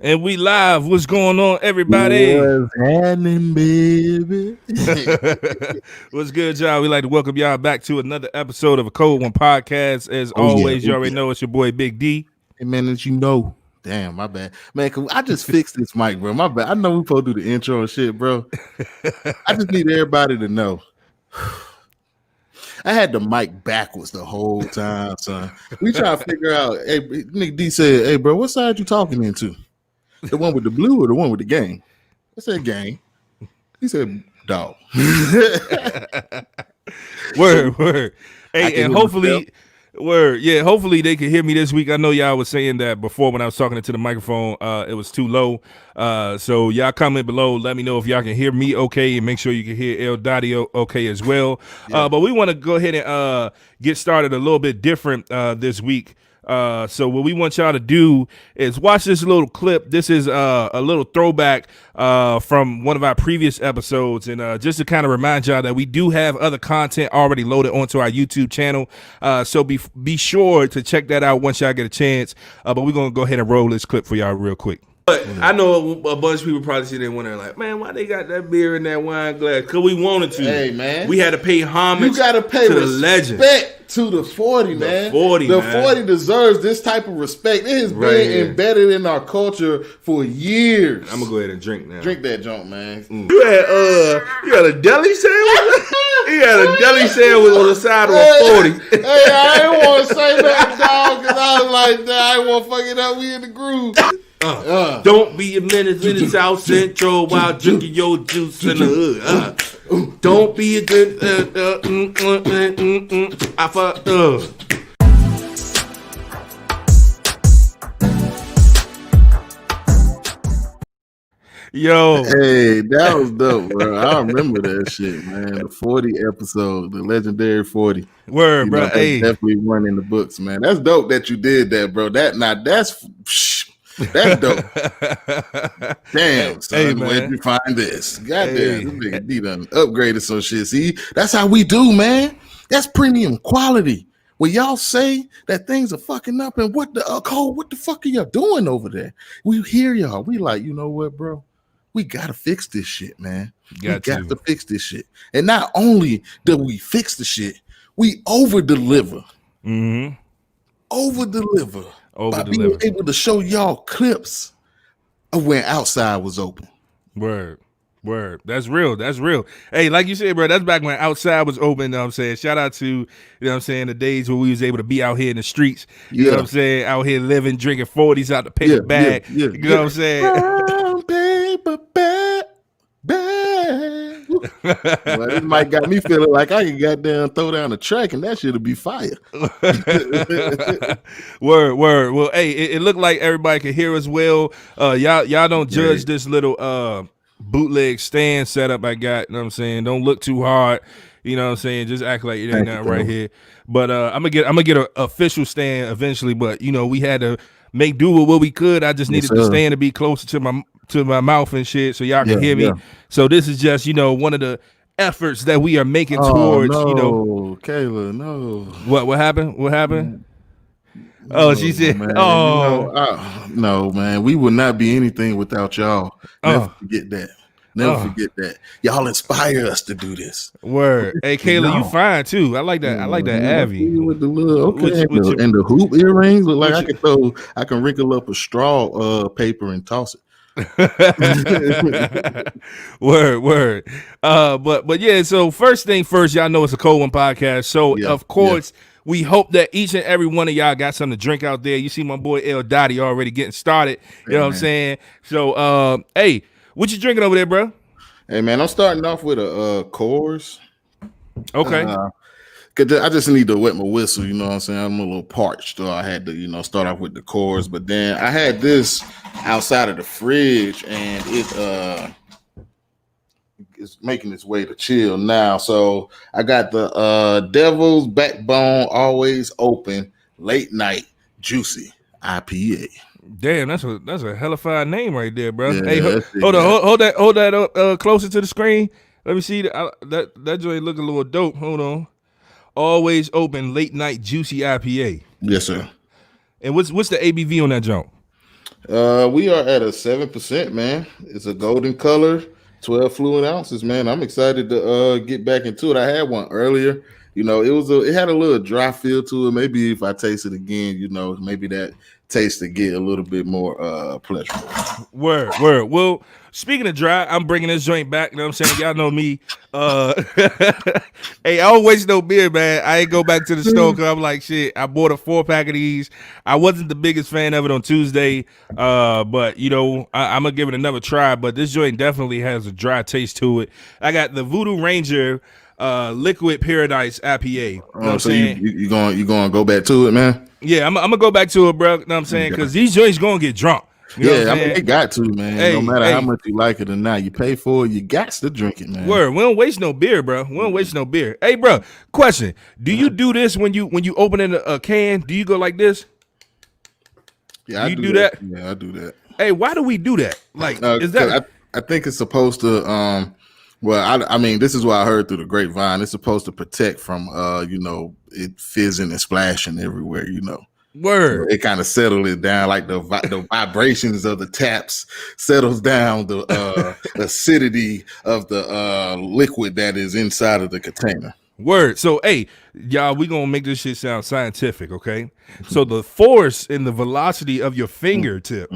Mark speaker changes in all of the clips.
Speaker 1: And we live. What's going on, everybody?
Speaker 2: What's happening, baby?
Speaker 1: What's good, y'all? We'd like to welcome y'all back to another episode of a Cold One Podcast. As always, you already know it's your boy Big D.
Speaker 2: Hey, man, as you know. Damn, my bad. Man, I just fixed this mic, bro. My bad. I know we supposed to do the intro and shit, bro. I just need everybody to know. I had the mic backwards the whole time, son. We try to figure out. Hey, Nick D said, "Hey, bro, what side you talking into? The one with the blue or the one with the gang?" I said, "Gang." He said, "Dog."
Speaker 1: Word. Hey, and hopefully, hopefully they can hear me this week. I know y'all was saying that before when I was talking into the microphone, it was too low. So y'all comment below, let me know if y'all can hear me okay, and make sure you can hear El Dottie okay as well. Yeah. But we want to go ahead and get started a little bit different this week. So what we want y'all to do is watch this little clip. This is a little throwback from one of our previous episodes, and just to kind of remind y'all that we do have other content already loaded onto our YouTube channel. So be sure to check that out once y'all get a chance. But we're gonna go ahead and roll this clip for y'all real quick.
Speaker 3: But I know a bunch of people probably sitting there wondering, like, man, why they got that beer in that wine glass? Because we wanted to.
Speaker 2: Hey, man.
Speaker 3: We had to pay homage.
Speaker 2: You got to pay
Speaker 3: to the
Speaker 2: respect
Speaker 3: legend.
Speaker 2: To the 40, man.
Speaker 3: The 40,
Speaker 2: the
Speaker 3: man.
Speaker 2: 40 deserves this type of respect. It has been embedded in our culture for years.
Speaker 3: I'm going to go ahead and drink now.
Speaker 2: Drink that junk, man.
Speaker 3: You had a deli sandwich? He had a deli sandwich on the side of a 40.
Speaker 2: Hey, I didn't want to say nothing, dog, because I was like, nah, I didn't want to fuck it up. We in the groove.
Speaker 3: Don't be a menace in the South Central while drinking your juice in the hood. Don't be a good I fucked up.
Speaker 1: Yo,
Speaker 2: hey, that was dope, bro. I remember that shit, man. The 40 episode, the legendary 40.
Speaker 1: Word, bro. Hey,
Speaker 2: definitely one in the books, man. That's dope that you did that, bro. That's dope. Damn, son.
Speaker 1: Hey,
Speaker 2: Where'd you find this? Goddamn, this nigga D done upgraded some shit. See, that's how we do, man. That's premium quality. When y'all say that things are fucking up and what the fuck are y'all doing over there? We hear y'all. We like, you know what, bro? We gotta fix this shit, man. We got to fix this shit. And not only do we fix the shit, we over-deliver.
Speaker 1: Mm-hmm.
Speaker 2: Over-deliver. By being able to show y'all clips of when outside was open.
Speaker 1: Word. That's real. Hey, like you said, bro, that's back when outside was open. You know what I'm saying? Shout out to, you know what I'm saying, the days where we was able to be out here in the streets. You know what I'm saying? Out here living, drinking 40s out the paper bag. You know what I'm saying?
Speaker 2: Paper bag. Well, this mic got me feeling like I can goddamn throw down the track and that shit'll be fire.
Speaker 1: Word. Well, hey, it looked like everybody could hear us well. Y'all don't judge this little bootleg stand setup I got. You know what I'm saying? Don't look too hard. You know what I'm saying? Just act like it ain't nothing right here. But I'm gonna get an official stand eventually. But you know, we had to make do with what we could. I just needed the stand to be closer to my mouth and shit, so y'all can hear me. So this is just, you know, one of the efforts that we are making towards, you know.
Speaker 2: Kayla, no.
Speaker 1: What happened? Oh, she said,
Speaker 2: man, no, man. We would not be anything without y'all. Never forget that. Never forget that. Y'all inspire us to do this.
Speaker 1: Word. Hey, Kayla, you fine too. I like that. I like that Abby.
Speaker 2: With the little and the hoop earrings. Look like I can wrinkle up a straw paper and toss it.
Speaker 1: Word. But yeah, so first thing first, y'all know it's a Cold One podcast. So of course we hope that each and every one of y'all got something to drink out there. You see my boy El Dottie already getting started. You know what I'm saying? So hey, what you drinking over there, bro?
Speaker 2: Hey man, I'm starting off with a Coors.
Speaker 1: Okay.
Speaker 2: Cause I just need to wet my whistle, you know what I'm saying? I'm a little parched, so I had to, you know, start off with the Coors. But then I had this outside of the fridge, and it's making its way to chill now. So I got the Devil's Backbone Always Open Late Night Juicy IPA.
Speaker 1: Damn, that's a hellified name right there, bro. Yeah, hey, hold that up closer to the screen. Let me see that joint look a little dope. Hold on. Always Open Late Night Juicy IPA.
Speaker 2: Yes, sir.
Speaker 1: And what's the ABV on that joint?
Speaker 2: We are at a 7%, man. It's a golden color, 12 fluid ounces, man. I'm excited to get back into it. I had one earlier. It had a little dry feel to it. Maybe if I taste it again, maybe that taste to get a little bit more pleasurable.
Speaker 1: Word. Well, speaking of dry, I'm bringing this joint back. You know what I'm saying? Y'all know me. Hey, I don't waste no beer, man. I ain't go back to the store because I'm like, shit, I bought a 4-pack of these. I wasn't the biggest fan of it on Tuesday, but, I'm going to give it another try. But this joint definitely has a dry taste to it. I got the Voodoo Ranger Liquid Paradise IPA. You know what I'm saying?
Speaker 2: You going to go back to it, man?
Speaker 1: Yeah, I'm going to go back to it, bro. You know what I'm saying? Because these joints going to get drunk.
Speaker 2: I mean, they got to, man. No matter how much you like it or not, you pay for it, you got to drink it, man.
Speaker 1: Word, we don't waste no beer, bro. We don't waste no beer. Hey, bro, question: do you do this when you open in a can? Do you go like this?
Speaker 2: Yeah,
Speaker 1: I do that.
Speaker 2: Yeah, I do that.
Speaker 1: Hey, why do we do that? Like, is that?
Speaker 2: I think it's supposed to. Well, I mean, this is what I heard through the grapevine. It's supposed to protect from, it fizzing and splashing everywhere.
Speaker 1: Word.
Speaker 2: It kind of settled it down, like the vibrations of the taps settles down the acidity of the liquid that is inside of the container.
Speaker 1: Word. So, hey, y'all, we gonna make this shit sound scientific, okay? So the force and the velocity of your fingertip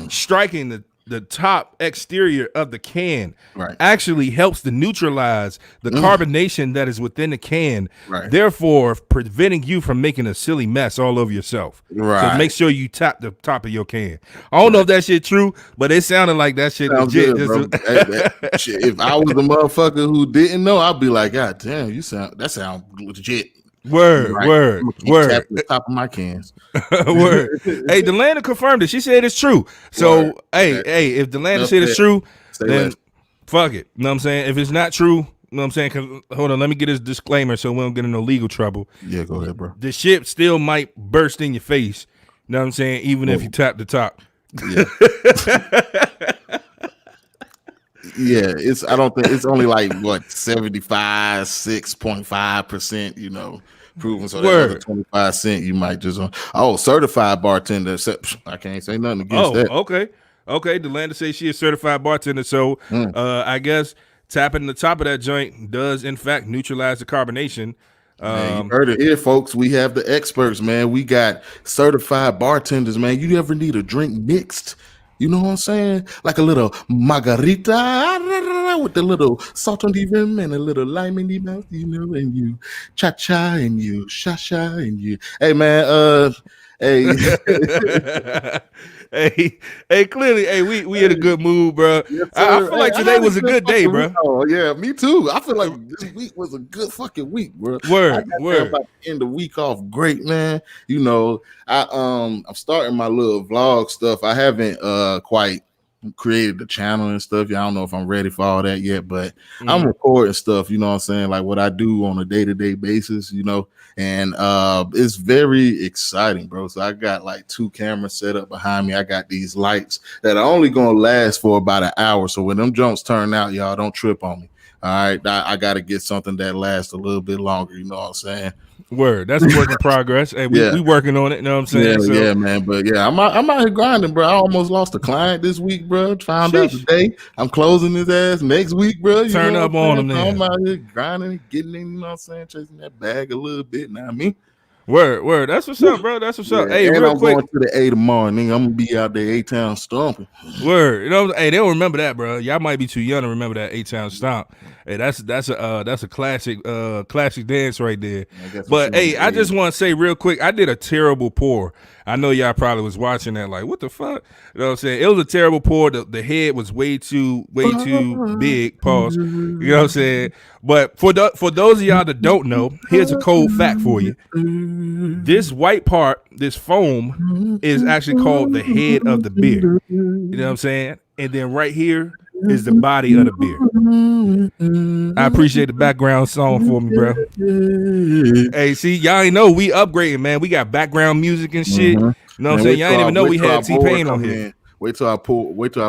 Speaker 1: striking the top exterior of the can actually helps to neutralize the carbonation that is within the can, therefore preventing you from making a silly mess all over yourself.
Speaker 2: Right.
Speaker 1: So make sure you tap the top of your can. I don't know if that shit true, but it sounded like that shit legit.
Speaker 2: Good, if I was a motherfucker who didn't know, I'd be like, God damn, that sound legit.
Speaker 1: Word.
Speaker 2: Tap the top of my cans.
Speaker 1: Word. Hey, Delana confirmed it. She said it's true. So, hey, if Delana said it's true, then fuck it. You know what I'm saying? If it's not true, you know what I'm saying? Cause, hold on, let me get this disclaimer so we don't get in no legal trouble.
Speaker 2: Yeah, go ahead, bro.
Speaker 1: The shit still might burst in your face. You know what I'm saying? Even if you tap the top.
Speaker 2: Yeah. Yeah, I don't think it's only like 75, 6.5%, proven. So that 25 cent you might just certified bartender. I can't say nothing against that.
Speaker 1: Okay. Delanda says she is certified bartender. So I guess tapping the top of that joint does in fact neutralize the carbonation.
Speaker 2: Man, you heard it here, folks. We have the experts, man. We got certified bartenders, man. You ever need a drink mixed? You know what I'm saying? Like a little margarita with the little salt on the rim and a little lime in the mouth, and you cha-cha and you sha-sha and you. Hey, man,
Speaker 1: hey, clearly, we in a good mood, bro. Yes, I feel like today was a good day, bro.
Speaker 2: Oh, yeah, me too. I feel like this week was a good fucking week, bro.
Speaker 1: Word.
Speaker 2: About to end the week off great, man. I'm starting my little vlog stuff. I haven't quite created the channel and stuff. I don't know if I'm ready for all that yet, but I'm recording stuff, you know what I'm saying? Like what I do on a day-to-day basis, and it's very exciting, bro. So I got like 2 cameras set up behind me. I got these lights that are only gonna last for about an hour. So when them jumps turn out, y'all don't trip on me. All right, I got to get something that lasts a little bit longer. You know what I'm saying?
Speaker 1: Word. That's a work in progress. Hey, we working on it. You know what I'm saying?
Speaker 2: Yeah, man. But yeah, I'm out here grinding, bro. I almost lost a client this week, bro. Found out today. I'm closing his ass next week, bro.
Speaker 1: Turn up on him, man.
Speaker 2: I'm out here grinding, getting in, you know what I'm saying? Chasing that bag a little bit. Now me.
Speaker 1: Word. That's what's up, bro. That's what's up. Hey,
Speaker 2: and
Speaker 1: real
Speaker 2: I'm
Speaker 1: quick.
Speaker 2: Going to the A tomorrow, nigga. I'm gonna be out there A-Town stomping.
Speaker 1: Word. Hey, they don't remember that, bro. Y'all might be too young to remember that A-Town stomp. Hey, that's a classic dance right there. But hey, I just want to say real quick, I did a terrible pour. I know y'all probably was watching that like, what the fuck? You know what I'm saying? It was a terrible pour. The head was way too big. Pause. You know what I'm saying? But for those of y'all that don't know, here's a cold fact for you. This white part, this foam, is actually called the head of the beer. You know what I'm saying? And then right here is the body of the beer. I appreciate the background song for me, bro. Hey, see, y'all ain't know we upgrading, man. We got background music and shit. You know what I'm saying? Y'all ain't even know we had T-Pain on here.
Speaker 2: Wait till our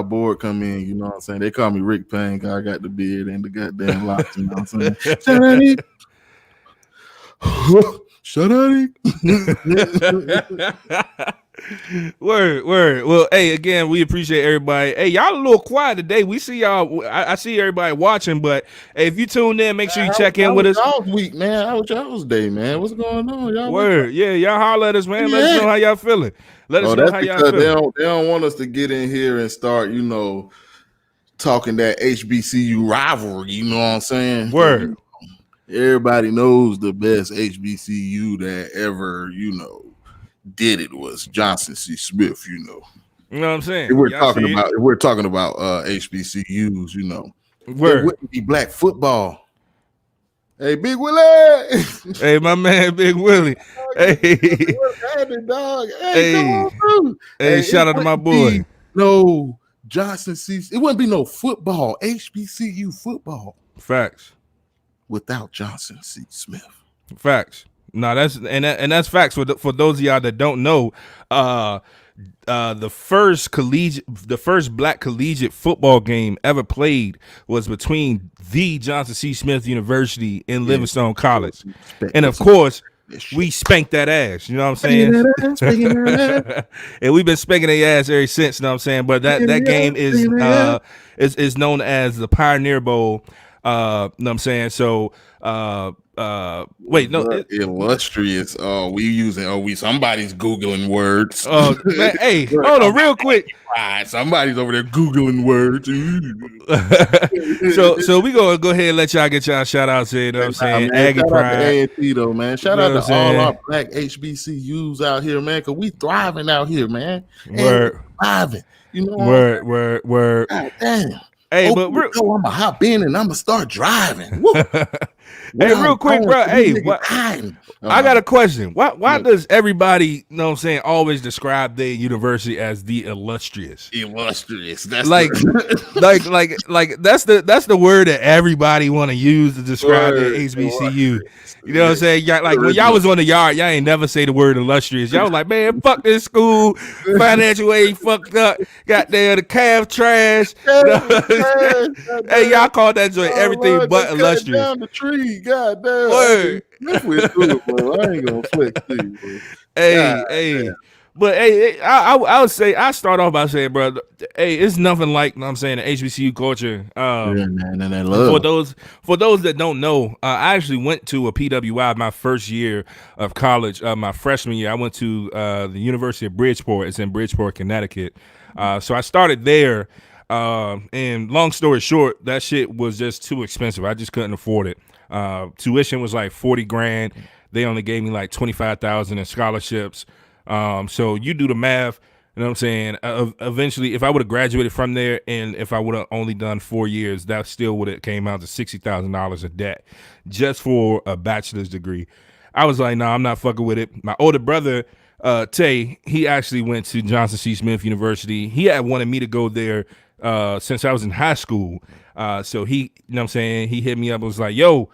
Speaker 2: board come in. You know what I'm saying? They call me Rick Payne because I got the beard and the goddamn locks. You know what I'm saying? Shut up.
Speaker 1: Word. Well, hey, again, we appreciate everybody. Hey, y'all a little quiet today. We see y'all. I see everybody watching, but hey, if you tuned in, make sure you check in with us.
Speaker 2: Y'all's week, man. How was y'all's day, man? What's going on, y'all?
Speaker 1: Word. Yeah, y'all holler at us, man. Let us know how y'all feeling. Let us know how y'all feeling.
Speaker 2: They don't want us to get in here and start, talking that HBCU rivalry. You know what I'm saying?
Speaker 1: Word.
Speaker 2: Everybody knows the best HBCU that ever, did it was Johnson C. Smith.
Speaker 1: You know what I'm saying?
Speaker 2: If we're talking about HBCUs,
Speaker 1: Word.
Speaker 2: It wouldn't be black football. Hey, Big Willie.
Speaker 1: Hey, my man, Big Willie. Hey,
Speaker 2: dog.
Speaker 1: Hey,
Speaker 2: come on through.
Speaker 1: Hey, shout out to my boy.
Speaker 2: No Johnson C. It wouldn't be no football, HBCU football.
Speaker 1: Facts.
Speaker 2: Without Johnson C. Smith.
Speaker 1: Facts. No, that's facts for those of y'all that don't know. The first black collegiate football game ever played was between the Johnson C. Smith University and Livingstone College, and of course, we spanked that ass. You know what I'm saying? And we've been spanking their ass ever since. You know what I'm saying? But that game is known as the Pioneer Bowl. You know what I'm saying? So wait, no,
Speaker 2: illustrious. Somebody's Googling words.
Speaker 1: Oh man, hey, hold on real quick.
Speaker 2: Somebody's over there Googling words.
Speaker 1: so we gonna go ahead and let y'all get y'all shout outs in, you know what I'm saying? Aggie
Speaker 2: shout
Speaker 1: Pride.
Speaker 2: Out to A&T though, man. Shout out to all our black HBCUs out here, man, because we thriving out here, man.
Speaker 1: Word.
Speaker 2: Thriving. You know
Speaker 1: Word.
Speaker 2: God damn.
Speaker 1: Hey,
Speaker 2: I'm gonna hop in and I'm gonna start driving.
Speaker 1: Hey, real quick, bro. Hey, I got a question. Why does everybody, you know what I'm saying, always describe their university as the illustrious?
Speaker 2: Illustrious. That's
Speaker 1: like that's the word that everybody want to use to describe their HBCU. You know what I'm saying? Like when y'all was on the yard, y'all ain't never say the word illustrious. Y'all was like, man, fuck this school. Financial aid fucked up. Got there the calf trash. Hey, y'all called that joint everything Lord, but illustrious.
Speaker 2: Down the tree, goddamn. Word. I ain't gonna flex too, bro.
Speaker 1: Hey. But hey, I would say I start off by saying, bro, hey, it's nothing like, you know what I'm saying, the HBCU culture. For those that don't know, I actually went to a PWI my first year of college. My freshman year, I went to the University of Bridgeport. It's in Bridgeport, Connecticut. So I started there. And long story short, that shit was just too expensive. I just couldn't afford it. Tuition was like $40,000. They only gave me like $25,000 in scholarships. So you do the math, you know what I'm saying? Eventually, if I would have graduated from there and if I would have only done 4 years, that still would have came out to $60,000 of debt just for a bachelor's degree. I was like, nah, I'm not fucking with it. My older brother, Tay, he actually went to Johnson C. Smith University. He had wanted me to go there since I was in high school. So he, you know what I'm saying? He hit me up and was like, yo,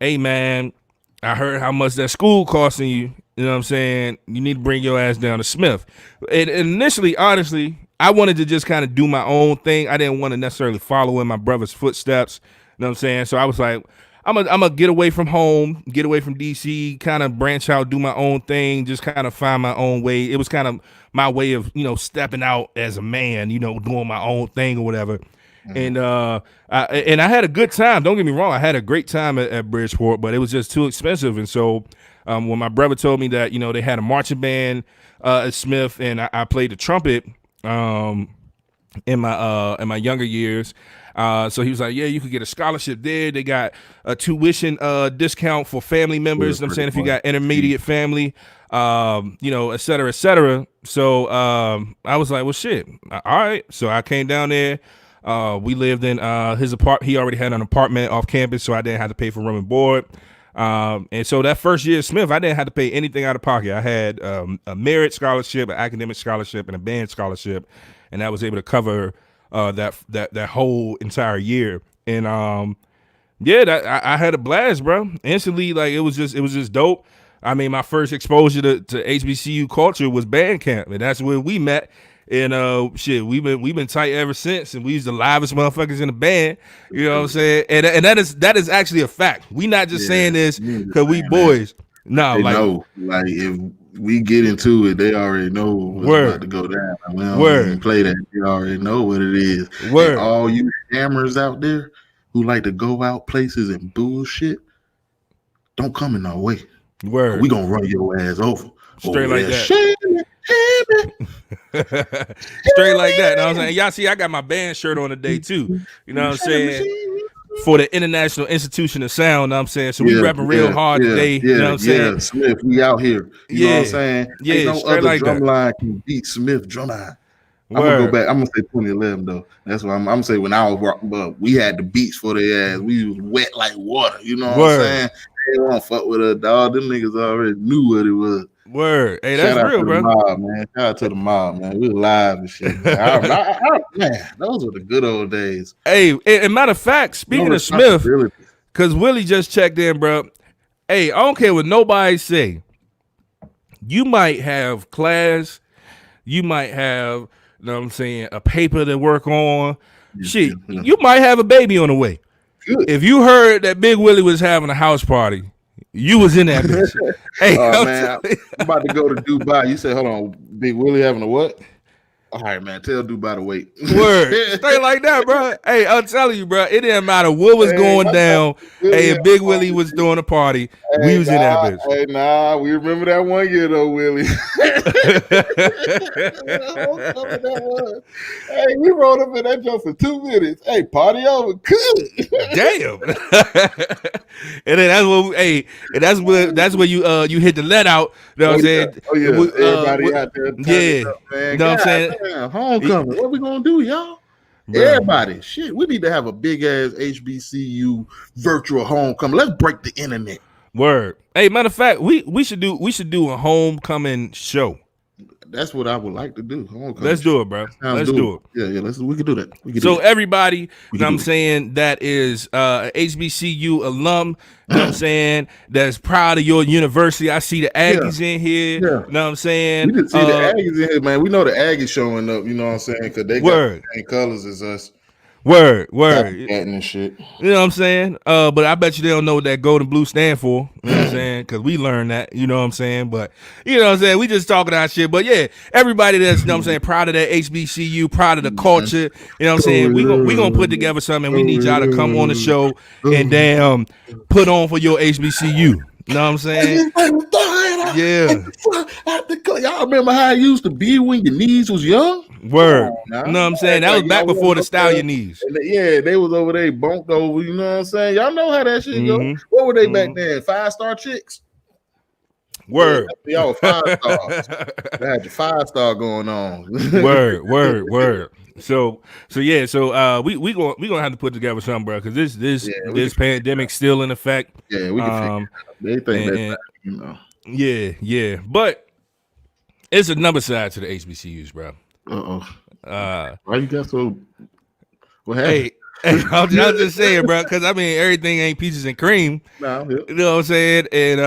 Speaker 1: hey man, I heard how much that school costing you. You know what I'm saying? You need to bring your ass down to Smith. And initially, honestly, I wanted to just kind of do my own thing. I didn't want to necessarily follow in my brother's footsteps. You know what I'm saying? So I was like, I'm gonna get away from home, get away from DC, kind of branch out, do my own thing, just kind of find my own way. It was kind of my way of, stepping out as a man, doing my own thing or whatever. Mm-hmm. And I had a good time. Don't get me wrong. I had a great time at Bridgeport, but it was just too expensive. And so when my brother told me that, they had a marching band at Smith and I played the trumpet in my younger years. So he was like, yeah, you could get a scholarship there. They got a tuition discount for family members. You know what I'm saying, if you got intermediate family, et cetera, et cetera. So I was like, well, shit. All right. So I came down there. We lived in his apartment. He already had an apartment off campus, so I didn't have to pay for room and board. And so that first year at Smith, I didn't have to pay anything out of pocket. I had a merit scholarship, an academic scholarship, and a band scholarship, and I was able to cover that whole entire year. And I had a blast, bro. Instantly, like it was just dope. I mean, my first exposure to HBCU culture was band camp, and that's where we met. And we've been tight ever since, and we was the livest motherfuckers in the band. You know what I'm saying? And that is actually a fact. We not just saying this because we boys. No,
Speaker 2: like if we get into it, they already know what's about to go down. We don't even play that. They already know what it is. And all you hammers out there who like to go out places and bullshit, don't come in our way. We gonna run your ass over.
Speaker 1: Straight like that. Straight like that. You know what I'm saying? Y'all see, I got my band shirt on today too. You know what I'm saying? For the International Institution of Sound, you know what I'm saying? So we repping real hard today. You know what I'm saying?
Speaker 2: Smith, we out here. You know what I'm saying?
Speaker 1: Yeah,
Speaker 2: ain't no other like drum line can beat Smith drum line. I'm gonna go back. I'm gonna say 2011 though. That's what I'm gonna say. When I was rocking, but we had the beats for their ass. We was wet like water. You know what I'm saying? They won't fuck with us, dog. Them niggas already knew what it was.
Speaker 1: Word. Hey, that's real, bro.
Speaker 2: Mob, man. Shout out to the mob, man. We live and shit. Man. Man, those were the good old days.
Speaker 1: Hey, and matter of fact, speaking of Smith, because Willie just checked in, bro. Hey, I don't care what nobody say. You might have class. You might have, you know what I'm saying, a paper to work on. Shit, you might have a baby on the way. Good. If you heard that Big Willie was having a house party, you was in that bitch. Hey,
Speaker 2: man, I'm about to go to Dubai. You said, hold on, Big Willie having a what? All right, man, tell Dubai to wait.
Speaker 1: Word. Straight like that, bro. Hey, I'm telling you, bro, it didn't matter what was going down. Hey, if Big Willie was doing a party, we was in that bitch.
Speaker 2: Hey, we remember that 1 year though, Willie. Hey, we rolled up in that joke for 2 minutes. Hey, party over. Good.
Speaker 1: Damn. And then that's where you hit the let out. You know what I'm saying?
Speaker 2: Oh yeah. Everybody out there.
Speaker 1: Yeah.
Speaker 2: Up, man.
Speaker 1: You know what I'm saying?
Speaker 2: Man, homecoming. What we gonna do, y'all? Bro. Everybody, shit. We need to have a big ass HBCU virtual homecoming. Let's break the internet.
Speaker 1: Word. Hey, matter of fact, we should do a homecoming show.
Speaker 2: That's what I would like to do.
Speaker 1: Let's do it, bro. Let's do it.
Speaker 2: Yeah. We can do that.
Speaker 1: Everybody, you know what I'm saying, that is HBCU alum, you know what I'm saying, that's proud of your university. I see the Aggies in here. Yeah. You know what I'm saying?
Speaker 2: We can see the Aggies in here, man. We know the Aggies showing up, you know what I'm saying? Because they got the same colors as us.
Speaker 1: Word.
Speaker 2: And shit.
Speaker 1: You know what I'm saying? But I bet you they don't know what that gold and blue stand for. You know what I'm saying? Because we learned that. You know what I'm saying? But you know what I'm saying? We just talking our shit. But yeah, everybody that's, you know what I'm saying, proud of that HBCU, proud of the culture. You know what I'm saying? We gonna put together something. We need y'all to come on the show and damn put on for your HBCU. You know what I'm saying? Yeah.
Speaker 2: Y'all remember how it used to be when your knees was young?
Speaker 1: Word. You know what I'm saying? That was back before the stallion knees.
Speaker 2: Yeah, they was over there bumped over. You know what I'm saying? Y'all know how that shit go. What were they back then? 5-star chicks?
Speaker 1: Word.
Speaker 2: Y'all were 5 stars. They had the 5-star going on.
Speaker 1: Word. So we gonna have to put together something, bro, because this pandemic's still in effect.
Speaker 2: Yeah, we can figure it out. They think that, you know.
Speaker 1: Yeah. But it's another side to the HBCUs, bro.
Speaker 2: Why you got so? What happened?
Speaker 1: Hey, I'm just saying, bro, because I mean everything ain't peaches and cream.
Speaker 2: No, yeah.
Speaker 1: You know what I'm saying? And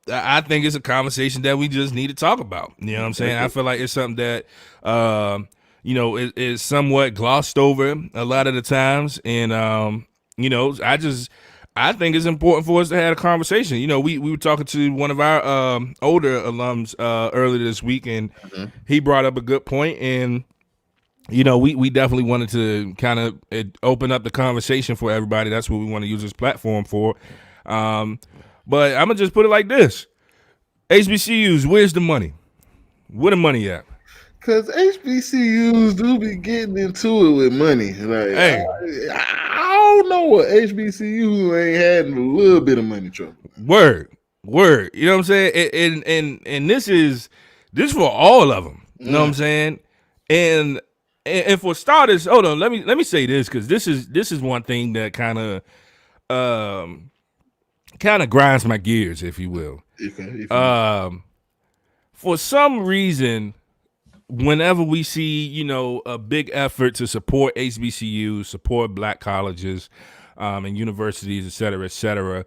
Speaker 1: I think it's a conversation that we just need to talk about. You know what I'm saying? I feel like it's something that you know is somewhat glossed over a lot of the times, and you know, I think it's important for us to have a conversation. You know, we were talking to one of our older alums earlier this week, and he brought up a good point. And, you know, we definitely wanted to kind of open up the conversation for everybody. That's what we want to use this platform for. But I'm going to just put it like this. HBCUs, where's the money? Where the money at?
Speaker 2: Because HBCUs do be getting into it with money. Like,
Speaker 1: hey.
Speaker 2: I don't know what HBCU ain't had a little bit of money trouble.
Speaker 1: Word. You know what I'm saying? And this is for all of them. You know what I'm saying? And for starters, hold on. Let me say this, because this is one thing that kind of grinds my gears, if you will. For some reason, whenever we see, you know, a big effort to support HBCUs, support black colleges and universities, et cetera,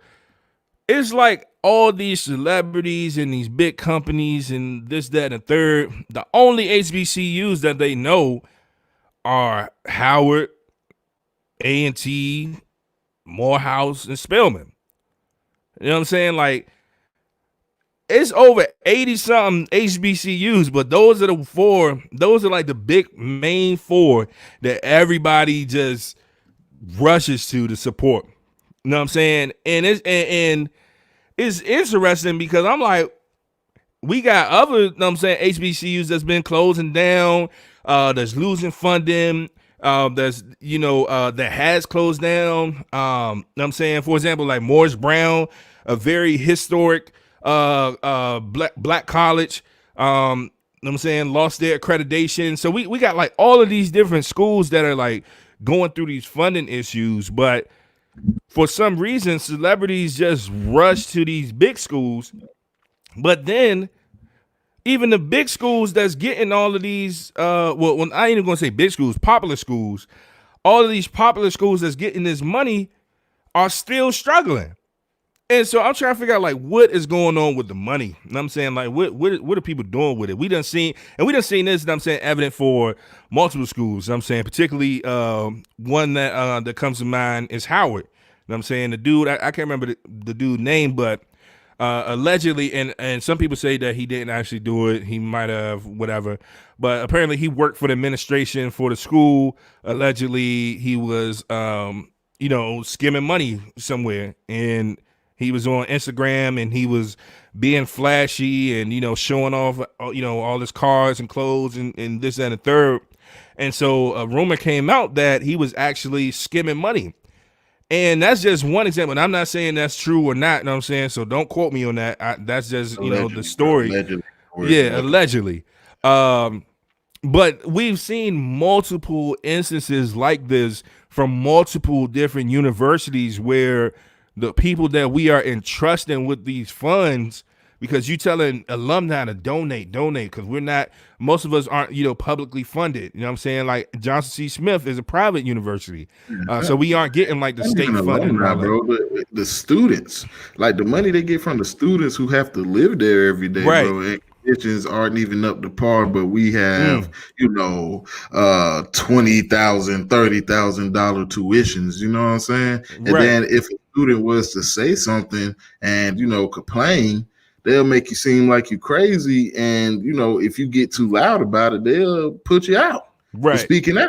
Speaker 1: it's like all these celebrities and these big companies and this, that, and the third, the only HBCUs that they know are Howard, A&T, Morehouse, and Spelman. You know what I'm saying? Like, it's over 80 something HBCUs, but those are the four. Those are like the big main four that everybody just rushes to support. You know what I'm saying? And it's interesting because I'm like, we got other, you know what I'm saying, HBCUs that's been closing down, that's losing funding, that's, that has closed down. You know what I'm saying? For example, like Morris Brown, a very historic black college, you know what I'm saying, lost their accreditation. So we got like all of these different schools that are like going through these funding issues, but for some reason, celebrities just rush to these big schools. But then even the big schools that's getting all of these, well, I ain't even gonna say big schools, popular schools, all of these popular schools that's getting this money are still struggling. And so I'm trying to figure out like what is going on with the money. You know what I'm saying? Like what are people doing with it? We done seen this, you know what I'm saying, evident for multiple schools. You know what I'm saying, particularly one that comes to mind is Howard. You know what I'm saying? The dude, I can't remember the dude's name, but allegedly, and some people say that he didn't actually do it. He might have, whatever. But apparently he worked for the administration for the school. Allegedly, he was, skimming money somewhere. And he was on Instagram and he was being flashy and, showing off, all his cars and clothes and this, that, and the third. And so a rumor came out that he was actually skimming money. And that's just one example. And I'm not saying that's true or not, you know what I'm saying? So don't quote me on that. That's just, the story.
Speaker 2: Allegedly.
Speaker 1: Yeah, allegedly. But we've seen multiple instances like this from multiple different universities where the people that we are entrusting with these funds, because you telling alumni to donate, because we're not, most of us aren't, publicly funded. You know what I'm saying? Like Johnson C. Smith is a private university. So we aren't getting like the state funding.
Speaker 2: Alumni, bro. The students, like the money they get from the students who have to live there every day,
Speaker 1: right,
Speaker 2: bro. And conditions aren't even up to par, but we have, $20,000, $30,000 tuitions, you know what I'm saying? And
Speaker 1: right.
Speaker 2: then if a student was to say something and, complain, they'll make you seem like you crazy. And, if you get too loud about it, they'll put you out for speaking out,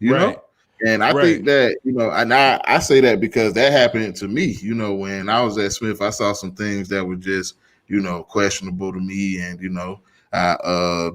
Speaker 2: you know? And I think that, and I say that because that happened to me, when I was at Smith, I saw some things that were just, questionable to me. And, I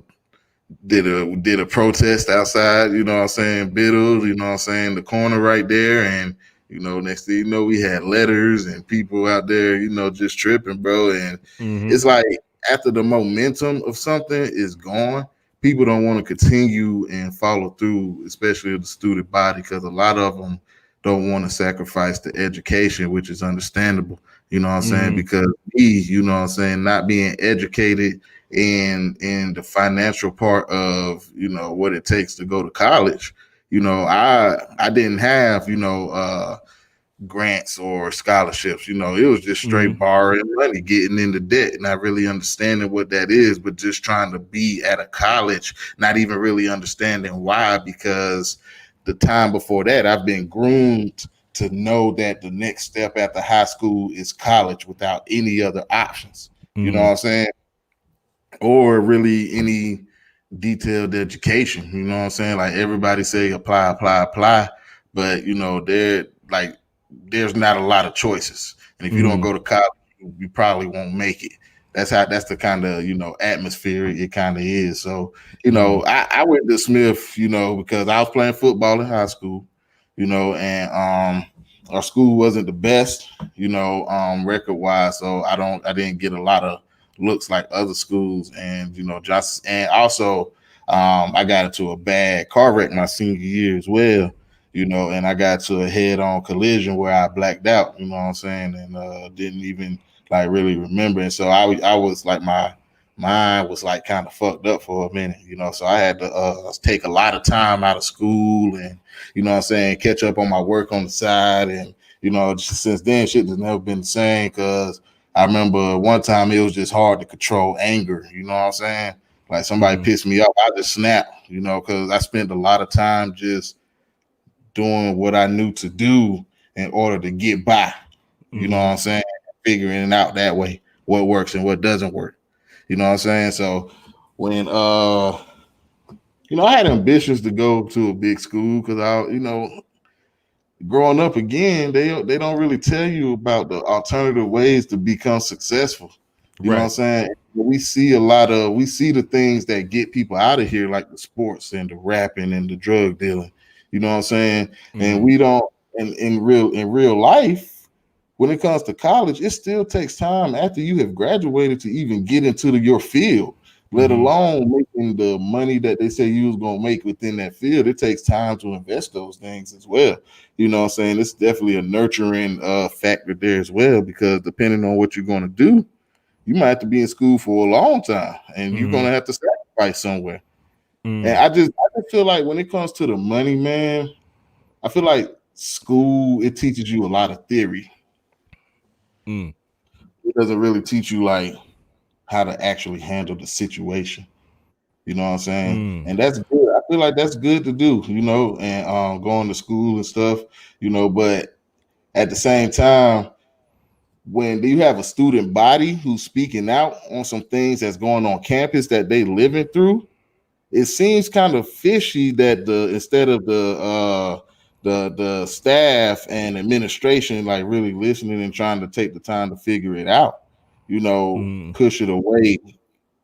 Speaker 2: did a protest outside, you know what I'm saying, Biddle, you know what I'm saying, the corner right there. And, next thing you know, we had letters and people out there, just tripping, bro. And it's like after the momentum of something is gone, people don't want to continue and follow through, especially the student body, because a lot of them don't want to sacrifice the education, which is understandable, you know what I'm saying? Because me, you know what I'm saying, not being educated in the financial part of, what it takes to go to college, I didn't have, grants or scholarships, it was just straight borrowing money, getting into debt, not really understanding what that is, but just trying to be at a college, not even really understanding why, because the time before that, I've been groomed to know that the next step after high school is college without any other options, you know what I'm saying? Or really any detailed education, you know what I'm saying? Like everybody say apply, but there's not a lot of choices. And if you don't go to college, you probably won't make it. That's the kind of, atmosphere it kind of is. So, I went to Smith, because I was playing football in high school, and our school wasn't the best, record wise. So I didn't get a lot of looks like other schools. And, and also I got into a bad car wreck my senior year as well. And I got to a head-on collision where I blacked out, you know what I'm saying, and didn't even like really remember. And so I was like, my mind was like kind of fucked up for a minute, so I had to take a lot of time out of school and, you know what I'm saying, catch up on my work on the side. And, just since then, shit has never been the same, because I remember one time it was just hard to control anger, you know what I'm saying? Like somebody pissed me off, I just snapped, because I spent a lot of time just doing what I knew to do in order to get by, you know what I'm saying, figuring it out that way. what works and what doesn't work. You know what I'm saying? So when I had ambitions to go to a big school because growing up again, they don't really tell you about the alternative ways to become successful. You know what I'm saying? We see the things that get people out of here, like the sports and the rapping and the drug dealing. You know what I'm saying? Mm-hmm. And we don't in real life, when it comes to college, it still takes time after you have graduated to even get into your field, let alone making the money that they say you was going to make within that field. It takes time to invest those things as well. You know what I'm saying? It's definitely a nurturing factor there as well, because depending on what you're going to do, you might have to be in school for a long time and you're going to have to sacrifice somewhere. And I just feel like when it comes to the money, man, I feel like school, it teaches you a lot of theory. It doesn't really teach you like how to actually handle the situation. You know what I'm saying? And that's good. I feel like that's good to do, and going to school and stuff, but at the same time, when you have a student body who's speaking out on some things that's going on campus that they living through, it seems kind of fishy that instead of the staff and administration like really listening and trying to take the time to figure it out, push it away.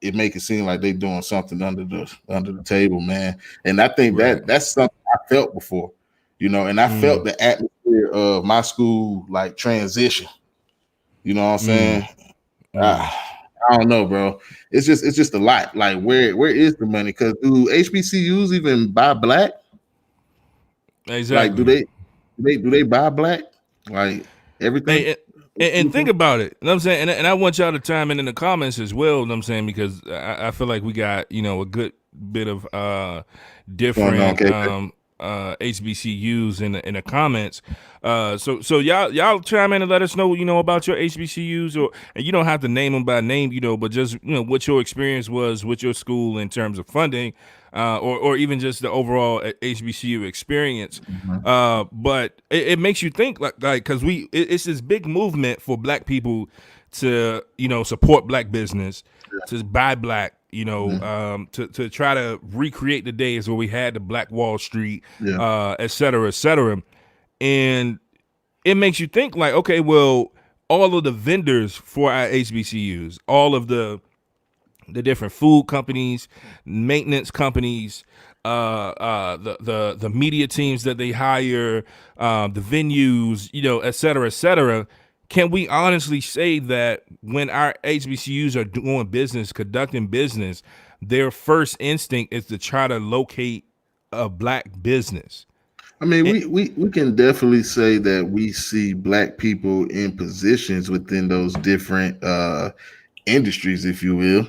Speaker 2: It make it seem like they're doing something under the table, man. And I think that's something I felt before, and I felt the atmosphere of my school like transition. You know what I'm saying? I don't know, bro. It's just a lot. Like where is the money? Because do HBCUs even buy black?
Speaker 1: Exactly.
Speaker 2: Like do they buy black? Like everything?
Speaker 1: Hey, and think about it. You know what I'm saying? And I want y'all to chime in the comments as well, you know what I'm saying? Because I feel like we got, a good bit of different HBCUs in the comments. So y'all chime in and let us know, about your HBCUs, and you don't have to name them by name, but just, what your experience was with your school in terms of funding, or even just the overall HBCU experience. But it makes you think like because it's this big movement for black people to, support black business, to buy black, to try to recreate the days where we had the Black Wall Street, et cetera, et cetera. And it makes you think like, okay, well, all of the vendors for our HBCUs, all of the different food companies, maintenance companies, the media teams that they hire, the venues, et cetera, et cetera. Can we honestly say that when our HBCUs are doing business, conducting business, their first instinct is to try to locate a black business?
Speaker 2: I mean, we can definitely say that we see black people in positions within those different industries, if you will,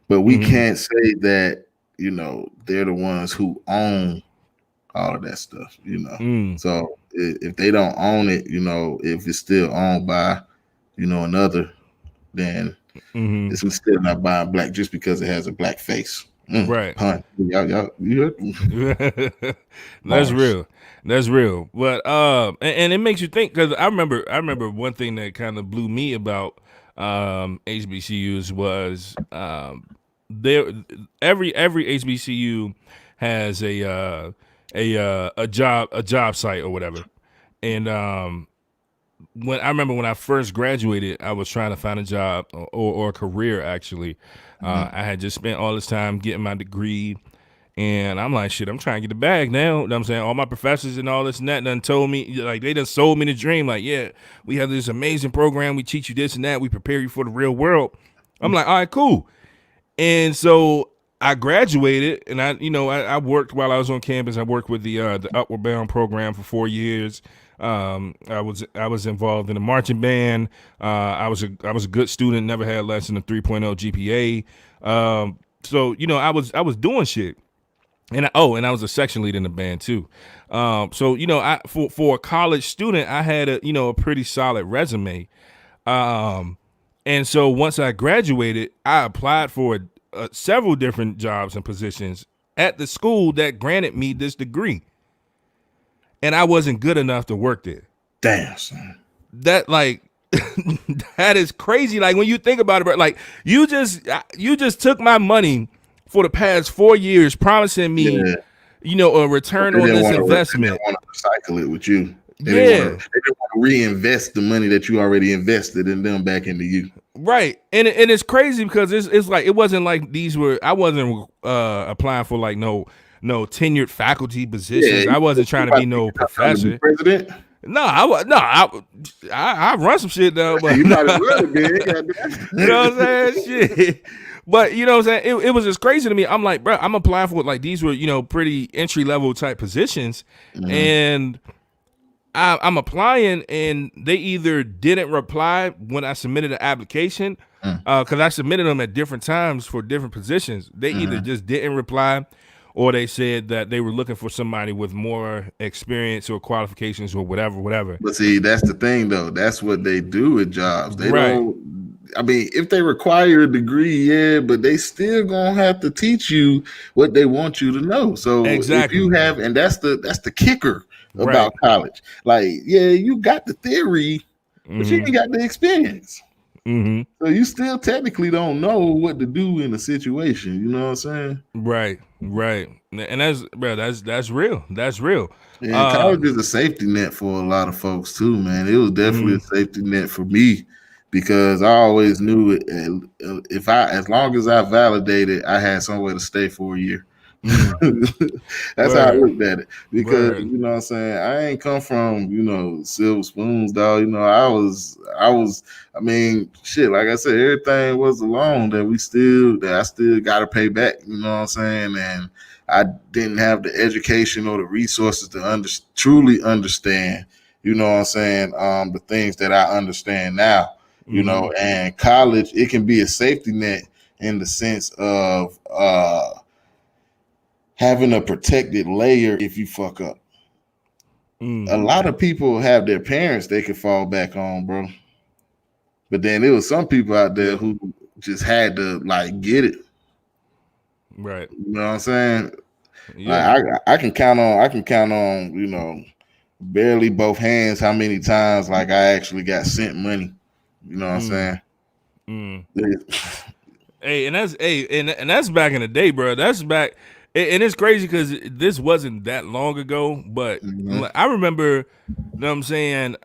Speaker 2: but we can't say that, they're the ones who own all of that stuff, So if they don't own it, if it's still owned by, another, then it's still not buying black just because it has a black face.
Speaker 1: Right.
Speaker 2: Pun. Y'all,
Speaker 1: That's real. That's real. But and it makes you think, because I remember one thing that kind of blew me about HBCUs was there every HBCU has a job site or whatever. And when I first graduated, I was trying to find a job or a career actually. I had just spent all this time getting my degree, and I'm like, shit, I'm trying to get the bag now. You know what I'm saying? All my professors and all this and that done told me, like, they done sold me the dream. Like, yeah, we have this amazing program. We teach you this and that. We prepare you for the real world. I'm like, all right, cool. And so I graduated, and I worked while I was on campus. I worked with the Upward Bound program for 4 years. I was involved in the marching band. I was a good student, never had less than a 3.0 GPA. So I was doing shit. And I was a section leader in the band too. So for a college student, I had a pretty solid resume. And so once I graduated, I applied for several different jobs and positions at the school that granted me this degree. And I wasn't good enough to work there.
Speaker 2: Damn, son.
Speaker 1: That, like, That is crazy. Like when you think about it, bro, like you just took my money for the past 4 years, promising me,
Speaker 2: Yeah.
Speaker 1: A return on this investment.
Speaker 2: They didn't want to recycle it with you. They
Speaker 1: Yeah.
Speaker 2: didn't want to reinvest the money that you already invested in them back into you.
Speaker 1: Right. And it's crazy because it's like it wasn't like I wasn't applying for like no tenured faculty positions.
Speaker 2: Yeah,
Speaker 1: I wasn't trying to be no professor.
Speaker 2: President?
Speaker 1: No, I run some shit though, but
Speaker 2: you might as well be.
Speaker 1: You know what I'm saying? Shit. But you know what I'm saying? It was just crazy to me. I'm like, bro, I'm applying for like these were, pretty entry level type positions. Mm-hmm. And I'm applying and they either didn't reply when I submitted an application, because I submitted them at different times for different positions. They either just didn't reply, or they said that they were looking for somebody with more experience or qualifications or whatever.
Speaker 2: But see, that's the thing though. That's what they do with jobs. They don't. I mean, if they require a degree, yeah, but they still gonna have to teach you what they want you to know. So exactly. If you have, and that's the kicker about college. Like, yeah, you got the theory, but you ain't got the experience. Mm-hmm. So you still technically don't know what to do in a situation. You know what I'm saying?
Speaker 1: Right. And that's real. That's real.
Speaker 2: And college is a safety net for a lot of folks too, man. It was definitely a safety net for me because I always knew it. As long as I validated, I had somewhere to stay for a year. That's how I looked at it because you know what I'm saying, I ain't come from silver spoons, dog. I mean shit, like I said, everything was a loan that I still gotta pay back, you know what I'm saying, and I didn't have the education or the resources to truly understand, you know what I'm saying, the things that I understand now, you know. And college, it can be a safety net in the sense of having a protected layer if you fuck up. A lot of people have their parents they could fall back on, bro. But then there was some people out there who just had to like get it.
Speaker 1: Right.
Speaker 2: You know what I'm saying? Yeah. Like I can count on, barely both hands how many times like I actually got sent money. You know what I'm saying?
Speaker 1: Hey, and that's back in the day, bro. That's back. And it's crazy because this wasn't that long ago, but I remember, you know what I'm saying,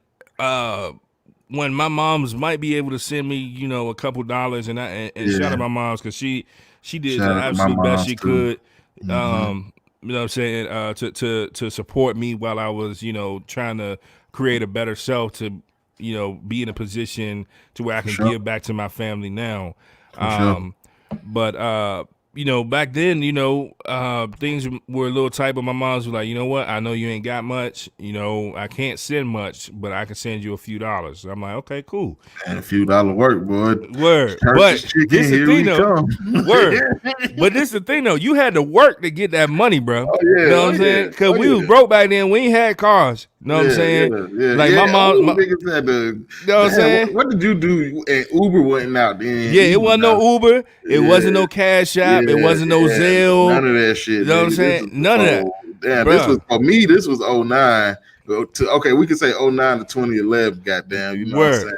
Speaker 1: when my moms might be able to send me, a couple dollars, and shout out my moms because she did the absolute best she could, you know what I'm saying, to support me while I was, trying to create a better self to, be in a position to where I can give back to my family now. But back then, things were a little tight, but my mom's was like, you know what? I know you ain't got much. I can't send much, but I can send you a few dollars. I'm like, okay, cool.
Speaker 2: And a few dollar work, boy.
Speaker 1: Word. But this the thing, though. Word. But this the thing, though. You had to work to get that money, bro.
Speaker 2: Oh, yeah.
Speaker 1: You know what I'm saying? Because we was broke back then. We ain't had cars. You know what I'm saying? Like my mom.
Speaker 2: Niggas had to,
Speaker 1: you know what I'm saying?
Speaker 2: What did you do? And Uber wasn't out then.
Speaker 1: Yeah, it wasn't no Uber. It wasn't no Cash App. It wasn't no Zelle.
Speaker 2: None of that shit.
Speaker 1: You know what I'm saying? None of that.
Speaker 2: Damn, this was for me. This was 09. Okay, we could say 09 to 2011. Goddamn, you know what I'm saying?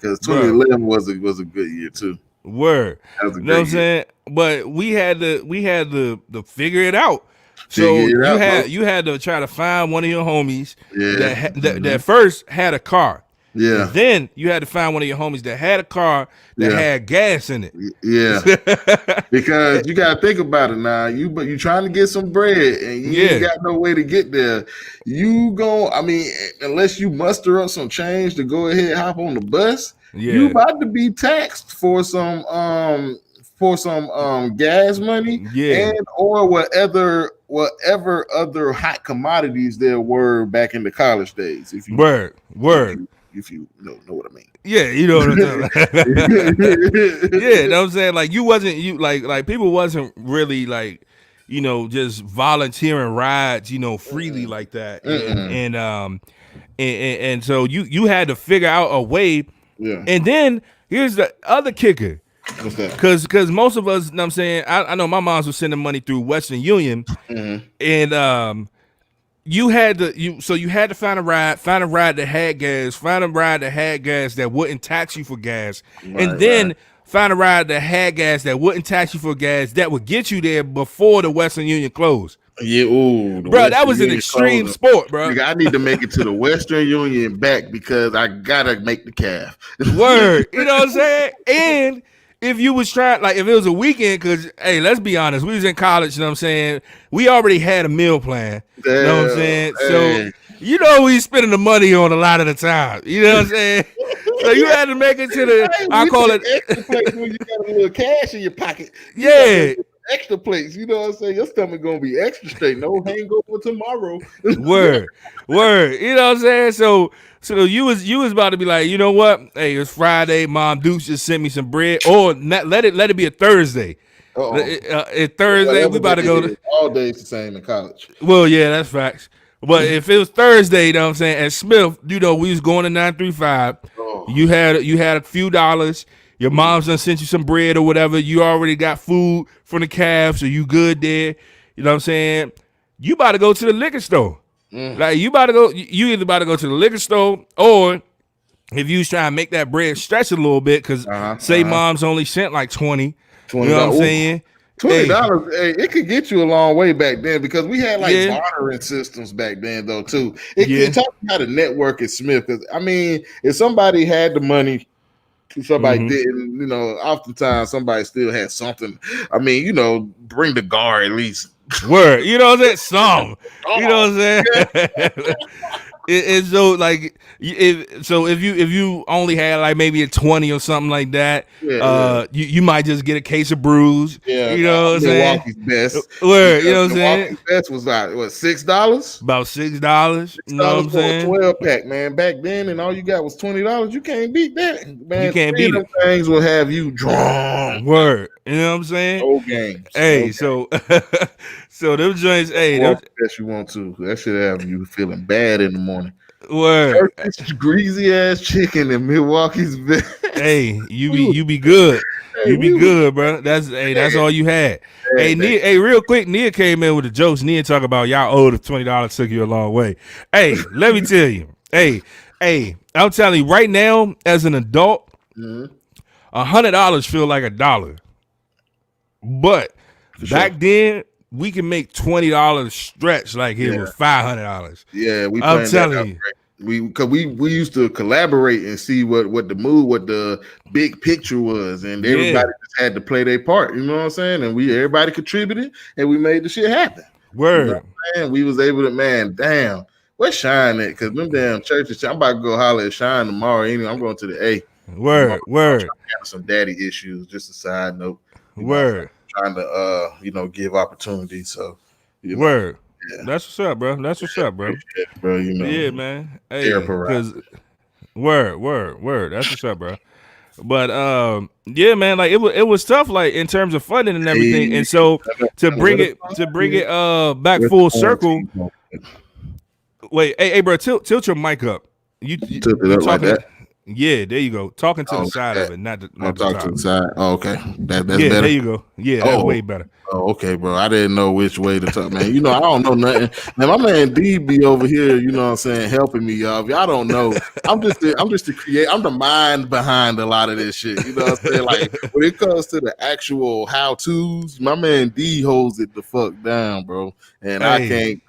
Speaker 2: Because 2011 was a good year too.
Speaker 1: Word.
Speaker 2: That was a
Speaker 1: you know what I'm saying? But we had to figure it out. So you had to try to find one of your homies that first had a car.
Speaker 2: Yeah.
Speaker 1: And then you had to find one of your homies that had a car that had gas in it.
Speaker 2: Yeah. Because you gotta think about it now. You trying to get some bread and you ain't got no way to get there. Unless you muster up some change to go ahead and hop on the bus, you about to be taxed for some gas money and or whatever other hot commodities there were back in the college days. If you if you know what I mean.
Speaker 1: Yeah, you know what I'm saying. Yeah, you know what I'm saying? Like like people wasn't really like, just volunteering rides, freely like that. And so you had to figure out a way. Yeah. And then here's the other kicker.
Speaker 2: What's that?
Speaker 1: Because most of us, you know what I'm saying, I know my moms was sending money through Western Union, and you had to find a ride that had gas, find a ride that had gas that wouldn't tax you for gas, and then find a ride that had gas that wouldn't tax you for gas that would get you there before the Western Union closed.
Speaker 2: Yeah,
Speaker 1: bro, that was an extreme sport, bro.
Speaker 2: Nigga, I need to make it to the Western Union back because I gotta make the calf.
Speaker 1: Word, you know what I'm saying? And if you was trying, like, if it was a weekend, because, hey, let's be honest, we was in college, you know what I'm saying? We already had a meal plan, you know what I'm saying? So, you know, we spending the money on a lot of the time, you know what I'm saying? So you had to make it to the, I call it.
Speaker 2: Extra place when you got a little cash in your pocket.
Speaker 1: Yeah.
Speaker 2: Extra plates, you know what I'm saying? Your stomach gonna be extra straight. No hangover tomorrow.
Speaker 1: Word. You know what I'm saying? So you was about to be like, you know what? Hey, it's Friday. Mom Dukes just sent me some bread. Or not, let it be a Thursday. It's Thursday. We about to go to
Speaker 2: all days the same in college.
Speaker 1: Well, yeah, that's facts. But if it was Thursday, you know what I'm saying? At Smith, you know, we was going to 935. You had a few dollars. Your mom's done sent you some bread or whatever. You already got food from the calf, so you good there. You know what I'm saying? You about to go to the liquor store. Like you either about to go to the liquor store, or if you was trying to make that bread stretch a little bit, because mom's only sent like 20. You know what I'm saying?
Speaker 2: $20, hey, it could get you a long way back then because we had like bartering systems back then though too. It talks about the network at Smith, because I mean, if somebody had the money, somebody didn't, you know, oftentimes somebody still had something. I mean, you know, bring the guard at least.
Speaker 1: Word, you know what I'm saying? Some, you know what I'm saying? It's so like, if you only had like maybe a 20 or something like that, you might just get a case of brews. Yeah, you know what I'm saying?
Speaker 2: Milwaukee's best.
Speaker 1: Word, you know what I'm saying?
Speaker 2: Milwaukee's best was like what, $6?
Speaker 1: About $6. You know what I'm saying?
Speaker 2: 12 pack, man. Back then, and all you got was $20. You can't beat that, man.
Speaker 1: You can't beat it.
Speaker 2: Things will have you drunk.
Speaker 1: Word, you know what I'm saying?
Speaker 2: Old games.
Speaker 1: Hey, so them joints, hey,
Speaker 2: best you want to. That should have you feeling bad in the morning.
Speaker 1: Word.
Speaker 2: Greasy ass chicken in Milwaukee's best.
Speaker 1: Hey, you be good. You be good, bro. That's all you had. Hey, Nia, real quick, Nia came in with the jokes. Nia talk about y'all owe the $20 took you a long way. Hey, let me tell you. Hey, I'm telling you right now, as an adult, $100 feel like $1. But back then, we can make $20 stretch like it was $500.
Speaker 2: Yeah,
Speaker 1: I'm telling you.
Speaker 2: We used to collaborate and see what the big picture was, and everybody just had to play their part. You know what I'm saying? And everybody contributed, and we made the shit happen.
Speaker 1: Word.
Speaker 2: You know what I'm saying? We was able to, man. Damn, where's Shine at? Because them damn churches. I'm about to go holler at Shine tomorrow. Anyway, I'm going to the A.
Speaker 1: Word.
Speaker 2: I'm having some daddy issues. Just a side note.
Speaker 1: Word.
Speaker 2: Trying to give opportunities. So,
Speaker 1: word. Yeah. That's what's up, bro. That's what's up, bro.
Speaker 2: Yeah, bro, you know.
Speaker 1: Yeah, man. Hey, because word. That's what's up, bro. But yeah, man. Like it was tough, like in terms of funding and everything. And so to bring it back full circle. Wait, hey, bro, tilt your mic up. You
Speaker 2: tilt it up like that.
Speaker 1: Yeah, there you go. Talking to the side of it, not the
Speaker 2: talk
Speaker 1: top.
Speaker 2: To the side. Oh, okay. That's
Speaker 1: better.
Speaker 2: There
Speaker 1: you go. Yeah, that's way better.
Speaker 2: Oh, okay, bro. I didn't know which way to talk, man. You know, I don't know nothing. Man, my man D be over here, you know what I'm saying, helping me, y'all. If y'all don't know, I'm just the mind behind a lot of this shit. You know what I'm saying? Like when it comes to the actual how-tos, my man D holds it the fuck down, bro. And I can't.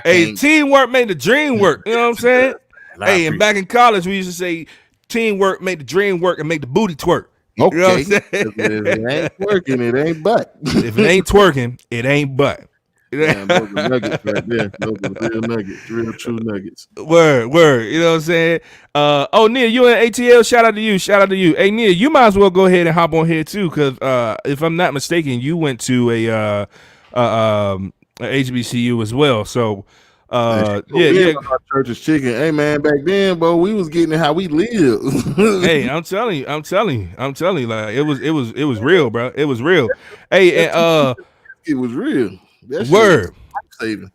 Speaker 2: Hey,
Speaker 1: teamwork made the dream work. You know what I'm saying? Hey, and back in college, we used to say teamwork make the dream work and make the booty twerk.
Speaker 2: Okay.
Speaker 1: You know what I'm saying?
Speaker 2: If it ain't working, it ain't butt.
Speaker 1: If it ain't twerking, it ain't butt.
Speaker 2: Man, those are nuggets right there. Those are real nuggets, real true nuggets.
Speaker 1: Word. You know what I'm saying? Nia, you in ATL? Shout out to you. Hey, Nia, you might as well go ahead and hop on here too, because if I'm not mistaken, you went to a HBCU as well. So.
Speaker 2: Church's chicken. Hey man, back then, bro, we was getting it how we live.
Speaker 1: Hey, I'm telling you, like it was real, bro. It was real. Hey, and
Speaker 2: it was real. That
Speaker 1: word.
Speaker 2: Saving.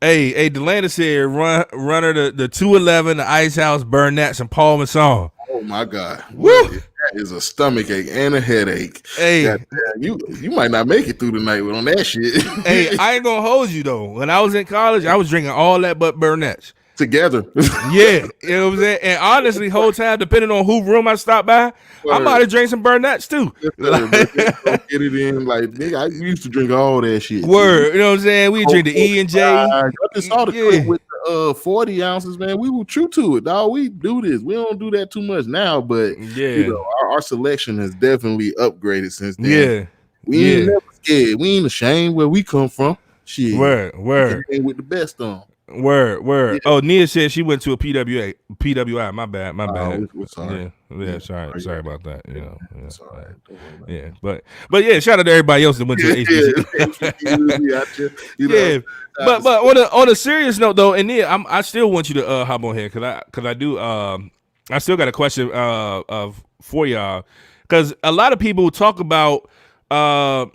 Speaker 1: Hey, Delanda said runner the 211, the Ice House, Burnett's, and Paul Masson.
Speaker 2: Oh my God.
Speaker 1: Woo!
Speaker 2: is a stomach ache and a headache.
Speaker 1: Hey,
Speaker 2: you might not make it through the night on that shit.
Speaker 1: Hey, I ain't gonna hold you though. When I was in college, I was drinking all that but Burnett's.
Speaker 2: Together.
Speaker 1: Yeah, you know what I'm saying? And honestly, whole time, depending on who room I stopped by, I might have drank some Burnett's too.
Speaker 2: Get it in. Like, nigga, I used to drink all that shit.
Speaker 1: Word, you know what I'm saying? We drink the E and J.
Speaker 2: I just saw the clip with the 40 ounces, man. We were true to it, dog. We do this. We don't do that too much now, but you know, our selection has definitely upgraded since then.
Speaker 1: Yeah.
Speaker 2: We ain't never scared. We ain't ashamed where we come from. Shit.
Speaker 1: Word.
Speaker 2: With the best on.
Speaker 1: Word. Yeah. Oh, Nia said she went to a PWI. My bad.
Speaker 2: We're sorry.
Speaker 1: Yeah. Sorry about that. You know. Yeah. Sorry. Yeah. But yeah. Shout out to everybody else that went to HBCU. Yeah. But on a serious note though, and Nia, I still want you to hop on here because I do. I still got a question for y'all because a lot of people talk about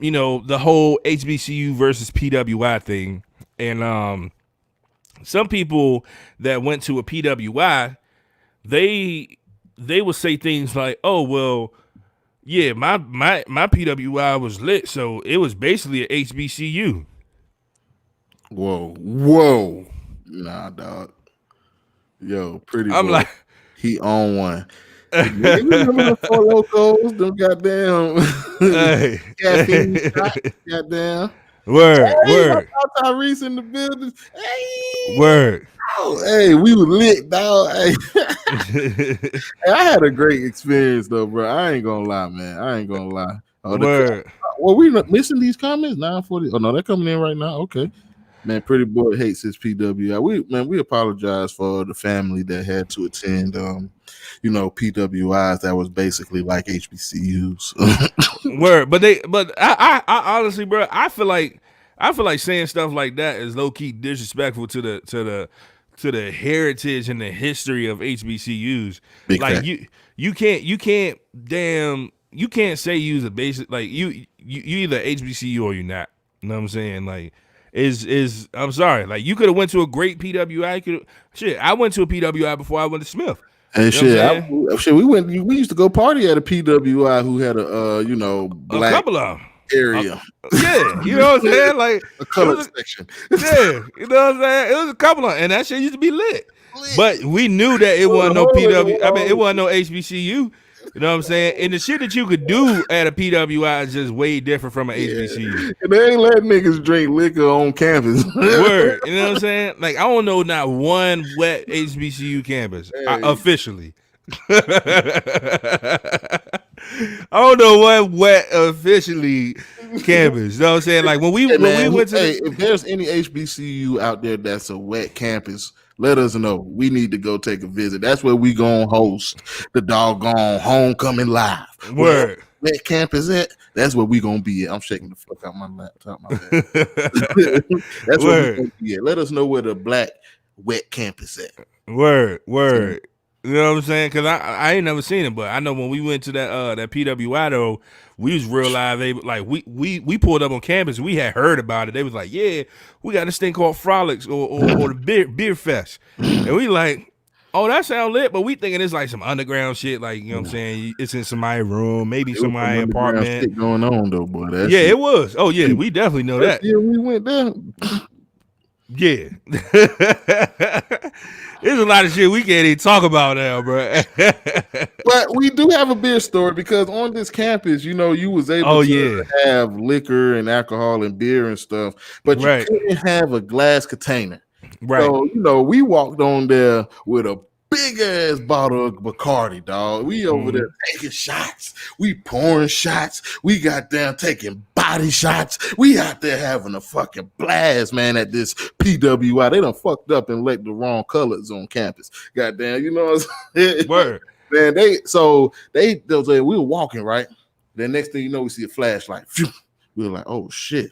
Speaker 1: you know, the whole HBCU versus PWI thing, and some people that went to a PWI, they would say things like, "Oh, well, yeah, my PWI was lit, so it was basically a HBCU."
Speaker 2: Whoa, nah, dog. Yo, pretty.
Speaker 1: I'm
Speaker 2: boy.
Speaker 1: like,
Speaker 2: he on one. Remember the Four Locos? Them goddamn caffeine shots, goddamn.
Speaker 1: Word.
Speaker 2: Tyrese in the building. Hey.
Speaker 1: Word.
Speaker 2: Oh, hey, we were lit, dog. Hey. Hey, I had a great experience though, bro. I ain't gonna lie, man. Oh,
Speaker 1: Word.
Speaker 2: Well, we missing these comments. 9:40. Oh no, they're coming in right now. Okay. Man, Pretty Boy hates his PWI. We apologize for the family that had to attend you know, PWIs that was basically like HBCUs.
Speaker 1: Word, but I honestly, bro, I feel like saying stuff like that is low key disrespectful to the heritage and the history of HBCUs. Big like fact. you can't say use a basic like you either HBCU or you're not. You know what I'm saying? Like is I'm sorry, like you could have went to a great PWI. I went to a PWI before I went to Smith.
Speaker 2: And we used to go party at a PWI who had a you know, black
Speaker 1: a couple of them.
Speaker 2: Area.
Speaker 1: Yeah, you know what I'm saying? Like
Speaker 2: a color section.
Speaker 1: Yeah, you know what I'm saying? It was a couple of them, and that shit used to be lit. But we knew that it wasn't no PW. I mean, it wasn't no HBCU. You know what I'm saying? And the shit that you could do at a PWI is just way different from an HBCU.
Speaker 2: And they ain't letting niggas drink liquor on campus.
Speaker 1: Word. You know what I'm saying? Like, I don't know not one wet HBCU campus officially. I don't know one wet officially campus. You know what I'm saying? Like when we went to
Speaker 2: if there's any HBCU out there that's a wet campus, let us know. We need to go take a visit. That's where we gonna host the doggone homecoming live.
Speaker 1: Word.
Speaker 2: Wet campus at, that's where we gonna be at. I'm shaking the fuck out my laptop. My bad. That's where we gonna be at. Let us know where the black wet campus at.
Speaker 1: Word. You know what I'm saying? Because I ain't never seen it, but I know when we went to that PWI though, we was real live. They like we pulled up on campus. We had heard about it. They was like, yeah, we got this thing called Frolics or the beer fest, and we like, oh, that sound lit. But we thinking it's like some underground shit. Like, you know what I'm saying? It's in somebody's room, maybe somebody's apartment.
Speaker 2: Shit going on though, boy.
Speaker 1: It was. Oh yeah, we definitely know that.
Speaker 2: Yeah, we went there.
Speaker 1: Yeah. There's a lot of shit we can't even talk about now, bro.
Speaker 2: But we do have a beer store because on this campus, you know, you was able to have liquor and alcohol and beer and stuff, but you couldn't have a glass container.
Speaker 1: Right.
Speaker 2: So, you know, we walked on there with a big ass bottle of Bacardi, dog. We over there taking shots. We pouring shots. We got down taking body shots. We out there having a fucking blast, man, at this PWI. They done fucked up and let the wrong colors on campus. Goddamn, you know what I'm saying?
Speaker 1: Word.
Speaker 2: Man, we were walking, right? Then next thing you know, we see a flashlight. Phew. We were like, oh shit.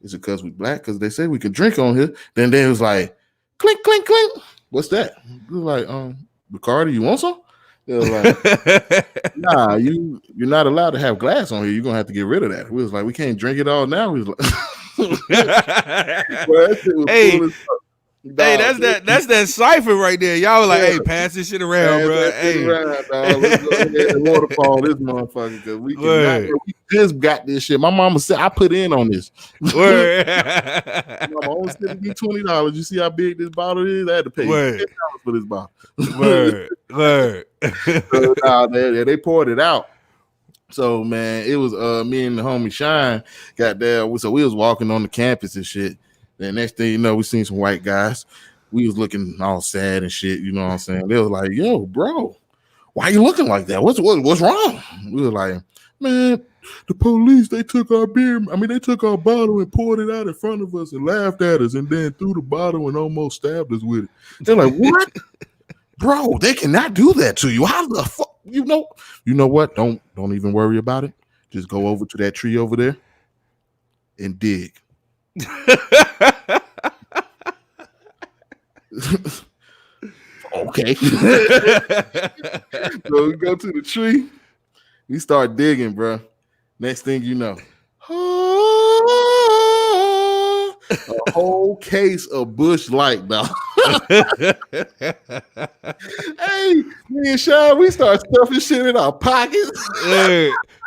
Speaker 2: Is it because we black? Because they said we could drink on here. Then they was like, clink, clink, clink. What's that? We were like, Bacardi, you want some? They were like, nah, you're not allowed to have glass on here. You're gonna have to get rid of that. We was like, we can't drink it all now. We was like, well, that shit was cool as fuck.
Speaker 1: Hey,
Speaker 2: Dog,
Speaker 1: that's that cipher right there. Y'all were like,
Speaker 2: yeah.
Speaker 1: hey, pass this shit around, bro.
Speaker 2: That shit
Speaker 1: Hey,
Speaker 2: around, dog. Let's go ahead and waterfall this motherfucker because we cannot.
Speaker 1: word,
Speaker 2: We just got this shit. My mama said I put in on this.
Speaker 1: word,
Speaker 2: Mama only sent me $20. You see how big this bottle is? I had to pay
Speaker 1: word,
Speaker 2: $10 for this bottle.
Speaker 1: word, word.
Speaker 2: So, they poured it out. So man, it was me and the homie Shine got there. So we was walking on the campus and shit. Then next thing you know, we seen some white guys. We was looking all sad and shit. You know what I'm saying? They was like, "Yo, bro, why you looking like that? What's wrong?" We were like, "Man, the police, they took our beer. I mean, they took our bottle and poured it out in front of us and laughed at us and then threw the bottle and almost stabbed us with it." They're like, "What?" Bro, they cannot do that to you. How the fuck? You know what? Don't even worry about it. Just go over to that tree over there and dig. Okay. So we go to the tree. We start digging, bro. Next thing you know, a whole case of Bush Light, dog. Hey, me and Sean, we start stuffing shit in our pockets.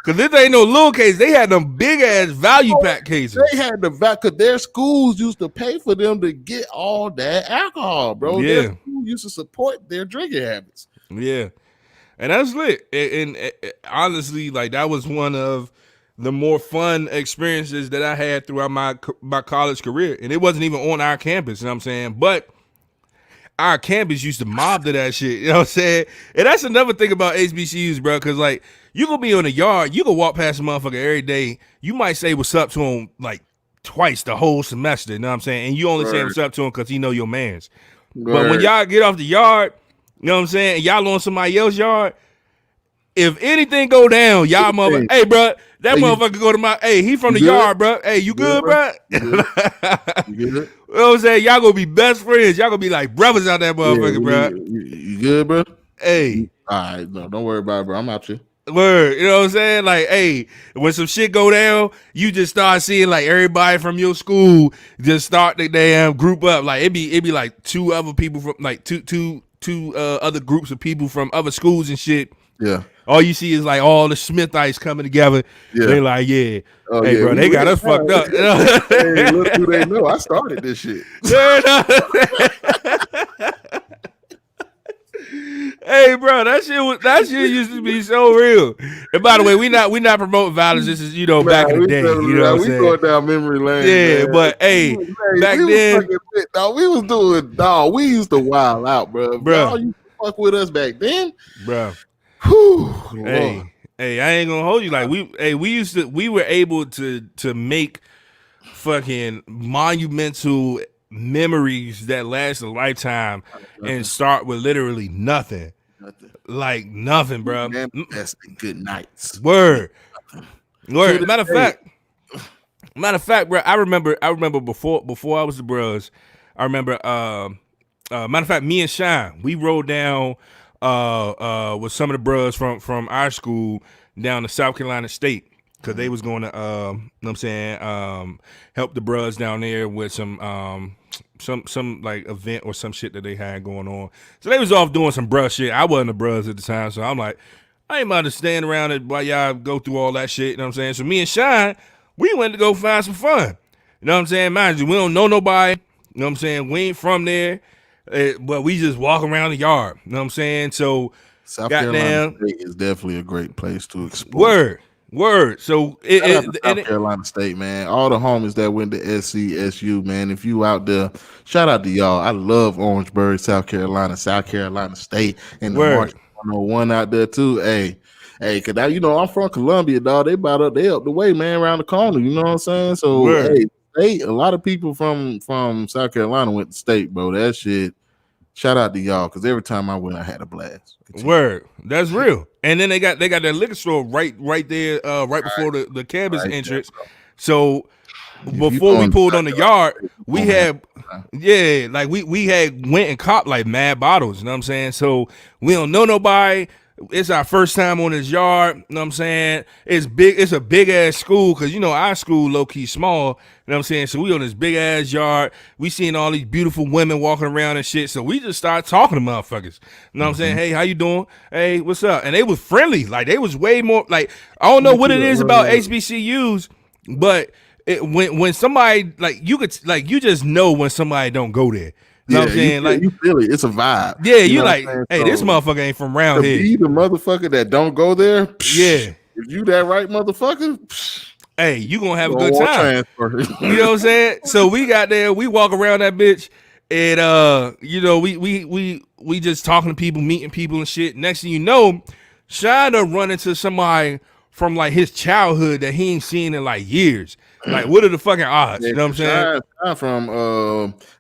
Speaker 1: Cause this ain't no little case. They had them big ass value pack cases.
Speaker 2: They had the because their schools used to pay for them to get all that alcohol, bro.
Speaker 1: Yeah.
Speaker 2: Their school used to support their drinking habits.
Speaker 1: Yeah, and that's lit. And honestly, like that was one of the more fun experiences that I had throughout my college career. And it wasn't even on our campus, you know what I'm saying? But our campus used to mob to that shit, you know what I'm saying? And that's another thing about HBCUs, bro, because like you gonna be on the yard, you can walk past a motherfucker every day. You might say what's up to him like twice the whole semester, you know what I'm saying? And you only say what's up to him because he know your mans. But when y'all get off the yard, you know what I'm saying, and y'all on somebody else's yard, if anything go down, y'all motherfucker, hey, bro, that motherfucker go to my, hey, he from the yard, bro. Hey, you good, bro? You good? You know what I'm saying? Y'all gonna be best friends. Y'all gonna be like brothers out that motherfucker, bro.
Speaker 2: You good, bro?
Speaker 1: Hey.
Speaker 2: All right, no, don't worry about it, bro. I'm out here.
Speaker 1: Word, you know what I'm saying? Like, hey, when some shit go down, you just start seeing like everybody from your school just start the damn group up. Like it be like two other people from like two other groups of people from other schools and shit.
Speaker 2: Yeah.
Speaker 1: All you see is like all the Smithites coming together. Yeah. They like, yeah.
Speaker 2: Oh,
Speaker 1: hey,
Speaker 2: yeah,
Speaker 1: bro, they got us fucked up.
Speaker 2: Hey, look who they know. I started this shit.
Speaker 1: Hey, bro, that shit used to be so real. And by the way, we not promoting violence. This is back in the day. You know what I'm saying?
Speaker 2: We going down memory lane.
Speaker 1: Yeah, man. But hey, back then,
Speaker 2: we was doing we used to wild out, bro. Y'all used to fuck with us back then,
Speaker 1: bro.
Speaker 2: Whew,
Speaker 1: hey, I ain't gonna hold you. Like we were able to make fucking monumental memories that last a lifetime and start with literally nothing. Like nothing, bro.
Speaker 2: That's good nights.
Speaker 1: Word. Matter of fact, bro, I remember before I was the bros, I remember matter of fact, me and Shine, we rode down with some of the bros from our school down to South Carolina State. Cause they was going to, you know what I'm saying, help the bros down there with some like event or some shit that they had going on. So they was off doing some bruh shit. I wasn't a bros at the time, so I'm like, I ain't about to stand around and while y'all go through all that shit. You know what I'm saying? So me and Shine, we went to go find some fun. You know what I'm saying? Mind you, we don't know nobody. You know what I'm saying? We ain't from there, but we just walk around the yard. You know what I'm saying? So
Speaker 2: South Carolina State is definitely a great place to explore.
Speaker 1: Word. So
Speaker 2: South Carolina State, man. All the homies that went to SC, SU, man. If you out there, shout out to y'all. I love Orangeburg, South Carolina State, and the March 101 out there too. Hey, cause I'm from Columbia, dog. They up the way, man, around the corner. You know what I'm saying? So hey, a lot of people from South Carolina went to State, bro. That shit. Shout out to y'all, because every time I went, I had a blast.
Speaker 1: Word, that's real. And then they got that liquor store right there, right before the campus entrance. So before we pulled on the yard, we had we had went and copped like mad bottles. You know what I'm saying? So we don't know nobody. It's our first time on his yard. You know what I'm saying? It's big. It's a big ass school because our school low key small. You know what I'm saying? So we on this big ass yard. We seeing all these beautiful women walking around and shit. So we just start talking to motherfuckers. You know what I'm saying? Hey, how you doing? Hey, what's up? And they was friendly. Like they was way more. Like I don't know what it is about HBCUs, but when somebody you just know when somebody don't go there. You know what I'm saying?
Speaker 2: You feel it. It's a vibe.
Speaker 1: Yeah, you like, hey, this motherfucker ain't from around here.
Speaker 2: Be the motherfucker that don't go there.
Speaker 1: Yeah.
Speaker 2: If you that right motherfucker,
Speaker 1: hey, you gonna have a good time. You know what I'm saying? So we got there, we walk around that bitch, and we just talking to people, meeting people and shit. Next thing you know, Sean done run into somebody from like his childhood that he ain't seen in like years. Like, what are the fucking odds? You know what I'm saying?
Speaker 2: I'm from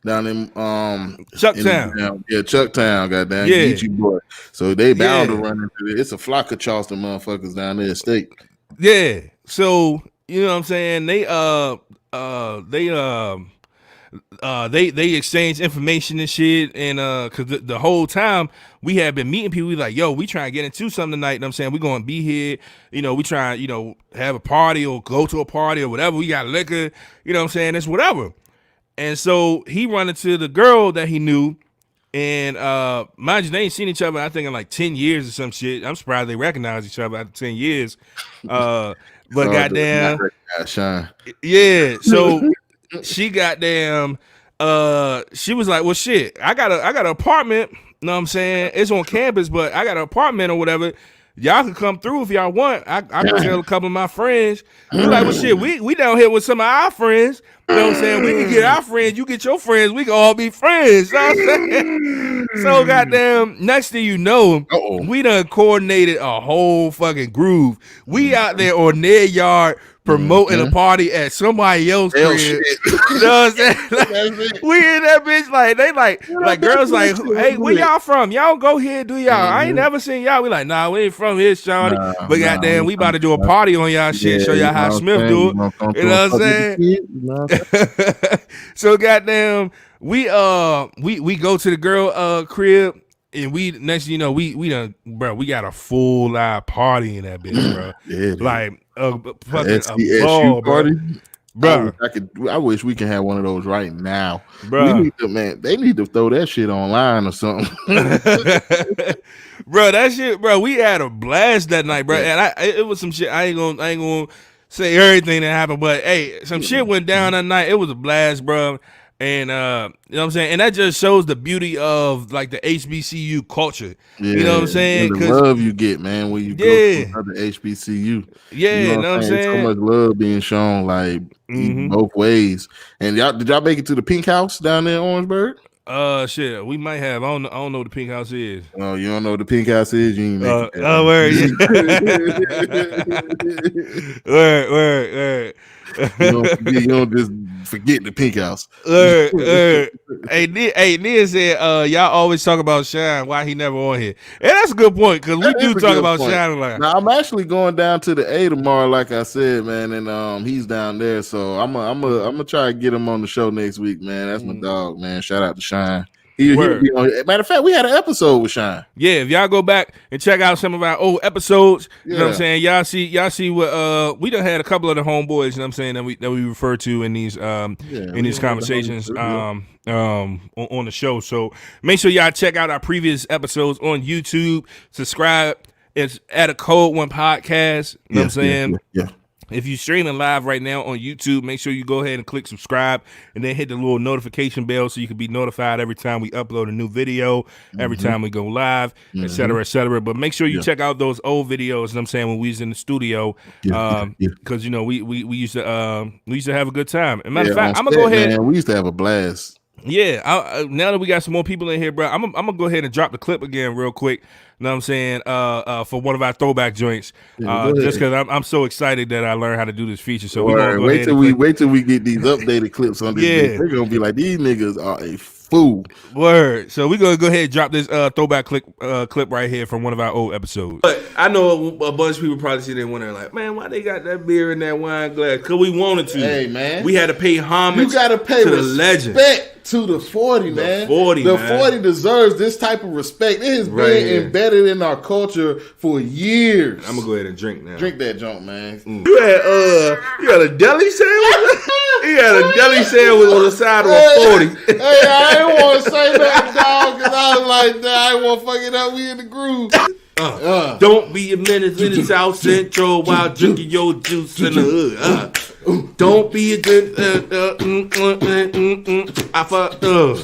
Speaker 2: down in
Speaker 1: Chucktown.
Speaker 2: Chucktown, goddamn Geechee boy. So they bound to run into it. It's a flock of Charleston motherfuckers down there state.
Speaker 1: Yeah. So, you know what I'm saying? They exchange information and shit, and cause the whole time we had been meeting people, we like, yo, we trying to get into something tonight. You know what I'm saying? We gonna be here, we try have a party or go to a party or whatever. We got liquor, you know what I'm saying? It's whatever. And so he run into the girl that he knew, and mind you, they ain't seen each other, I think, in like 10 years or some shit. I'm surprised they recognize each other after 10 years. But goddamn, yeah. So she goddamn, she was like, well, shit, I got an apartment. You know what I'm saying? It's on campus, but I got an apartment or whatever. Y'all can come through if y'all want. I can tell a couple of my friends. We're like, well, shit, we down here with some of our friends. You know what I'm saying? We can get our friends. You get your friends. We can all be friends. You know what I'm saying? So, goddamn, next thing you know, we done coordinated a whole fucking groove. We out there on their yard promoting a party at somebody else's crib. You know what I'm saying? Like, we in that bitch like they like girls like, hey, where y'all from? Y'all go here, do y'all? I ain't never seen y'all. We like, nah, we ain't from here, Shawnee. But goddamn, we about to do a party on y'all shit, show y'all how Smith do it. You know what I'm saying? So goddamn, we go to the girl crib. And we next, we done, bro. We got a full live party in that bitch, bro.
Speaker 2: Yeah,
Speaker 1: like fucking a ball, party, bro.
Speaker 2: I wish we can have one of those right now,
Speaker 1: bro.
Speaker 2: They need to throw that shit online or something,
Speaker 1: bro. That shit, bro. We had a blast that night, bro. And it was some shit. I ain't gonna say everything that happened, but hey, some shit went down that night. It was a blast, bro. And you know what I'm saying? And that just shows the beauty of like the HBCU culture. Yeah, you know what I'm saying?
Speaker 2: The love you get, man, when you go to another HBCU.
Speaker 1: Yeah, you know what I'm saying?
Speaker 2: So much love being shown, like both ways. And did y'all make it to the Pink House down there in Orangeburg?
Speaker 1: Shit, we might have. I don't know what the Pink House is.
Speaker 2: Oh, you don't know what the Pink House is? You ain't make it.
Speaker 1: Oh, word. Word.
Speaker 2: You don't just forget the Pink House.
Speaker 1: Hey, Nia said, y'all always talk about Shine. Why he never on here? And that's a good point, because we do talk about Shine a lot.
Speaker 2: Now, I'm actually going down to the A tomorrow, like I said, man, and he's down there, so I'm gonna try to get him on the show next week, man. That's my dog, man. Shout out to Shine. Matter of fact, we had an episode with Shine.
Speaker 1: Yeah, if y'all go back and check out some of our old episodes, you know what I'm saying? Y'all see what we done had a couple of the homeboys, you know what I'm saying, that we refer to in these conversations on the show. So make sure y'all check out our previous episodes on YouTube. Subscribe. It's at a Code One Podcast. You know what I'm saying?
Speaker 2: Yeah.
Speaker 1: If you're streaming live right now on YouTube, make sure you go ahead and click subscribe and then hit the little notification bell so you can be notified every time we upload a new video, every time we go live, et cetera, et cetera. But make sure you check out those old videos, you know what I'm saying, when we was in the studio, because, we used to have a good time. And matter of fact, I'm going to go ahead.
Speaker 2: Man, we used to have a blast.
Speaker 1: Yeah, now that we got some more people in here, bro, I'm gonna go ahead and drop the clip again real quick. You know what I'm saying? For one of our throwback joints, just because I'm so excited that I learned how to do this feature. So
Speaker 2: wait till we get these updated clips on this. They're gonna be like, these niggas are a fool.
Speaker 1: Word. So we're gonna go ahead and drop this throwback clip right here from one of our old episodes.
Speaker 3: But I know a bunch of people probably sitting there wondering, like, man, why they got that beer in that wine glass? Because we wanted to.
Speaker 2: Hey, man.
Speaker 3: We had to pay homage
Speaker 2: You got to pay
Speaker 3: the legend.
Speaker 2: respect to the 40, man.
Speaker 3: 40,
Speaker 2: the
Speaker 3: man.
Speaker 2: 40 deserves this type of respect. It has been embedded in our culture for years.
Speaker 3: I'm going to go ahead and drink now.
Speaker 2: Drink that junk, man.
Speaker 3: You had a deli sandwich? He had a deli sandwich on the side of a 40.
Speaker 2: Hey, I didn't want to say nothing, dog, because I was like, nah, I didn't want to fuck it up. We in the groove.
Speaker 3: Don't be a menace in the South Central while drinking your juice in the hood. Don't be a good. I fucked up.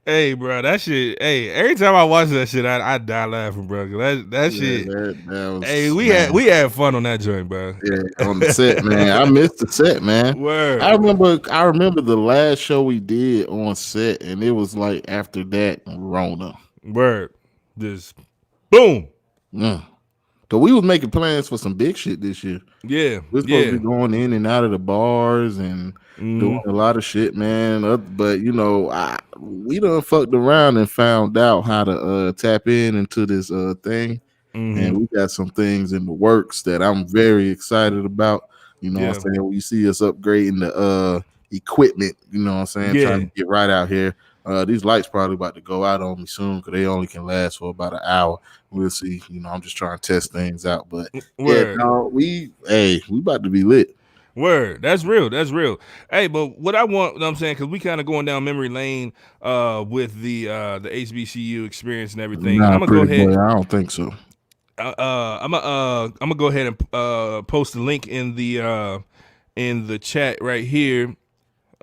Speaker 1: Hey, bro, that shit. Hey, every time I watch that shit, I die laughing, bro. That shit.
Speaker 2: That was,
Speaker 1: hey, we had fun on that joint, bro.
Speaker 2: Yeah, on the set, man. I missed the set, man.
Speaker 1: Word.
Speaker 2: I remember the last show we did on set, and it was like after that, Rona.
Speaker 1: Word. Just boom.
Speaker 2: Yeah. So we was making plans for some big shit this year.
Speaker 1: Yeah.
Speaker 2: We're supposed to be going in and out of the bars and doing a lot of shit, man. But you know, we done fucked around and found out how to tap into this thing. And we got some things in the works that I'm very excited about. You know what I'm saying? When you see us upgrading the equipment, you know what I'm saying? Trying to get right out here. These lights probably about to go out on me soon because they only can last for about an hour. We'll see. You know, I'm just trying to test things out. But yeah, no, we about to be lit.
Speaker 1: Word. That's real. That's real. Hey, but what I want, you know what I'm saying, because we kind of going down memory lane with the HBCU experience and everything.
Speaker 2: Nah,
Speaker 1: I'm gonna go ahead.
Speaker 2: Boy, I don't think so.
Speaker 1: I'm gonna go ahead and post the link in the chat right here.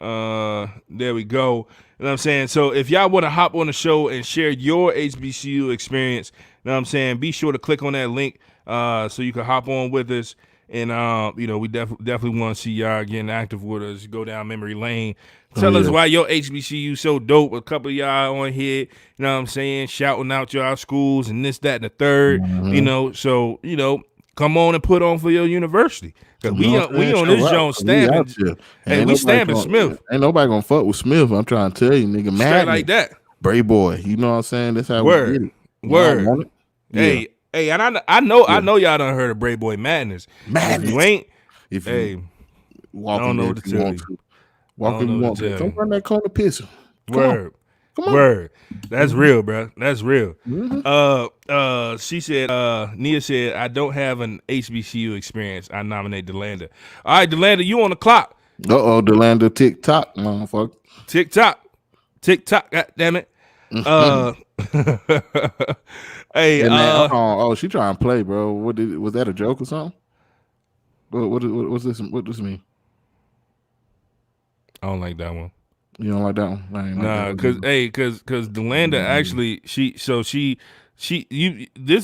Speaker 1: There we go. You know what I'm saying? So if y'all want to hop on the show and share your HBCU experience, you know what I'm saying, be sure to click on that link so you can hop on with us. And you know, we definitely want to see y'all getting active with us, go down memory lane. Tell us why your HBCU so dope. A couple of y'all on here, you know what I'm saying, shouting out y'all schools and this, that, and the third. You know, so you know, come on and put on for your university. Cause we on this joint stamping. Hey, we stamping Smith.
Speaker 2: Ain't nobody gonna fuck with Smith. I'm trying to tell you, nigga.
Speaker 1: Straight like that.
Speaker 2: Bray boy. You know what I'm saying? That's how
Speaker 1: Word.
Speaker 2: we get it.
Speaker 1: Word. Hey, and I know y'all done heard of Bray Boy Madness. If you ain't,
Speaker 2: I
Speaker 1: don't know what to tell you.
Speaker 2: Walk if you want to. Don't run that corner pistol.
Speaker 1: Word. Come on. Word. That's real, bro. That's real. She said, Nia said, I don't have an HBCU experience. I nominate DeLanda. All right, DeLanda, you on the clock.
Speaker 2: DeLanda TikTok, motherfucker.
Speaker 1: TikTok, God damn it. Hey,
Speaker 2: man, she trying to play, bro. Was that a joke or something? What's this? What does this mean?
Speaker 1: I don't like that one.
Speaker 2: You don't like that one?
Speaker 1: Nah, because DeLanda actually this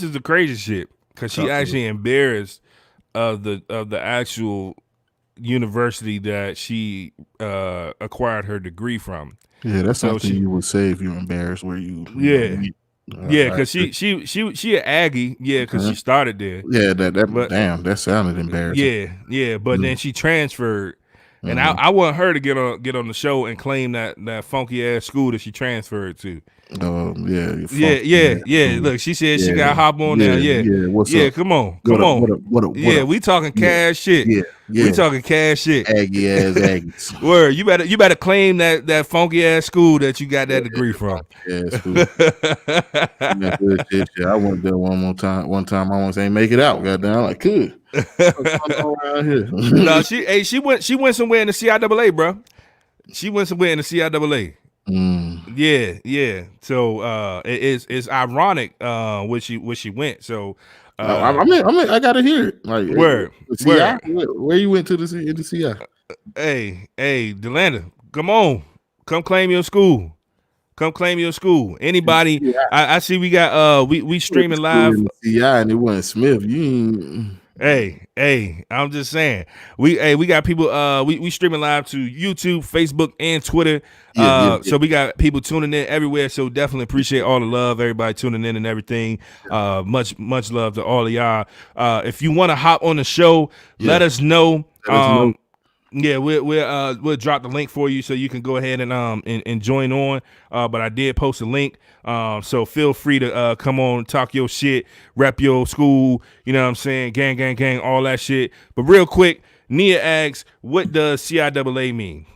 Speaker 1: is the crazy shit because she actually embarrassed of the actual university that she acquired her degree from.
Speaker 2: Yeah, that's something you would say if you're embarrassed where you.
Speaker 1: Yeah, because she an Aggie. Yeah, because she started there.
Speaker 2: Yeah, that sounded embarrassing.
Speaker 1: Yeah, but then she transferred. And I want her to get on the show and claim that funky ass school that she transferred to. Yeah. Look, she said she got to hop on now. Yeah.
Speaker 2: What's up?
Speaker 1: Come on.
Speaker 2: What up?
Speaker 1: We talking cash shit.
Speaker 2: Yeah.
Speaker 1: We talking cash shit.
Speaker 2: Aggie ass Aggies.
Speaker 1: Word. You better claim that funky ass school that you got that degree from.
Speaker 2: Yeah, school. I went there one time I almost ain't make it out. Goddamn, I could. Around here.
Speaker 1: No, she went somewhere in the CIAA, bro. She went somewhere in the CIAA. Yeah. So it's ironic where she went. So
Speaker 2: I gotta hear it. Like
Speaker 1: where
Speaker 2: you went to in the CI?
Speaker 1: Hey, DeLanda, come on, come claim your school. Come claim your school. Anybody? I see we got we streaming live.
Speaker 2: CI and it wasn't Smith. You ain't.
Speaker 1: Hey, I'm just saying. We got people we streaming live to YouTube, Facebook, and Twitter.
Speaker 2: Yeah.
Speaker 1: So we got people tuning in everywhere. So definitely appreciate all the love, everybody tuning in and everything. Much love to all of y'all. If you want to hop on the show, let us know. Yeah, we'll drop the link for you so you can go ahead and join on. But I did post a link. So feel free to come on, talk your shit, rep your school, you know what I'm saying? Gang, all that shit. But real quick, Nia asks, what does CIAA mean?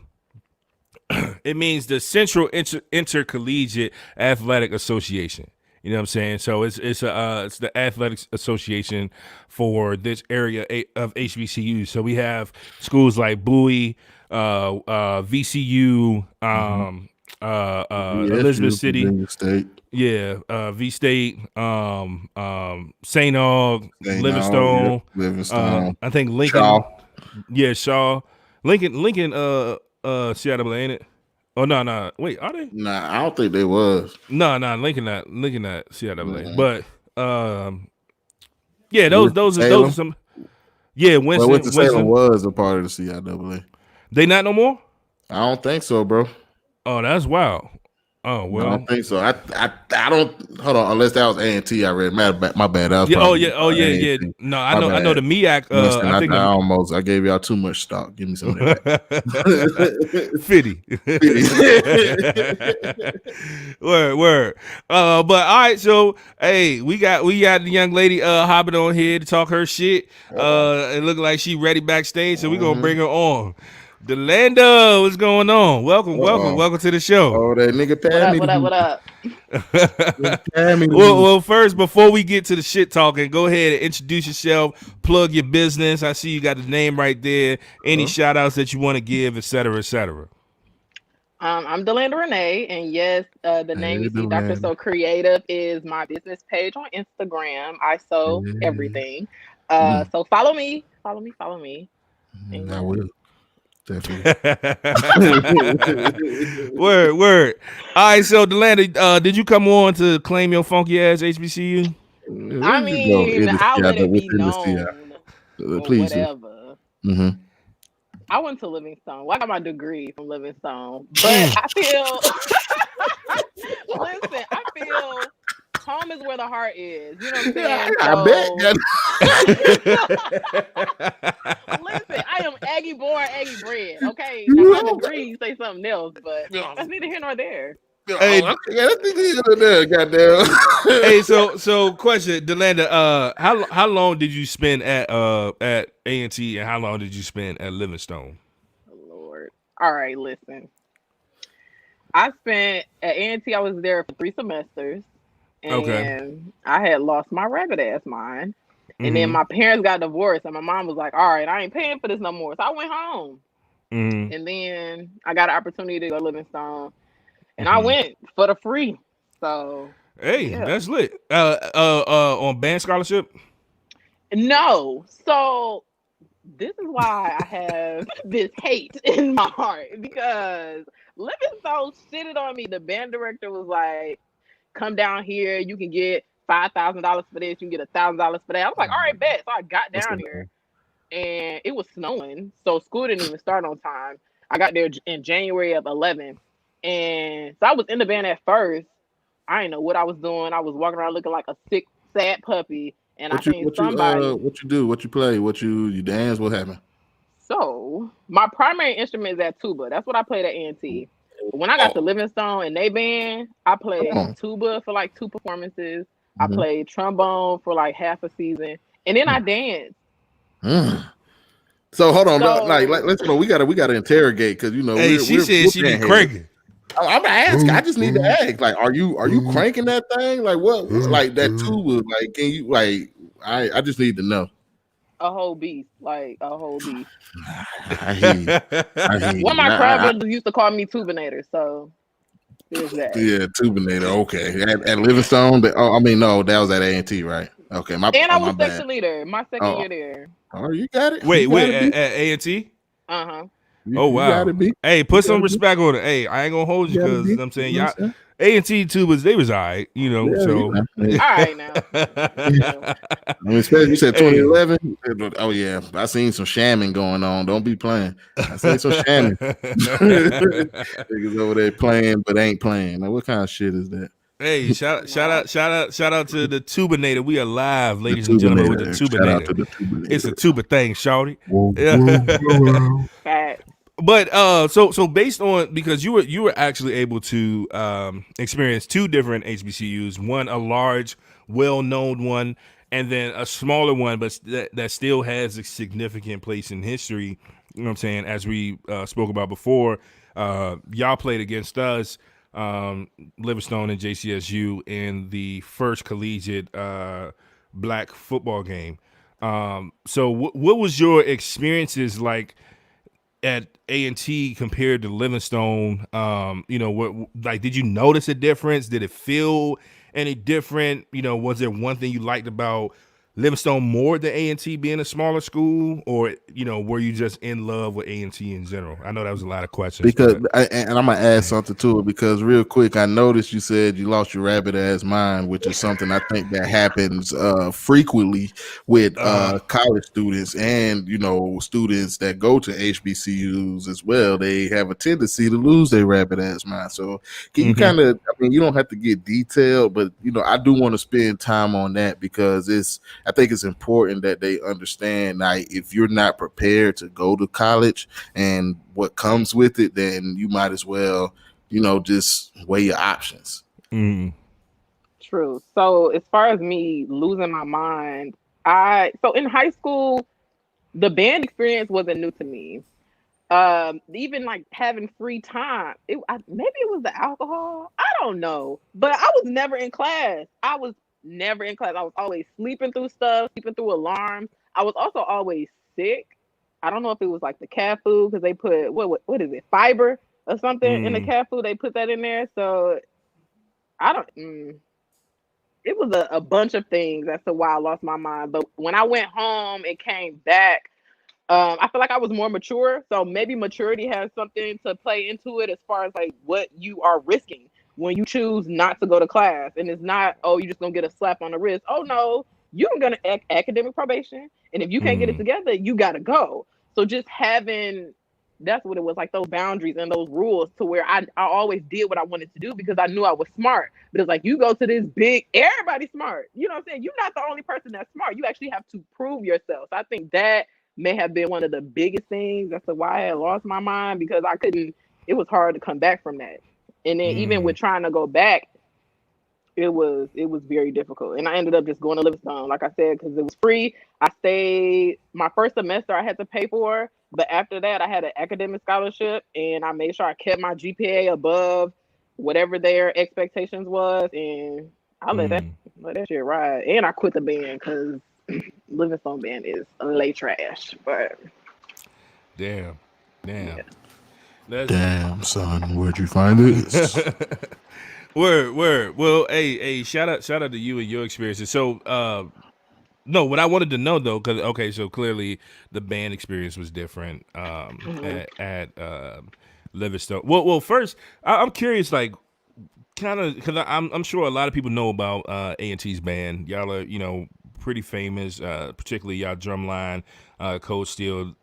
Speaker 1: It means the Central Intercollegiate Athletic Association. You know what I'm saying? So it's the Athletics Association for this area of HBCUs. So we have schools like Bowie, VCU, Elizabeth City,
Speaker 2: State.
Speaker 1: Yeah, V State, St. Aug, Livingstone, I think Lincoln, Shaw, Lincoln, CIAA, ain't it? Oh no! Wait, are they?
Speaker 2: Nah, I don't think they was.
Speaker 1: No, Lincoln not CIAA. But yeah, those are some. Yeah, Winston
Speaker 2: Salem was a part of the CIAA.
Speaker 1: They not no more?
Speaker 2: I don't think so, bro.
Speaker 1: Oh, that's wild. Oh well,
Speaker 2: I don't think so. I don't. Hold on, unless that was A&T. I read. My bad. That was
Speaker 1: yeah. Yeah. No, I know the MEAC. I think
Speaker 2: I gave y'all too much stock. Give me some of that.
Speaker 1: 50. Word. But all right. So hey, we got the young lady hopping on here to talk her shit. It looked like she ready backstage, so we gonna bring her on. Delanda, what's going on? Welcome to the show.
Speaker 2: Oh, that nigga Pammy.
Speaker 4: What up?
Speaker 1: Well, first, before we get to the shit talking, go ahead and introduce yourself, plug your business. I see you got the name right there. Any shout outs that you want to give, et cetera, et cetera.
Speaker 4: I'm Delanda Renee, and yes, the name you see, Dr. So Creative, is my business page on Instagram. I sew everything. So follow me.
Speaker 2: I will.
Speaker 1: Word. All right, so Delanda, did you come on to claim your funky ass HBCU?
Speaker 4: I mean, I'll let it be known.
Speaker 2: Please.
Speaker 4: Whatever. I went to Livingstone. Well, I got my degree from Livingstone, but I feel. Listen, I feel home is where the heart is. You know what I'm saying? Listen, I am Aggie born, Aggie bred. Okay, now my degree say something else, but that's neither here nor there.
Speaker 1: Hey,
Speaker 2: goddamn.
Speaker 1: Hey, so question, Delanda, how long did you spend at A&T, and how long did you spend at Livingstone?
Speaker 4: Oh, Lord. All right, listen. I spent at A&T. I was there for 3 semesters. And I had lost my rabbit ass mind. And then my parents got divorced, and my mom was like, all right, I ain't paying for this no more. So I went home. And then I got an opportunity to go to Livingstone, and I went for the free. So
Speaker 1: hey, that's lit. On band scholarship?
Speaker 4: No. So this is why I have this hate in my heart, because Livingstone shitted on me. The band director was like, come down here, you can get $5,000 for this, you can get $1,000 for that. I was like, all right, bet. So I got down here, and it was snowing, so school didn't even start on time. I got there in January of 11, and so I was in the band at first. I didn't know what I was doing. I was walking around looking like a sick, sad puppy, and I seen somebody.
Speaker 2: What you do? What you play? You dance? What happened?
Speaker 4: So my primary instrument is that tuba. That's what I played at A&T. When I got to Livingstone and they band, I played tuba for like 2 performances. I played trombone for like half a season, and then I danced.
Speaker 2: So hold on, let's go. We gotta interrogate, because
Speaker 1: Hey, she said she be cranking.
Speaker 2: I'm gonna ask. I just need to ask. Like, are you cranking that thing? Like what? Like that tuba? Like, can you like? I just need to know.
Speaker 4: A whole beast, like a whole beast.
Speaker 2: I hear you.
Speaker 4: One of my crowd members used to call me Tubinator, so there's that.
Speaker 2: Yeah, Tubinator. Okay, at Livingstone. No, that was at A&T, right? Okay,
Speaker 4: I was section leader. My second year there.
Speaker 2: Oh, you got it.
Speaker 1: Wait, at A&T? Oh
Speaker 2: You gotta
Speaker 1: wow.
Speaker 2: be.
Speaker 1: Hey, put some respect on it. Hey, I ain't gonna hold you because I'm saying y'all A&T tubas, they was all right, so.
Speaker 4: All right now.
Speaker 2: I mean, especially you said
Speaker 1: Hey.
Speaker 2: 2011. Oh yeah, I seen some shamming going on. Don't be playing. I seen some shamming. Niggas over there playing but ain't playing. Now, what kind of shit is that?
Speaker 1: Hey, shout out to the Tubinator. We are live, ladies
Speaker 2: The
Speaker 1: and gentlemen, with the
Speaker 2: Tubinator. Shout out
Speaker 1: Tubinator.
Speaker 2: to the Tubinator.
Speaker 1: It's a tuba thing, shawty.
Speaker 4: Fact.
Speaker 1: But so based on, because you were actually able to experience two different HBCUs, one a large, well-known one, and then a smaller one, but that still has a significant place in history. You know what I'm saying? As we spoke about before, y'all played against us, Livingstone and JCSU, in the first collegiate black football game. So what was your experiences like at A&T compared to Livingstone? What did you notice a difference? Did it feel any different? Was there one thing you liked about Livingstone more than A&T being a smaller school, or were you just in love with A&T in general? I know that was a lot of questions.
Speaker 2: Because and I'm gonna add something to it, because real quick, I noticed you said you lost your rabbit ass mind, which is something I think that happens frequently with college students and students that go to HBCUs as well. They have a tendency to lose their rabbit ass mind. So can you kind of, I mean, you don't have to get detailed, but I do want to spend time on that, because I think it's important that they understand, like, if you're not prepared to go to college and what comes with it, then you might as well, just weigh your options.
Speaker 4: True. So as far as me losing my mind, so in high school, the band experience wasn't new to me. Even like having free time, maybe it was the alcohol. I don't know, but I was never in class. I was always sleeping through stuff, sleeping through alarms. I was also always sick. I don't know if it was like the cat food, because they put what is it, fiber or something in the cat food. They put that in there, so I don't. It was a bunch of things. That's why I lost my mind. But when I went home and came back, I feel like I was more mature. So maybe maturity has something to play into it, as far as like what you are risking when you choose not to go to class. And it's not, oh, you're just gonna get a slap on the wrist. Oh no, you're gonna academic probation, and if you can't get it together, you gotta go. So just having, that's what it was, like those boundaries and those rules, to where I always did what I wanted to do because I knew I was smart. But it's like, you go to this big, everybody's smart. You know what I'm saying? You're not the only person that's smart. You actually have to prove yourself. So I think that may have been one of the biggest things. That's why I had lost my mind, because it was hard to come back from that. And then even with trying to go back, it was very difficult. And I ended up just going to Livingstone, like I said, because it was free. I stayed, my first semester I had to pay for, but after that I had an academic scholarship, and I made sure I kept my GPA above whatever their expectations was, and I let that shit ride. And I quit the band because Livingstone band is lay trash. But
Speaker 1: damn.
Speaker 2: Yeah. Damn, son, where'd you find this?
Speaker 1: Word. Well, hey, shout out to you and your experiences. So, no, what I wanted to know though, because so clearly the band experience was different at Livingstone. Well, first I'm curious, like, kind of, because I'm sure a lot of people know about A&T's band. Y'all are pretty famous, particularly y'all drumline, Coach Steele,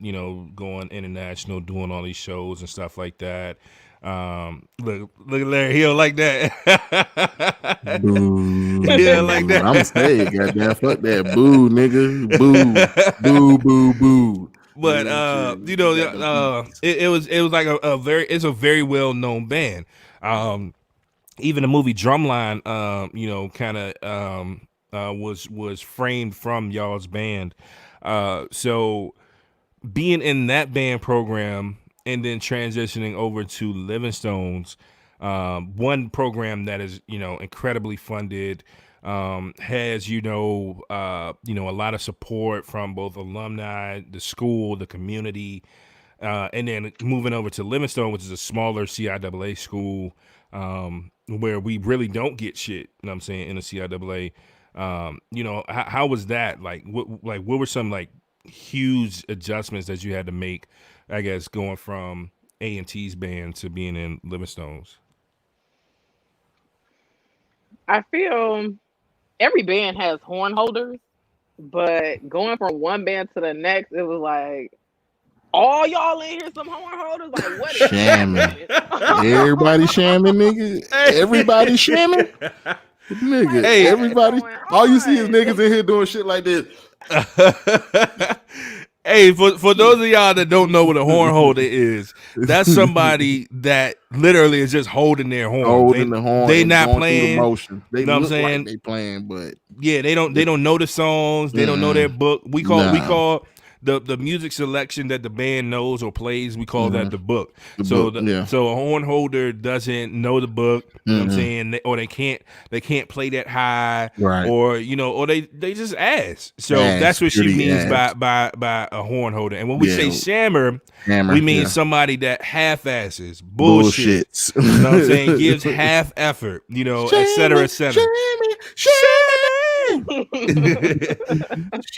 Speaker 1: going international, doing all these shows and stuff like that. Look at Larry, he don't like that.
Speaker 2: Boo.
Speaker 1: Yeah, like that.
Speaker 2: I'm saying, goddamn, fuck that. Boo, nigga. Boo.
Speaker 1: But it was like it's a very well known band. Even the movie Drumline, kind of was framed from y'all's band. So being in that band program and then transitioning over to Livingstone's, one program that is incredibly funded, has a lot of support from both alumni, the school, the community, and then moving over to Livingstone, which is a smaller CIAA school, where we really don't get shit. You know what I'm saying, in the CIAA. How was that? Like, what were some like huge adjustments that you had to make I guess, going from A&T's band to being in Livingstone's?
Speaker 4: I feel every band has horn holders, but going from one band to the next, it was like all y'all in here some horn holders. Like what is
Speaker 2: Shamming.
Speaker 4: happening?
Speaker 2: Everybody shamming, nigga. Everybody shamming. Nigga,
Speaker 1: Hey.
Speaker 2: everybody. All you see is niggas in here doing shit like this.
Speaker 1: Hey, for those of y'all that don't know what a horn holder is, that's somebody that literally is just holding their horn.
Speaker 2: Holding the horn.
Speaker 1: They not
Speaker 2: going
Speaker 1: playing.
Speaker 2: through the motion. They
Speaker 1: know what I'm
Speaker 2: look
Speaker 1: saying?
Speaker 2: like they playing, but
Speaker 1: yeah, they don't know the songs. They don't know their book. We call the music selection that the band knows or plays. We call that the book. So a horn holder doesn't know the book. You know what I'm saying? Or they can't play that high.
Speaker 2: Right.
Speaker 1: Or or they just ass. So that's what she means by a horn holder. And when we say shammer, we mean somebody that half asses, bullshits. You know what I'm saying? Gives half effort. Et cetera, et cetera.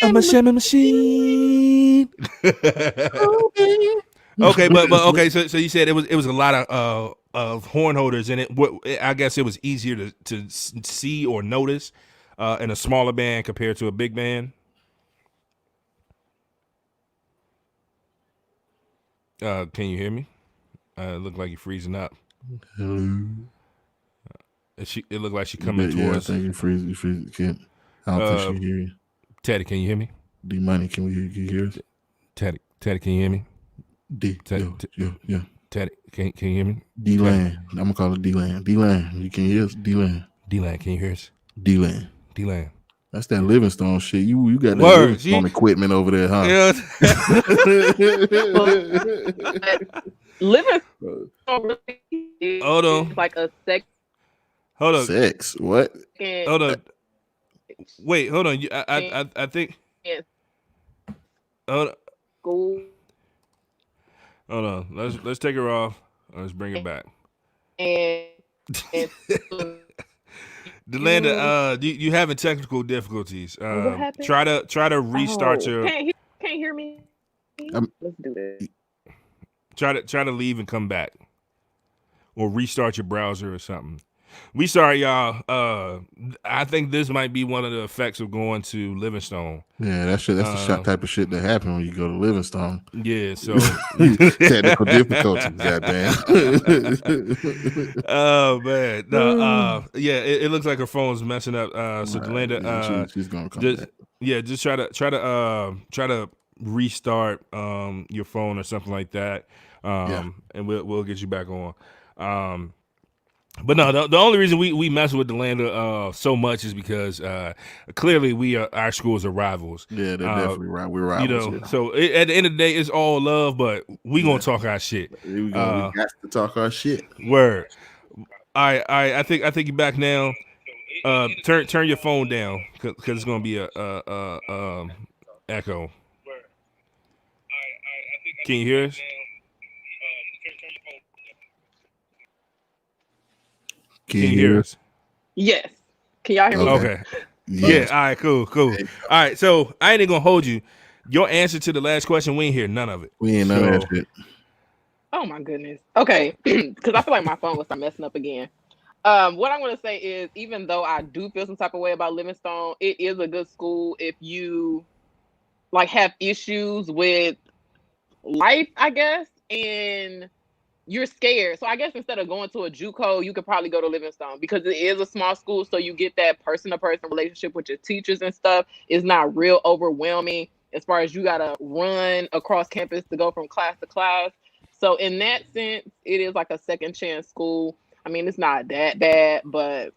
Speaker 1: I'm a shamming machine. Okay, but okay. So you said it was a lot of horn holders in it. I guess it was easier to see or notice in a smaller band compared to a big band. Can you hear me? It looked like you're freezing up. It looked like she coming towards.
Speaker 2: I think you freeze. Can't. I don't think she hear you.
Speaker 1: Teddy, can you hear me?
Speaker 2: D Money, can you hear us?
Speaker 1: Teddy, can you hear me?
Speaker 2: Yeah.
Speaker 1: Teddy, can you hear me?
Speaker 2: D-Land. I'm gonna call it D-Land. D-Land, you can hear us? D-Land.
Speaker 1: D-Land, can you hear us?
Speaker 2: D-Land.
Speaker 1: D-Land.
Speaker 2: That's that Livingstone shit. You got that Livingstone equipment over there, huh?
Speaker 4: Livingstone
Speaker 1: hold on.
Speaker 4: Like a sex.
Speaker 1: Hold on.
Speaker 2: Sex? What?
Speaker 1: Hold on. Wait, hold on. I think. Hold on.
Speaker 4: School.
Speaker 1: Hold on. Let's take her off. Let's bring her back.
Speaker 4: And
Speaker 1: Delanda, you having technical difficulties. Try to restart your.
Speaker 4: Can't hear me. Let's do this.
Speaker 1: Try to leave and come back, or restart your browser or something. We sorry, y'all. I think this might be one of the effects of going to Livingstone.
Speaker 2: Yeah, that's the type of shit that happen when you go to Livingstone.
Speaker 1: Yeah, so
Speaker 2: technical difficulties, goddamn.
Speaker 1: Oh man, no, it looks like her phone's messing up. So Delanda,
Speaker 2: she's gonna come back.
Speaker 1: Yeah, just try to restart your phone or something like that, and we'll get you back on. But no, the only reason we mess with Delanda so much is because clearly our schools are rivals.
Speaker 2: Yeah, they're definitely right. We're rivals.
Speaker 1: So at the end of the day, it's all love, but we gonna talk our shit.
Speaker 2: Here we go. We got to talk our shit.
Speaker 1: Word. I think you're back now. Turn your phone down because it's gonna be a echo. Can you hear us? Can you hear us?
Speaker 4: Yes. Can y'all hear me?
Speaker 1: Okay. Yeah. All right. Cool. All right. So I ain't gonna hold you. Your answer to the last question, we ain't hear none of it.
Speaker 2: We ain't none of that shit.
Speaker 4: Oh my goodness. Okay. Because I feel like my phone will start messing up again. What I'm gonna say is, even though I do feel some type of way about Livingstone, it is a good school if you like have issues with life, I guess, and you're scared. So I guess instead of going to a JUCO, you could probably go to Livingstone because it is a small school. So you get that person-to-person relationship with your teachers and stuff. It's not real overwhelming as far as you got to run across campus to go from class to class. So in that sense, it is like a second chance school. I mean, it's not that bad, but.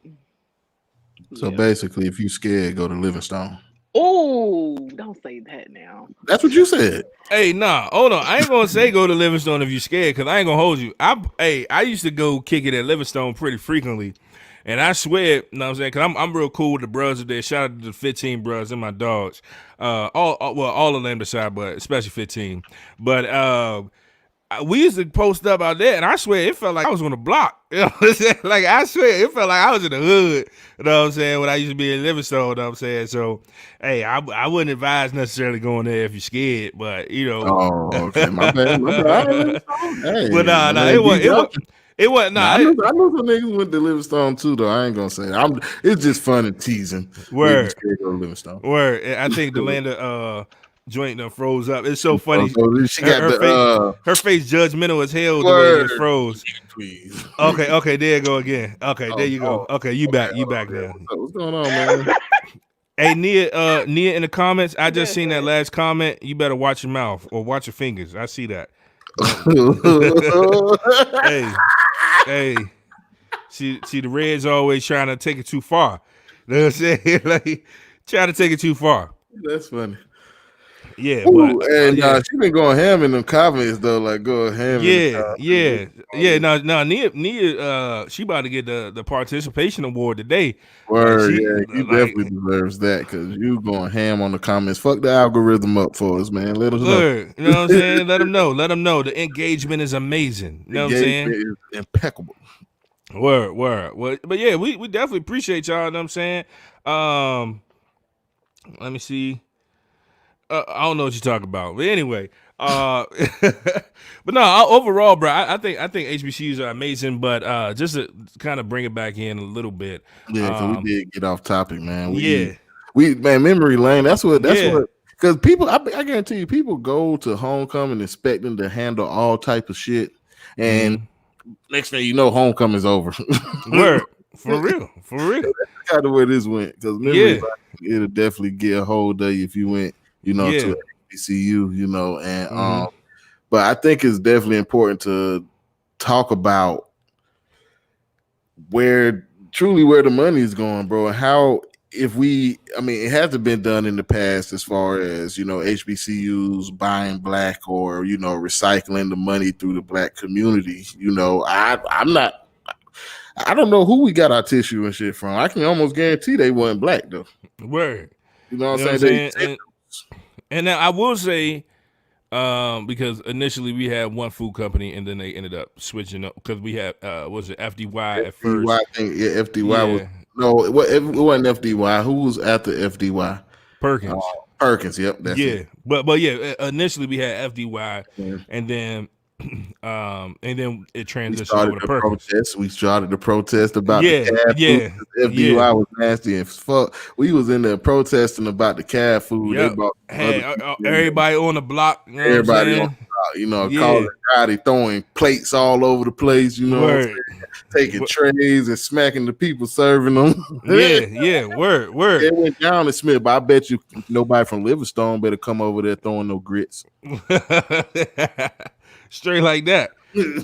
Speaker 2: So basically, if you scared, go to Livingstone.
Speaker 4: Oh, don't say that now.
Speaker 2: That's what you said.
Speaker 1: Hey, nah, hold on. I ain't gonna say go to Livingstone if you scared, because I ain't gonna hold you. I used to go kick it at Livingstone pretty frequently, and I swear, you know what I'm saying, because I'm real cool with the bros there. Shout out to the 15 bros and my dogs. All of them aside, but especially 15. But we used to post up out there, and I swear it felt like I was on the block. You know what I'm saying? Like, I swear it felt like I was in the hood. You know what I'm saying? When I used to be in Livingstone, you know what I'm saying? So, hey, I wouldn't advise necessarily going there if you're scared, but you know.
Speaker 2: Oh, okay. My bad. I ain't Livingstone. Hey,
Speaker 1: But
Speaker 2: my man,
Speaker 1: it wasn't.
Speaker 2: Nah, I know some niggas went to Livingstone too, though. I ain't gonna say. It's just fun and teasing.
Speaker 1: Word.
Speaker 2: Livingstone.
Speaker 1: Word. I think the land joint done froze up. It's so funny.
Speaker 2: So she got
Speaker 1: her face judgmental as hell the way it just froze.
Speaker 2: Please.
Speaker 1: Okay, there you go again. Okay, there you go. Okay, you back now.
Speaker 2: What's going on, man?
Speaker 1: Hey, Nia in the comments, I just seen that last comment. You better watch your mouth or watch your fingers. I see that. Hey. See, the Reds always trying to take it too far. You know what I'm saying? Like, trying to take it too far.
Speaker 2: That's funny.
Speaker 1: Yeah,
Speaker 2: ooh, but she been going ham in them comments though. Like go ham.
Speaker 1: Yeah. No, Nia, she about to get the participation award today.
Speaker 2: Word, you definitely deserves that because you going ham on the comments. Fuck the algorithm up for us, man. Let us know.
Speaker 1: You know what I'm saying? Let them know. The engagement is amazing. You know what I'm saying?
Speaker 2: Is impeccable.
Speaker 1: Word. Well, but yeah, we definitely appreciate y'all. You know what I'm saying? Let me see. I don't know what you're talking about, but anyway, but no, overall, bro, I think HBCUs are amazing, but just to kind of bring it back in a little bit,
Speaker 2: because we did get off topic, man.
Speaker 1: We
Speaker 2: memory lane. That's what. Because people, I guarantee you, people go to homecoming expecting to handle all type of shit, and next thing you know, homecoming's over.
Speaker 1: Word. For real.
Speaker 2: That's kind of where this went, because memory lane, it'll definitely get a hold of you if you went. To HBCU, and but I think it's definitely important to talk about where the money is going, bro, and how it hasn't been done in the past as far as HBCUs buying black or recycling the money through the black community. I don't know who we got our tissue and shit from. I can almost guarantee they wasn't black though.
Speaker 1: Word.
Speaker 2: You know what I'm saying?
Speaker 1: And now I will say, because initially we had one food company and then they ended up switching up because we had was it FDY at first?
Speaker 2: I think FDY was it wasn't FDY. Who was after FDY?
Speaker 1: Perkins.
Speaker 2: Perkins, yep. That's it.
Speaker 1: But initially we had FDY and then it transitioned over to Perkins.
Speaker 2: We started the protest about the cat food. FDY was nasty as fuck. We was in there protesting about the cat food.
Speaker 1: Yep. Everybody on the block.
Speaker 2: Everybody on the block. Calling God, throwing plates all over the place. Taking trays and smacking the people serving them. Word. It went down to Smith, but I bet you nobody from Livingstone better come over there throwing no grits.
Speaker 1: Straight like that.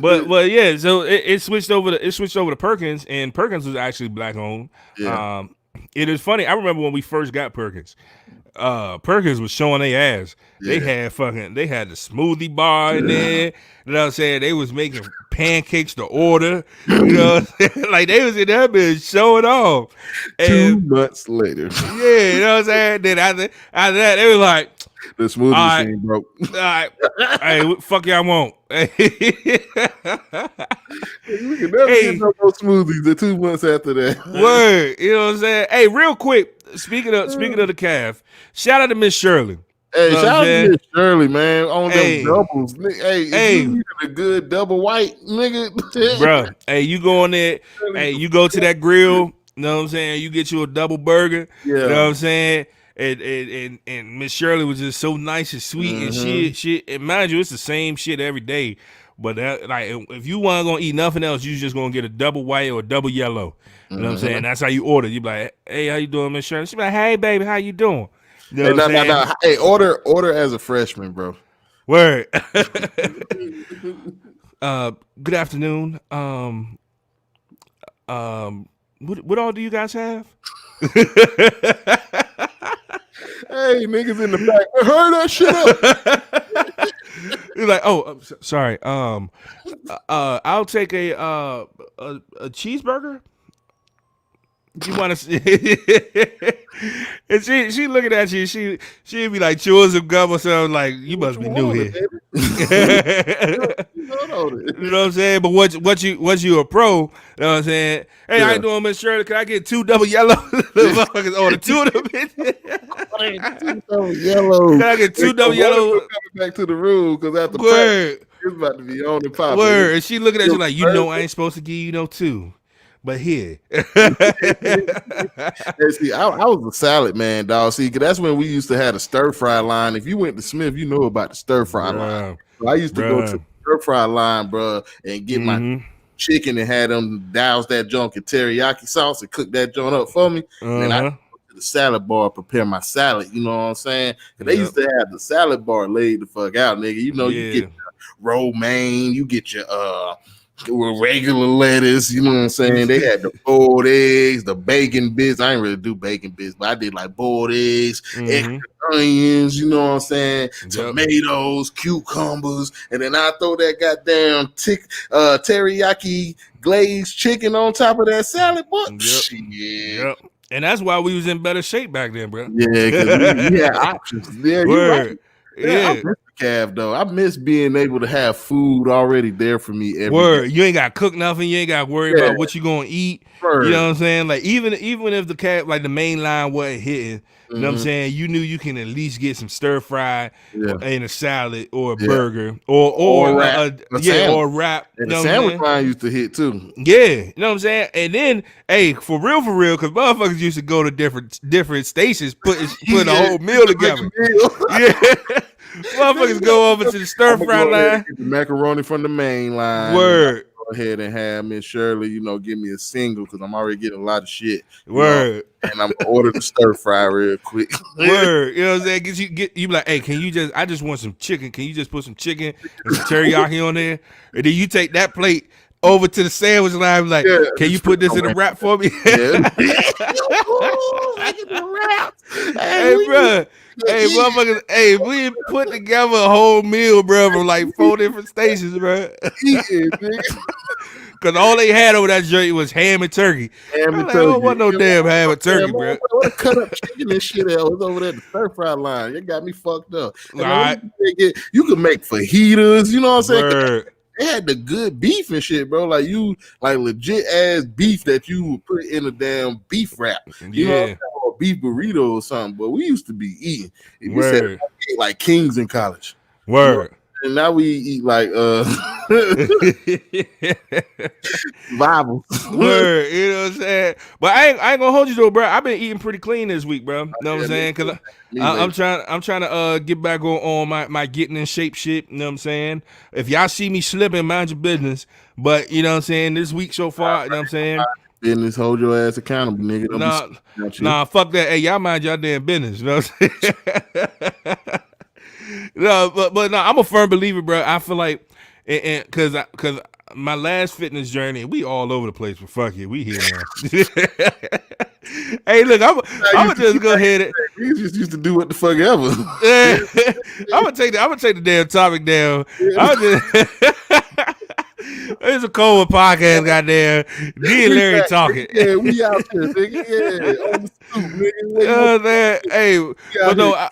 Speaker 1: But yeah, so it switched over to Perkins, and Perkins was actually black owned.
Speaker 2: Yeah.
Speaker 1: It is funny. I remember when we first got Perkins. Perkins was showing their ass. Yeah. They had the smoothie bar in there. You know what I'm saying? They was making pancakes to order. You know what I'm saying? Like they was in that bitch showing off. And
Speaker 2: 2 months later.
Speaker 1: Yeah, you know what I'm saying? Then after that, they was like,
Speaker 2: the smoothie machine broke.
Speaker 1: All right. Hey, what fuck y'all want?
Speaker 2: We can never get no more smoothies the 2 months after that.
Speaker 1: Word. You know what I'm saying? Hey, real quick, speaking of the calf, shout out to Miss Shirley.
Speaker 2: Hey, shout out to Miss Shirley, man, on them doubles. Hey, you needed a good double white, nigga.
Speaker 1: Bro, hey, you go in there, hey, you go to that grill, you know what I'm saying? You get you a double burger, you know what I'm saying? And Miss Shirley was just so nice and sweet, and she and mind you, it's the same shit every day. But if you weren't gonna eat nothing else, you just gonna get a double white or a double yellow. You know what I'm saying? That's how you order. You be like, hey, how you doing, Miss Shirley? She be like, hey, baby, how you doing? You know what I'm saying?
Speaker 2: No. Hey, order as a freshman, bro.
Speaker 1: Word. Good afternoon. What all do you guys have?
Speaker 2: Hey, niggas in the back, hurry that shit up.
Speaker 1: You're like, oh, sorry. I'll take a cheeseburger. You want to? And she looking at you. She'd be like chewing some gum or something. Like you must be new here. You know what I'm saying? But once you a pro, you know what I'm saying? Hey, how you doing, Miss Shirley? Can I get 2 double yellow? Motherfuckers order 2 of them.
Speaker 2: 2 double yellow.
Speaker 1: Can I get 2 double yellow?
Speaker 2: Coming back to the room because after practice, it's about to be on and popping.
Speaker 1: Word. And she looking at you like, you know, I ain't supposed to give you no 2. But here,
Speaker 2: see, I was a salad man, dog. See, cause that's when we used to have a stir fry line. If you went to Smith, you know about the stir fry line. So I used to go to the stir fry line, bro, and get my chicken and had them douse that junk in teriyaki sauce and cook that joint up for me. And I go to the salad bar, prepare my salad. You know what I'm saying? Cause they used to have the salad bar laid the fuck out, nigga. You know, you get your romaine, you get your with regular lettuce, you know what I'm saying? They had the boiled eggs, the bacon bits. I ain't really do bacon bits, but I did like boiled eggs, extra onions, you know what I'm saying? Tomatoes, cucumbers, and then I throw that goddamn teriyaki glazed chicken on top of that salad, boy. Shit.
Speaker 1: And that's why we was in better shape back then, bro.
Speaker 2: Yeah, because we had options. Yeah, you're right. Yeah, I miss the calf though. I miss being able to have food already there for me every day.
Speaker 1: You ain't got to cook nothing. You ain't got to worry about what you gonna eat. You know what I'm saying? Like even if the calf, like the main line wasn't hitting, you know what I'm saying? You knew you can at least get some stir fry and a salad or a burger or a wrap. Or a wrap.
Speaker 2: And the sandwich line used to hit too.
Speaker 1: Yeah, you know what I'm saying? And then, hey, for real, because motherfuckers used to go to different stations, put a whole meal together. Motherfuckers go over to the stir fry line.
Speaker 2: Get the macaroni from the main line.
Speaker 1: Word.
Speaker 2: Go ahead and have Miss Shirley, give me a single because I'm already getting a lot of shit.
Speaker 1: Word.
Speaker 2: And I'm gonna order the stir fry real quick.
Speaker 1: Word. You know what I'm saying? You be like, hey, I just want some chicken. Can you just put some chicken and some teriyaki on there? And then you take that plate over to the sandwich line, and like, can you put this in a wrap for me? Hey, bro. Hey, motherfuckers. Hey, we put together a whole meal, bro, from like 4 different stations, bro. Because all they had over that joint was ham and turkey. I don't want no damn ham and turkey, bro.
Speaker 2: What cut up chicken and shit that was over there at the stir fry line. It got me fucked up. You could make fajitas, you know what I'm saying? They had the good beef and shit, bro. Like legit ass beef that you would put in a damn beef wrap. You know what I'm saying? Or a beef burrito or something. But we used to be eating. We said like kings in college.
Speaker 1: Word.
Speaker 2: And now we eat like Bible.
Speaker 1: Word, you know what I'm saying? But I ain't gonna hold you though, bro. I've been eating pretty clean this week, bro. You know what I'm saying? Cause I'm trying to get back on my getting in shape shit. You know what I'm saying? If y'all see me slipping, mind your business. But you know what I'm saying? This week so far, you know what I'm saying?
Speaker 2: Business, hold your ass accountable, nigga.
Speaker 1: Nah, fuck that. Hey, y'all mind y'all damn business. You know what I'm saying? No, but no, I'm a firm believer, bro. I feel like, and cause my last fitness journey, we all over the place, but fuck it, we here now. Hey, look, I'm gonna just go ahead.
Speaker 2: We just used to do what the fuck ever.
Speaker 1: I'm gonna take the damn topic down. It's a cold podcast, goddamn. Me and Larry talking.
Speaker 2: Yeah, we out here, nigga. Yeah, on the stoop, nigga.
Speaker 1: Hey, but no,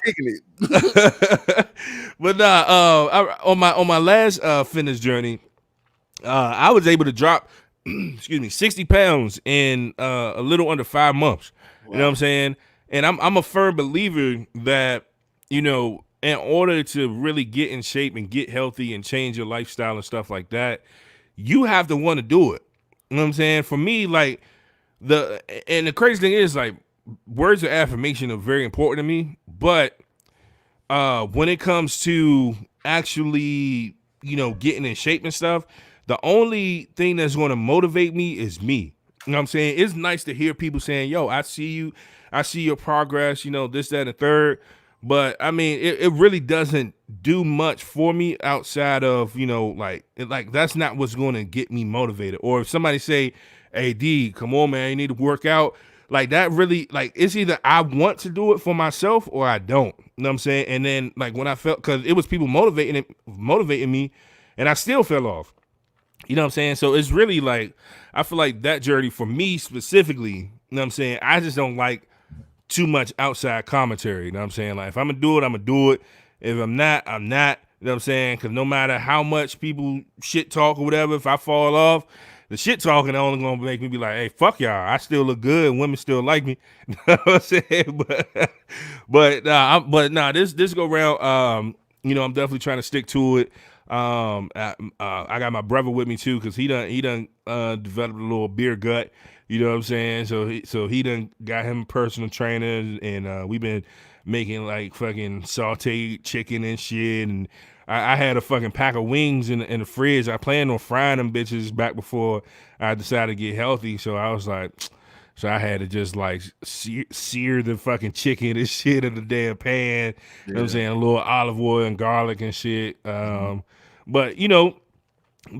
Speaker 1: but on my last fitness journey, I was able to drop, 60 pounds in a little under 5 months. Wow. You know what I'm saying? And I'm a firm believer that, in order to really get in shape and get healthy and change your lifestyle and stuff like that, you have to want to do it. You know what I'm saying? For me, like the crazy thing is, like, words of affirmation are very important to me, but when it comes to actually, getting in shape and stuff, the only thing that's going to motivate me is me. You know what I'm saying? It's nice to hear people saying, yo, I see you. I see your progress, this, that, and the third. But I mean, it really doesn't do much for me outside of, like that's not what's going to get me motivated. Or if somebody say, hey, D, come on, man, you need to work out. Like that really, like, it's either I want to do it for myself or I don't. You know what I'm saying? And then like when I felt, because it was people motivating me and I still fell off. You know what I'm saying? So it's really like, I feel like that journey for me specifically, you know what I'm saying? I just don't like too much outside commentary. You know what I'm saying? Like if I'm gonna do it, I'm gonna do it. If I'm not, I'm not. You know what I'm saying? Because no matter how much people shit talk or whatever, if I fall off, the shit talking only gonna make me be like, hey, fuck y'all. I still look good and women still like me. You know what I'm saying? This go round, you know, I'm definitely trying to stick to it. I got my brother with me too, because he done developed a little beer gut. You know what I'm saying? So he done got him a personal trainer, and we've been making like fucking sauteed chicken and shit. And I had a fucking pack of wings in the fridge. I planned on frying them bitches back before I decided to get healthy. So I was like, so I had to just like sear the fucking chicken and shit in the damn pan. You know what I'm saying? A little olive oil and garlic and shit. But you know,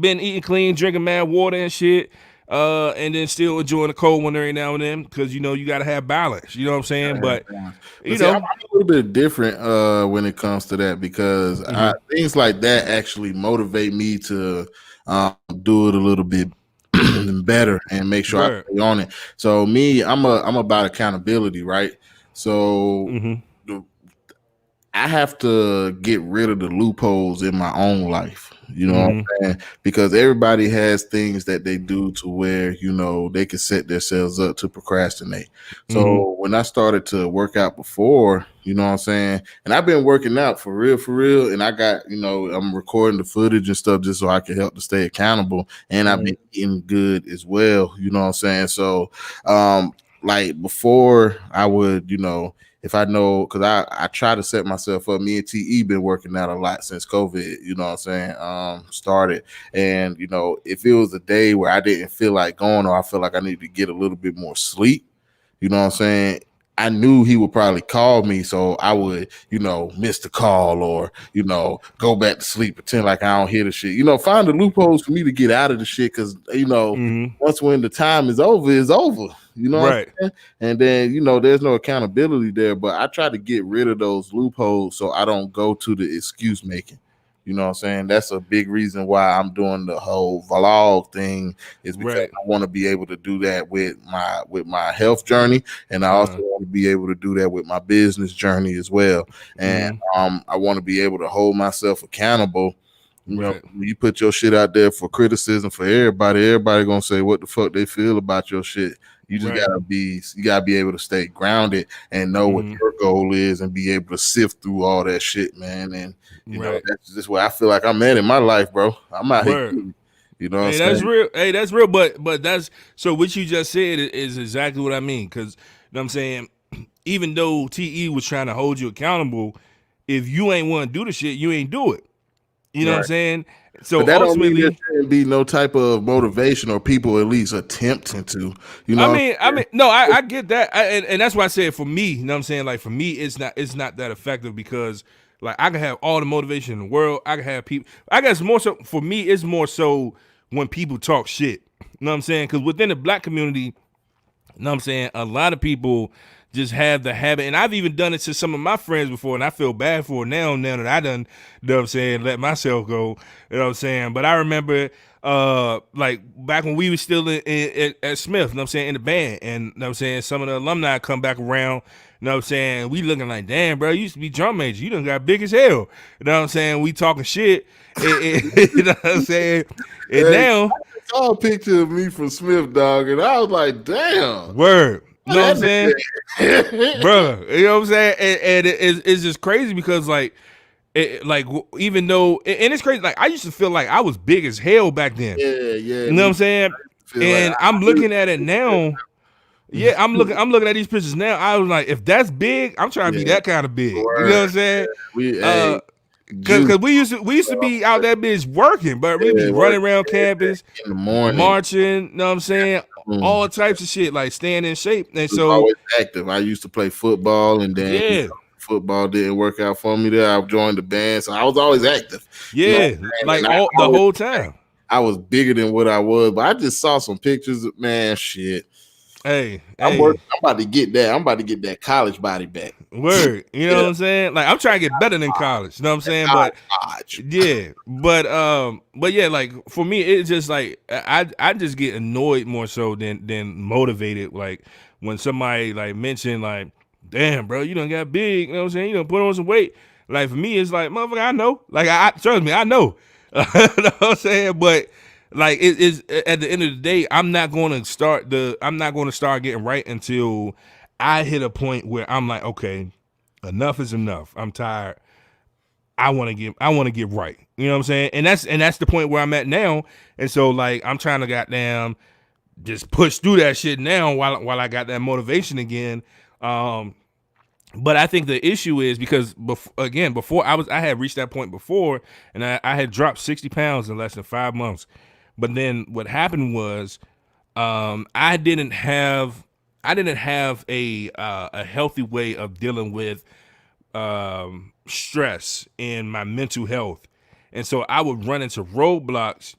Speaker 1: been eating clean, drinking mad water and shit. And then still enjoying the cold one every now and then, because you know you gotta have balance. You know what I'm saying? But you know,
Speaker 2: I'm a little bit different when it comes to that, because things like that actually motivate me to do it a little bit better and make sure I stay on it. So me, I'm about accountability, right? So I have to get rid of the loopholes in my own life. You know what I'm saying? Because everybody has things that they do to where, you know, they can set themselves up to procrastinate. So when I started to work out before, you know what I'm saying? And I've been working out for real. And I got, you know, I'm recording the footage and stuff just so I can help to stay accountable. And I've been eating good as well. You know what I'm saying? So, like before I would, you know, if I know, because I try to set myself up. Me and TE been working out a lot since COVID, you know what I'm saying, started. And, you know, if it was a day where I didn't feel like going, or I feel like I need to get a little bit more sleep, you know what I'm saying, I knew he would probably call me, so I would, you know, miss the call, or, you know, go back to sleep, pretend like I don't hear the shit. You know, find the loopholes for me to get out of the shit, because, you know, once when the time is over, it's over. You know what I'm saying? And then, you know, there's no accountability there. But I try to get rid of those loopholes so I don't go to the excuse making. You know what I'm saying? That's a big reason why I'm doing the whole vlog thing, is because I want to be able to do that with my health journey, and I also want to be able to do that with my business journey as well. And I want to be able to hold myself accountable. You know, when you put your shit out there for criticism for everybody gonna say what the fuck they feel about your shit. You just gotta be able to stay grounded and know what your goal is, and be able to sift through all that shit, man. And you know, that's just where I feel like I'm at in my life, bro. I'm out here. You know what I'm saying?
Speaker 1: That's real. Hey, that's real. But that's, so what you just said is exactly what I mean. Because, you know what I'm saying, even though TE was trying to hold you accountable, if you ain't want to do the shit, you ain't do it. You know what I'm saying? So
Speaker 2: but that
Speaker 1: ultimately,
Speaker 2: don't mean there shouldn't be no type of motivation, or people at least attempting to. You know,
Speaker 1: I mean, no, I get that, and that's why I said for me, you know what I'm saying? Like for me, it's not that effective, because like I can have all the motivation in the world. I can have people. I guess more so for me, it's more so when people talk shit. You know what I'm saying? Because within the black community, you know what I'm saying, a lot of people just have the habit, and I've even done it to some of my friends before, and I feel bad for it now that I done, you know what I'm saying, let myself go, you know what I'm saying. But I remember like back when we were still at Smith, you know what I'm saying, in the band, and you know what I'm saying, some of the alumni come back around, you know what I'm saying, we looking like, damn, bro, you used to be drum major, you done got big as hell, you know what I'm saying, we talking shit, you know what I'm saying, and now
Speaker 2: I saw a picture of me from Smith, dog, and I was like, damn.
Speaker 1: Word. You know what I'm saying? Bro, you know what I'm saying? And it's just crazy, because like even though, and it's crazy, like I used to feel like I was big as hell back then.
Speaker 2: Yeah.
Speaker 1: You know what I'm saying? And like I'm looking at it now. Yeah, I'm looking at these pictures now. I was like, if that's big, I'm trying to be that kind of big. You know what I'm saying? Because we used to be out that bitch working, but we be running around campus
Speaker 2: in the morning,
Speaker 1: marching, you know what I'm saying? All types of shit, like staying in shape. And so
Speaker 2: always active. I used to play football, and then you know, football didn't work out for me there. I joined the band, so I was always active.
Speaker 1: Yeah, you know, like the whole time.
Speaker 2: I was bigger than what I was, but I just saw some pictures. Man, shit.
Speaker 1: Hey,
Speaker 2: I'm about to get that. I'm about to get that college body back.
Speaker 1: Word. You know what I'm saying? Like I'm trying to get better than college. You know what I'm saying? But yeah, but yeah, like for me, it's just like I just get annoyed more so than motivated. Like when somebody like mentioned like, damn, bro, you done got big, you know what I'm saying? You done put on some weight. Like for me, it's like, motherfucker, I know. Like I trust me, I know. You know what I'm saying? But like it is at the end of the day, I'm not gonna start getting right until I hit a point where I'm like, okay, enough is enough. I'm tired. I want to get right. You know what I'm saying? And that's the point where I'm at now. And so like I'm trying to goddamn just push through that shit now while I got that motivation again. But I think the issue is because before I had reached that point before, and I had dropped 60 pounds in less than 5 months. But then what happened was I didn't have a healthy way of dealing with stress in my mental health, and so I would run into roadblocks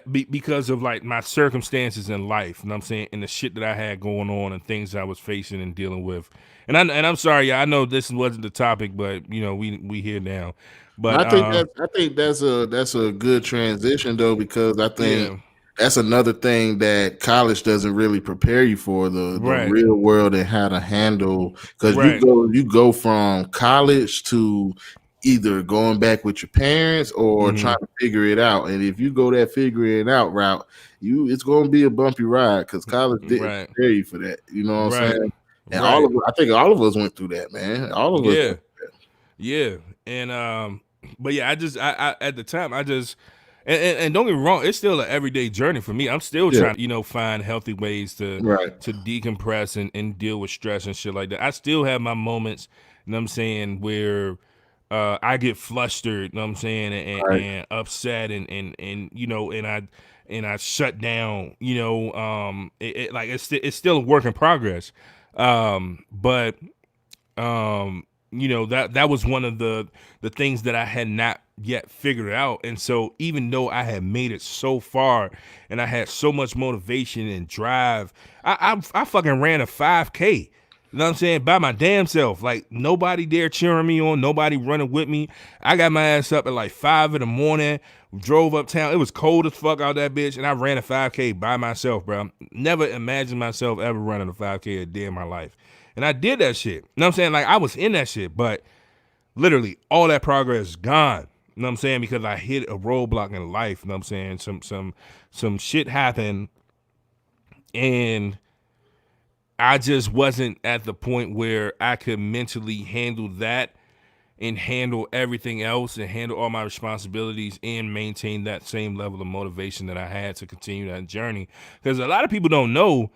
Speaker 1: because of like my circumstances in life, you know what I'm saying, and the shit that I had going on and things I was facing and dealing with. And I'm sorry, I know this wasn't the topic, but you know we here now. But
Speaker 2: I think that's a good transition though, because I think
Speaker 1: yeah,
Speaker 2: that's another thing that college doesn't really prepare you for, the
Speaker 1: right,
Speaker 2: real world and how to handle, because
Speaker 1: right,
Speaker 2: you go from college to either going back with your parents or
Speaker 1: mm-hmm.
Speaker 2: trying to figure it out. And if you go that figuring it out route, it's going to be a bumpy ride, because college didn't
Speaker 1: Right,
Speaker 2: prepare you for that. You know what I'm
Speaker 1: right,
Speaker 2: saying? And
Speaker 1: right,
Speaker 2: I think all of us went through that, man. All of us.
Speaker 1: yeah. Yeah, and but yeah, I at the time I just and don't get me wrong, it's still an everyday journey for me. I'm still
Speaker 2: Yeah.
Speaker 1: trying to find healthy ways to
Speaker 2: Right.
Speaker 1: decompress and deal with stress and shit like that. I still have my moments, you know what I'm saying, where I get flustered, you know what I'm saying,
Speaker 2: Right.
Speaker 1: and upset and and I shut down, like it's still a work in progress, but that was one of the things that I had not yet figured out. And so even though I had made it so far and I had so much motivation and drive, I fucking ran a 5K. You know what I'm saying? By my damn self. Like nobody there cheering me on, nobody running with me. I got my ass up at like 5 a.m, drove uptown. It was cold as fuck out that bitch, and I ran a 5K by myself, bro. Never imagined myself ever running a 5K a day in my life. And I did that shit. You know what I'm saying? Like I was in that shit, but literally all that progress is gone. You know what I'm saying? Because I hit a roadblock in life. You know what I'm saying? Some shit happened, and I just wasn't at the point where I could mentally handle that and handle everything else and handle all my responsibilities and maintain that same level of motivation that I had to continue that journey. Because a lot of people don't know,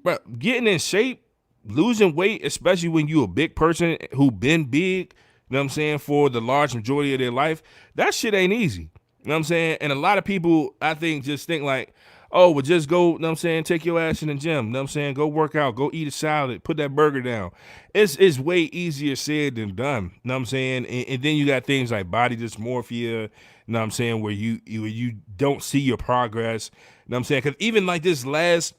Speaker 1: but getting in shape, losing weight, especially when you a big person who been big, you know what I'm saying, for the large majority of their life, that shit ain't easy. You know what I'm saying? And a lot of people, I think, just think like, oh, well, just go, you know what I'm saying, take your ass in the gym, you know what I'm saying, go work out, go eat a salad, put that burger down. It's way easier said than done, you know what I'm saying? And then you got things like body dysmorphia, you know what I'm saying, where you don't see your progress, you know what I'm saying? Because even like this last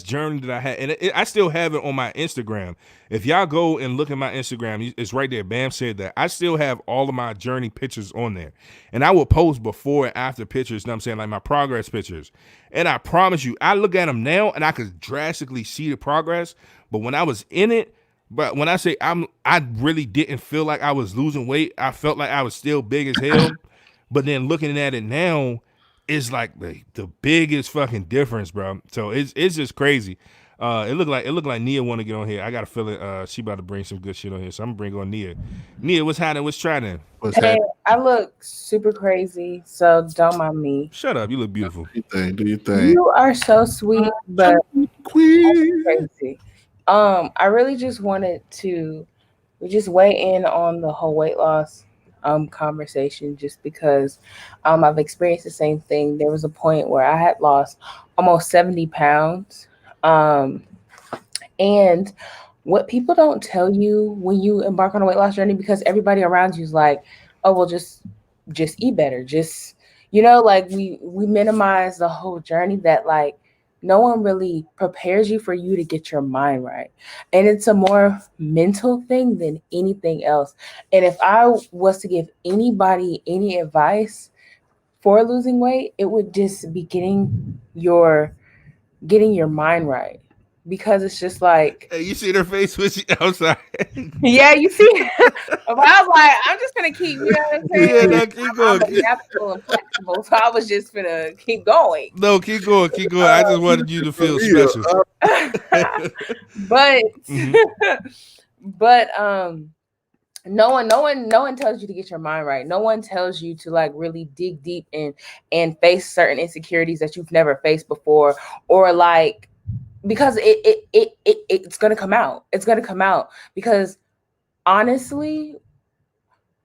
Speaker 1: journey that I had, and I still have it on my Instagram. If y'all go and look at my Instagram, it's right there. Bam said that. I still have all of my journey pictures on there. And I will post before and after pictures, you know what I'm saying, like my progress pictures. And I promise you, I look at them now and I could drastically see the progress. But when I was in it, but when I say I really didn't feel like I was losing weight. I felt like I was still big as hell. But then looking at it now, it's like the biggest fucking difference, bro. So it's just crazy. It looked like Nia want to get on here. I got a feeling she about to bring some good shit on here, so I'm gonna bring on Nia. Nia, what's happening? What's trending?
Speaker 5: Hey, I look super crazy, so don't mind me.
Speaker 1: Shut up. You look beautiful.
Speaker 2: Do you think?
Speaker 5: You are so sweet, but crazy. I really just wanted to just weigh in on the whole weight loss conversation, just because I've experienced the same thing. There was a point where I had lost almost 70 pounds. And what people don't tell you when you embark on a weight loss journey, because everybody around you is like, oh, well, just eat better. Just, like we minimize the whole journey, that like no one really prepares you for you to get your mind right. And it's a more mental thing than anything else. And if I was to give anybody any advice for losing weight, it would just be getting your getting your mind right, because it's just like,
Speaker 1: Hey, you see their face when she outside?
Speaker 5: yeah, you see. But I was like, I'm just gonna keep, you know what I'm saying?
Speaker 1: Yeah, no,
Speaker 5: Like,
Speaker 1: keep
Speaker 5: I'm
Speaker 1: going.
Speaker 5: adaptable and flexible, so I was just gonna keep going.
Speaker 1: No, keep going, keep going. I just wanted you to
Speaker 2: For
Speaker 1: feel
Speaker 2: real.
Speaker 1: special.
Speaker 5: But
Speaker 1: Mhm.
Speaker 5: but no one tells you to get your mind right. No one tells you to like really dig deep and face certain insecurities that you've never faced before, or like, because it's gonna come out. It's gonna come out because honestly,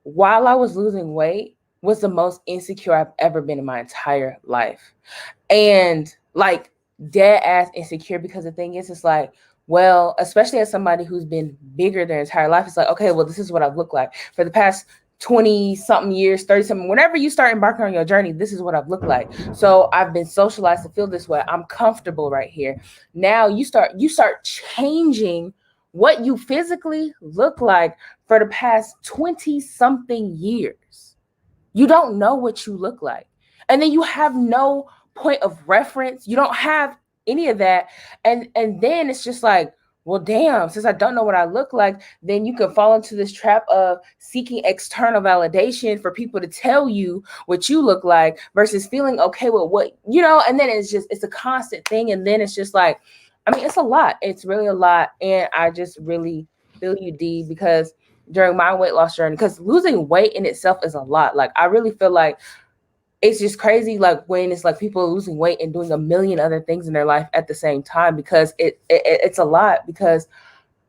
Speaker 5: while I was losing weight, was the most insecure I've ever been in my entire life. And like dead ass insecure, because the thing is, it's like, well, especially as somebody who's been bigger their entire life, it's like, okay, well, this is what I've looked like for the past 20 something years, 30 something, whenever you start embarking on your journey, this is what I've looked like. So I've been socialized to feel this way. I'm comfortable right here. Now you start changing what you physically look like for the past 20 something years. You don't know what you look like. And then you have no point of reference. You don't have any of that. And then it's just like, well, damn, since I don't know what I look like, then you can fall into this trap of seeking external validation for people to tell you what you look like versus feeling okay with what, and then it's a constant thing. And then it's just like, I mean, it's a lot. It's really a lot. And I just really feel you, D, because during my weight loss journey, because losing weight in itself is a lot. Like, I really feel like it's just crazy, like when it's like people are losing weight and doing a million other things in their life at the same time, because it's a lot. Because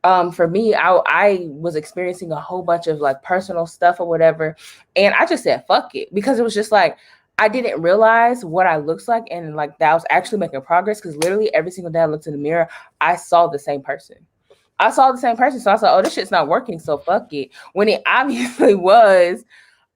Speaker 5: for me, I was experiencing a whole bunch of like personal stuff or whatever, and I just said fuck it, because it was just like I didn't realize what I looks like, and like that I was actually making progress, because literally every single day I looked in the mirror, I saw the same person. So I was like, oh, this shit's not working, so fuck it. When it obviously was.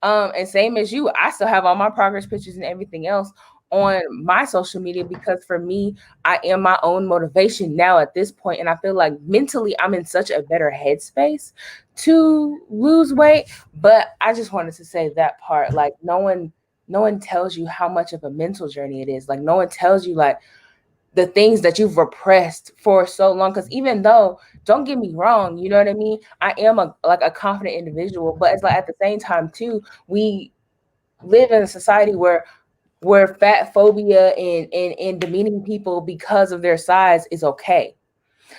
Speaker 5: And same as you, I still have all my progress pictures and everything else on my social media, because for me, I am my own motivation now at this point. And I feel like mentally I'm in such a better headspace to lose weight. But I just wanted to say that part. Like, no one tells you how much of a mental journey it is. Like, no one tells you like the things that you've repressed for so long. Because even though, don't get me wrong, you know what I mean, I am a confident individual, but it's like at the same time too, we live in a society where fat phobia and demeaning people because of their size is okay.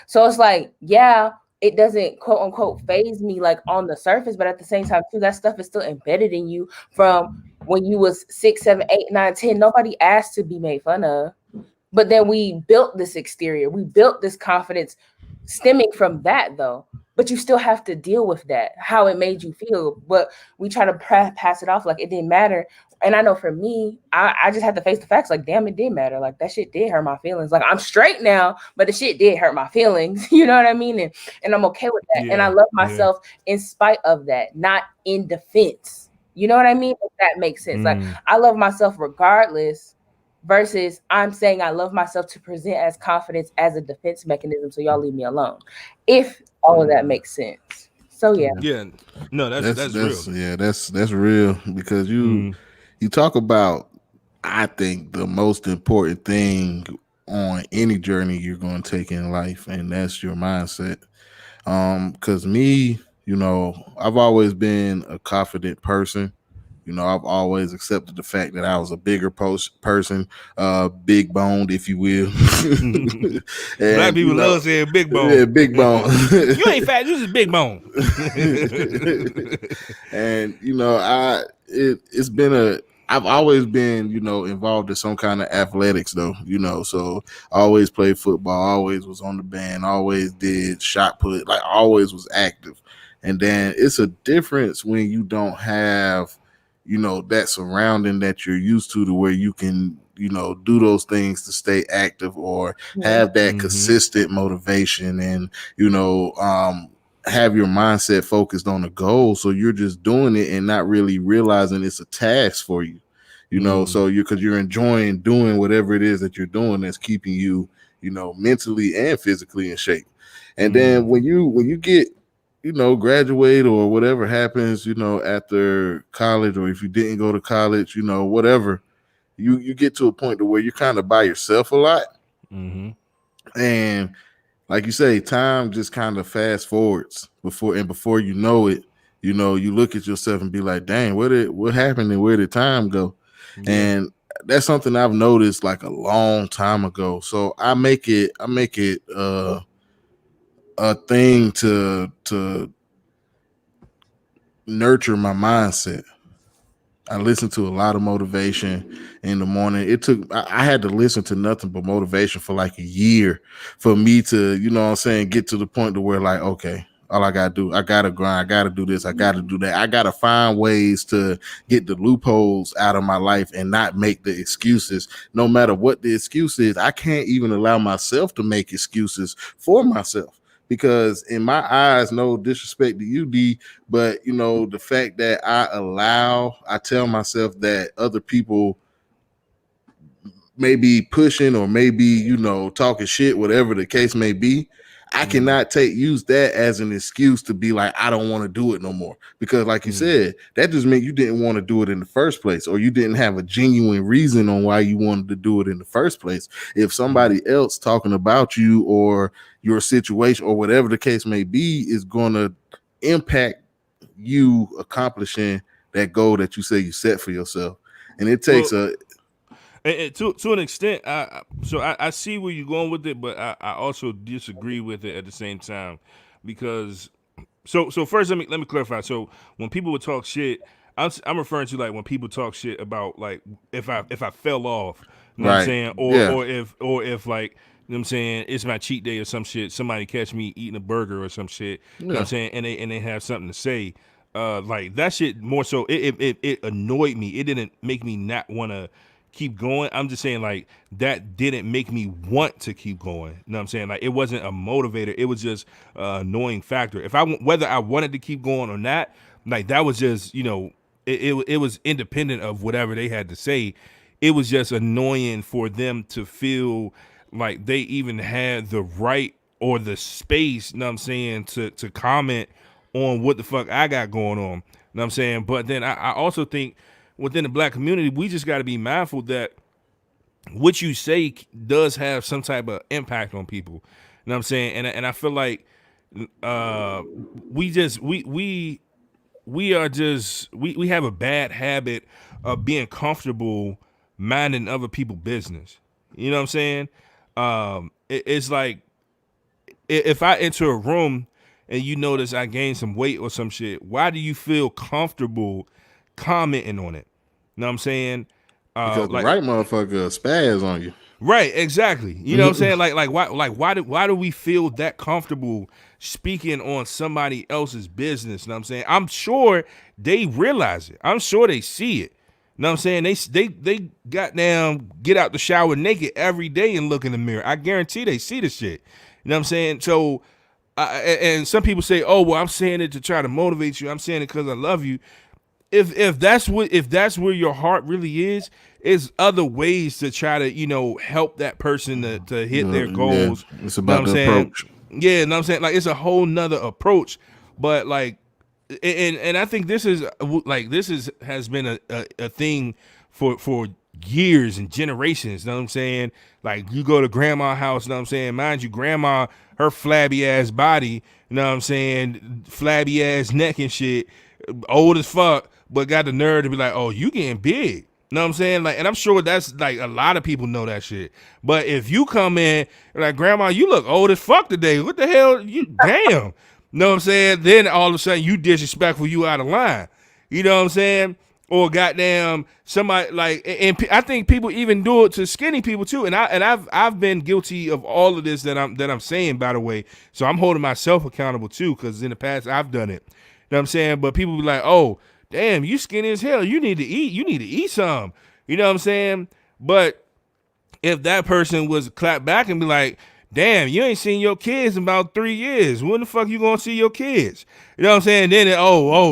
Speaker 5: So it's like, yeah, it doesn't quote unquote phase me like on the surface, but at the same time too, that stuff is still embedded in you from when you was 6, 7, 8, 9, 10. Nobody asked to be made fun of. But then we built this exterior, we built this confidence stemming from that, though. But you still have to deal with that, how it made you feel. But we try to pass it off like it didn't matter. And I know for me, I just had to face the facts. Like, damn, it did matter. Like, that shit did hurt my feelings. Like, I'm straight now, but the shit did hurt my feelings. You know what I mean? And I'm okay with that. And I love myself in spite of that, not in defense. You know what I mean? If that makes sense. Like, I love myself regardless, versus I'm saying I love myself to present as confidence as a defense mechanism. So y'all leave me alone. If all of that makes sense. So yeah.
Speaker 1: Yeah. No, that's real.
Speaker 2: Yeah, that's real, because you talk about, I think, the most important thing on any journey you're going to take in life, and that's your mindset. Because me, I've always been a confident person. I've always accepted the fact that I was a bigger person, big boned, if you will.
Speaker 1: And, black people love saying big bone.
Speaker 2: Yeah, big bone.
Speaker 1: You ain't fat, you just big bone.
Speaker 2: And I've always been, involved in some kind of athletics, though, so I always played football, always was on the band, always did shot put, like always was active. And then it's a difference when you don't have, that surrounding that you're used to where you can, do those things to stay active, or have that consistent motivation, and, have your mindset focused on a goal. So you're just doing it and not really realizing it's a task for you, so because you're enjoying doing whatever it is that you're doing that's keeping you, mentally and physically in shape. And then when you get, graduate or whatever happens, after college, or if you didn't go to college, whatever, you get to a point to where you're kind of by yourself a lot.
Speaker 1: Mm-hmm.
Speaker 2: And like you say, time just kind of fast forwards before you know it, you look at yourself and be like, dang, what happened and where did time go?
Speaker 1: Yeah.
Speaker 2: And that's something I've noticed like a long time ago. So I make it a thing to nurture my mindset. I listened to a lot of motivation in the morning. I had to listen to nothing but motivation for like a year for me to, get to the point to where like, okay, all I gotta do, I gotta grind, I gotta do this, I gotta do that. I gotta find ways to get the loopholes out of my life and not make the excuses. No matter what the excuse is, I can't even allow myself to make excuses for myself. Because in my eyes, no disrespect to you, D, but the fact that I tell myself that other people may be pushing or maybe, talking shit, whatever the case may be, I cannot use that as an excuse to be like, I don't want to do it no more. Because like you said, that just meant you didn't want to do it in the first place, or you didn't have a genuine reason on why you wanted to do it in the first place. If somebody else talking about you or your situation or whatever the case may be is going to impact you accomplishing that goal that you say you set for yourself. And it takes
Speaker 1: and to an extent, I see where you're going with it, but I also disagree with it at the same time, because so first let me clarify. So when people would talk shit, I'm referring to like when people talk shit about like if I fell off, you know what I'm saying, or if like, you know what I'm saying, it's my cheat day or some shit, somebody catch me eating a burger or some shit, you know what I'm saying, and they have something to say, like that shit more so it annoyed me. It didn't make me not want to keep going. I'm just saying like that didn't make me want to keep going. You know what I'm saying? Like it wasn't a motivator. It was just an annoying factor. Whether I wanted to keep going or not, like that was just, it was independent of whatever they had to say. It was just annoying for them to feel like they even had the right or the space, you know what I'm saying, to comment on what the fuck I got going on. You know what I'm saying? But then I also think within the black community, we just got to be mindful that what you say does have some type of impact on people. You know what I'm saying? And I feel like we have a bad habit of being comfortable minding other people's business. You know what I'm saying? It's like if I enter a room and you notice I gained some weight or some shit, why do you feel comfortable commenting on it? You know what I'm saying?
Speaker 2: Because the right motherfucker spaz on you.
Speaker 1: Right, exactly. You know what I'm saying? Why do we feel that comfortable speaking on somebody else's business? You know what I'm saying? I'm sure they realize it. I'm sure they see it. You know what I'm saying? They goddamn get out the shower naked every day and look in the mirror. I guarantee they see the shit. You know what I'm saying? So and some people say, "Oh, well, I'm saying it to try to motivate you. I'm saying it because I love you." If that's where your heart really is other ways to try to help that person to hit their goals.
Speaker 2: Yeah. It's about the approach.
Speaker 1: Yeah, you know what I'm saying? Like it's a whole nother approach. But like, and I think this has been a thing for years and generations. You know what I'm saying? Like you go to grandma's house. You know what I'm saying? Mind you, grandma, her flabby ass body. You know what I'm saying? Flabby ass neck and shit. Old as fuck, but got the nerve to be like, "Oh, you getting big." You know what I'm saying? Like, and I'm sure that's like a lot of people know that shit. But if you come in like, "Grandma, you look old as fuck today. What the hell? You damn." You know what I'm saying? Then all of a sudden you disrespectful, you out of line. You know what I'm saying? Or goddamn somebody like, and I think people even do it to skinny people too. And I've been guilty of all of this that I'm saying, by the way. So I'm holding myself accountable too, because in the past I've done it. You know what I'm saying? But people be like, "Oh, damn, you skinny as hell. You need to eat. You need to eat some." You know what I'm saying? But if that person was to clap back and be like, "Damn, you ain't seen your kids in about 3 years. When the fuck you gonna see your kids?" You know what I'm saying? Then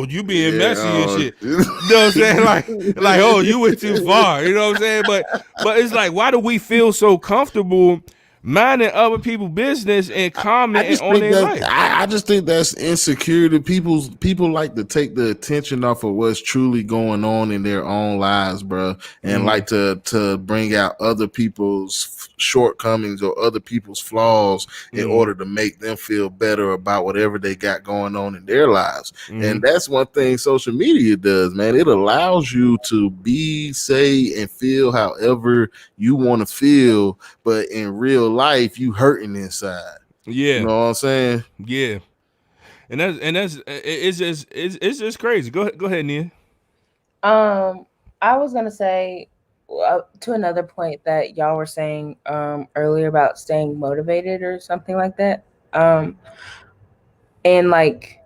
Speaker 1: you being messy and shit. You know what I'm saying? Like, oh, you went too far. You know what I'm saying? But it's like, why do we feel so comfortable minding other people's business and
Speaker 2: I
Speaker 1: commenting
Speaker 2: just
Speaker 1: on
Speaker 2: think
Speaker 1: their
Speaker 2: that
Speaker 1: life.
Speaker 2: I just think that's insecurity. People like to take the attention off of what's truly going on in their own lives, bro, and like to bring out other people's shortcomings or other people's flaws in order to make them feel better about whatever they got going on in their lives. And that's one thing social media does, man. It allows you to be, say, and feel however you want to feel, but in real life, you hurting inside. You
Speaker 1: Yeah,
Speaker 2: know what I'm saying?
Speaker 1: yeah, and it's just crazy. Go ahead, Nia.
Speaker 5: I was gonna say to another point that y'all were saying earlier about staying motivated or something like that. And like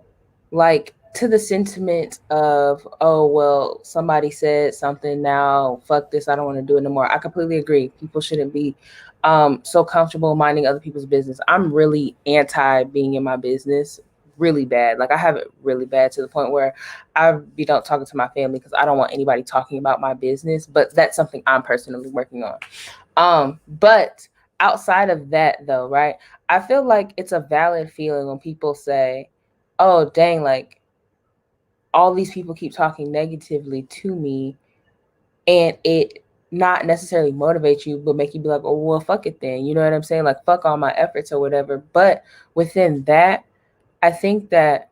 Speaker 5: to the sentiment of, oh well, somebody said something, now fuck this, I don't want to do it anymore. I completely agree. People shouldn't be so comfortable minding other people's business. I'm really anti being in my business really bad. Like I have it really bad to the point where I be don't talking to my family because I don't want anybody talking about my business. But that's something I'm personally working on. But outside of that though, right? I feel like it's a valid feeling when people say, oh dang, like all these people keep talking negatively to me, and it not necessarily motivate you but make you be like, oh well, fuck it then, you know what I'm saying, like fuck all my efforts or whatever. But within that, I think that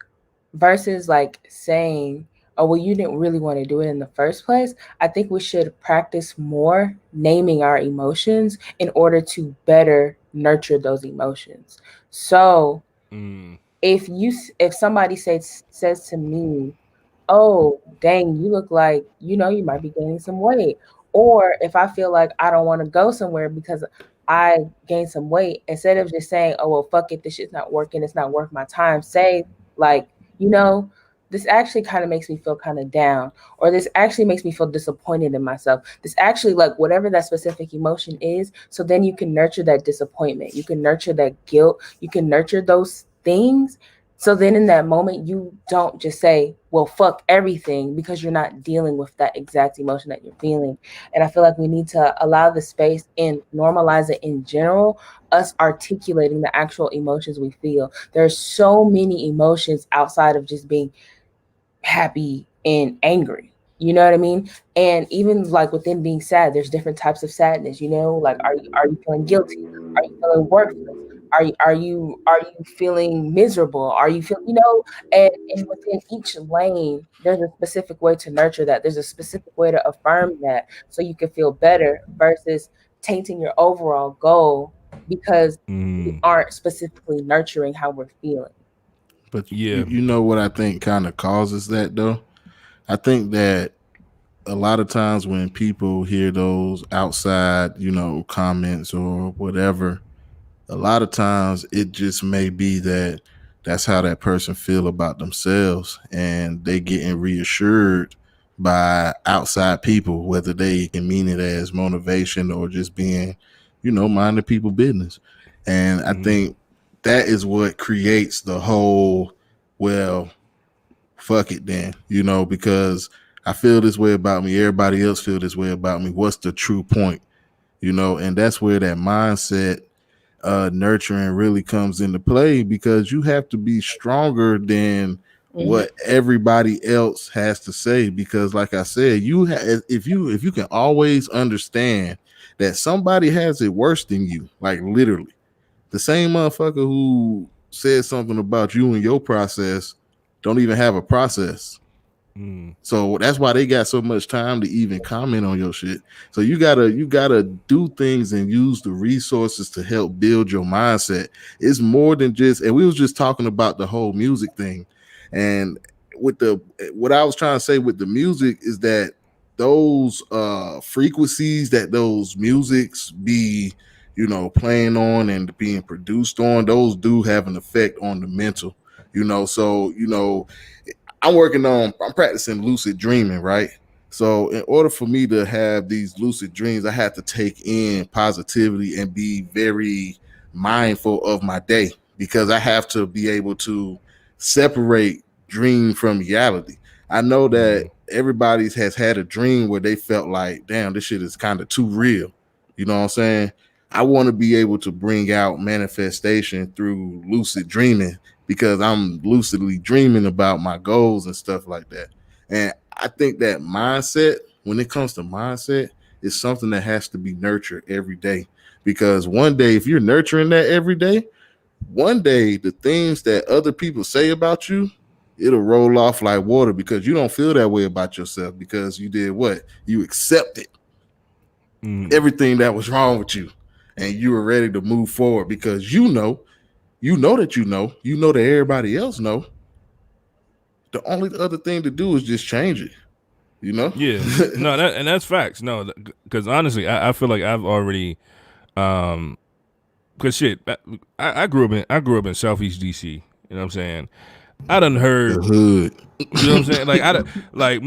Speaker 5: versus like saying, oh well, you didn't really want to do it in the first place, I think we should practice more naming our emotions in order to better nurture those emotions. So
Speaker 1: Mm,
Speaker 5: if somebody says to me, oh dang, you look like, you might be gaining some weight, or if I feel like I don't want to go somewhere because I gained some weight, instead of just saying, oh well, fuck it, this shit's not working, it's not worth my time, say like, you know this actually kind of makes me feel kind of down, or this actually makes me feel disappointed in myself, this actually, like, whatever that specific emotion is. So then you can nurture that disappointment, you can nurture that guilt, you can nurture those things. So then in that moment, you don't just say, well, fuck everything, because you're not dealing with that exact emotion that you're feeling. And I feel like we need to allow the space and normalize it in general, us articulating the actual emotions we feel. There's so many emotions outside of just being happy and angry. You know what I mean? And even like within being sad, there's different types of sadness. Like, are you feeling guilty? Are you feeling worthless? Are you feeling miserable? Are you feel, and within each lane, there's a specific way to nurture that. There's a specific way to affirm that, so you can feel better versus tainting your overall goal because we
Speaker 1: mm,
Speaker 5: aren't specifically nurturing how we're feeling.
Speaker 2: But
Speaker 1: yeah.
Speaker 2: you know what I think kind of causes that though? I think that a lot of times when people hear those outside, comments or whatever, a lot of times it just may be that that's how that person feel about themselves, and they getting reassured by outside people, whether they can mean it as motivation or just being, minding people business. And I
Speaker 1: Mm,
Speaker 2: think that is what creates the whole, well, fuck it then, because I feel this way about me, everybody else feel this way about me, what's the true point? And that's where that mindset nurturing really comes into play, because you have to be stronger than
Speaker 5: Mm-hmm.
Speaker 2: what everybody else has to say. Because like I said, if you can always understand that somebody has it worse than you, like literally the same motherfucker who said something about you and your process don't even have a process.
Speaker 1: mm,
Speaker 2: So that's why they got so much time to even comment on your shit. So you gotta do things and use the resources to help build your mindset. It's more than just, and we was just talking about the whole music thing. And with the what I was trying to say with the music is that those frequencies that those musics be, playing on and being produced on, those do have an effect on the mental. So I'm practicing lucid dreaming, right? So in order for me to have these lucid dreams, I have to take in positivity and be very mindful of my day, because I have to be able to separate dream from reality. I know that
Speaker 1: mm,
Speaker 2: everybody has had a dream where they felt like, damn, this shit is kind of too real. You know what I'm saying? I want to be able to bring out manifestation through lucid dreaming because I'm lucidly dreaming about my goals and stuff like that. And I think that mindset, when it comes to mindset, is something that has to be nurtured every day. Because one day, if you're nurturing that every day, one day the things that other people say about you, it'll roll off like water because you don't feel that way about yourself because you did what? You accepted everything that was wrong with you and you were ready to move forward because you know that everybody else know. The only other thing to do is just change it, you know?
Speaker 1: Yeah. No, that's facts. No, because honestly, I feel like I've already because shit, I grew up in Southeast DC. You know what I'm saying? I done heard
Speaker 2: the hood.
Speaker 1: You know what I'm saying? Like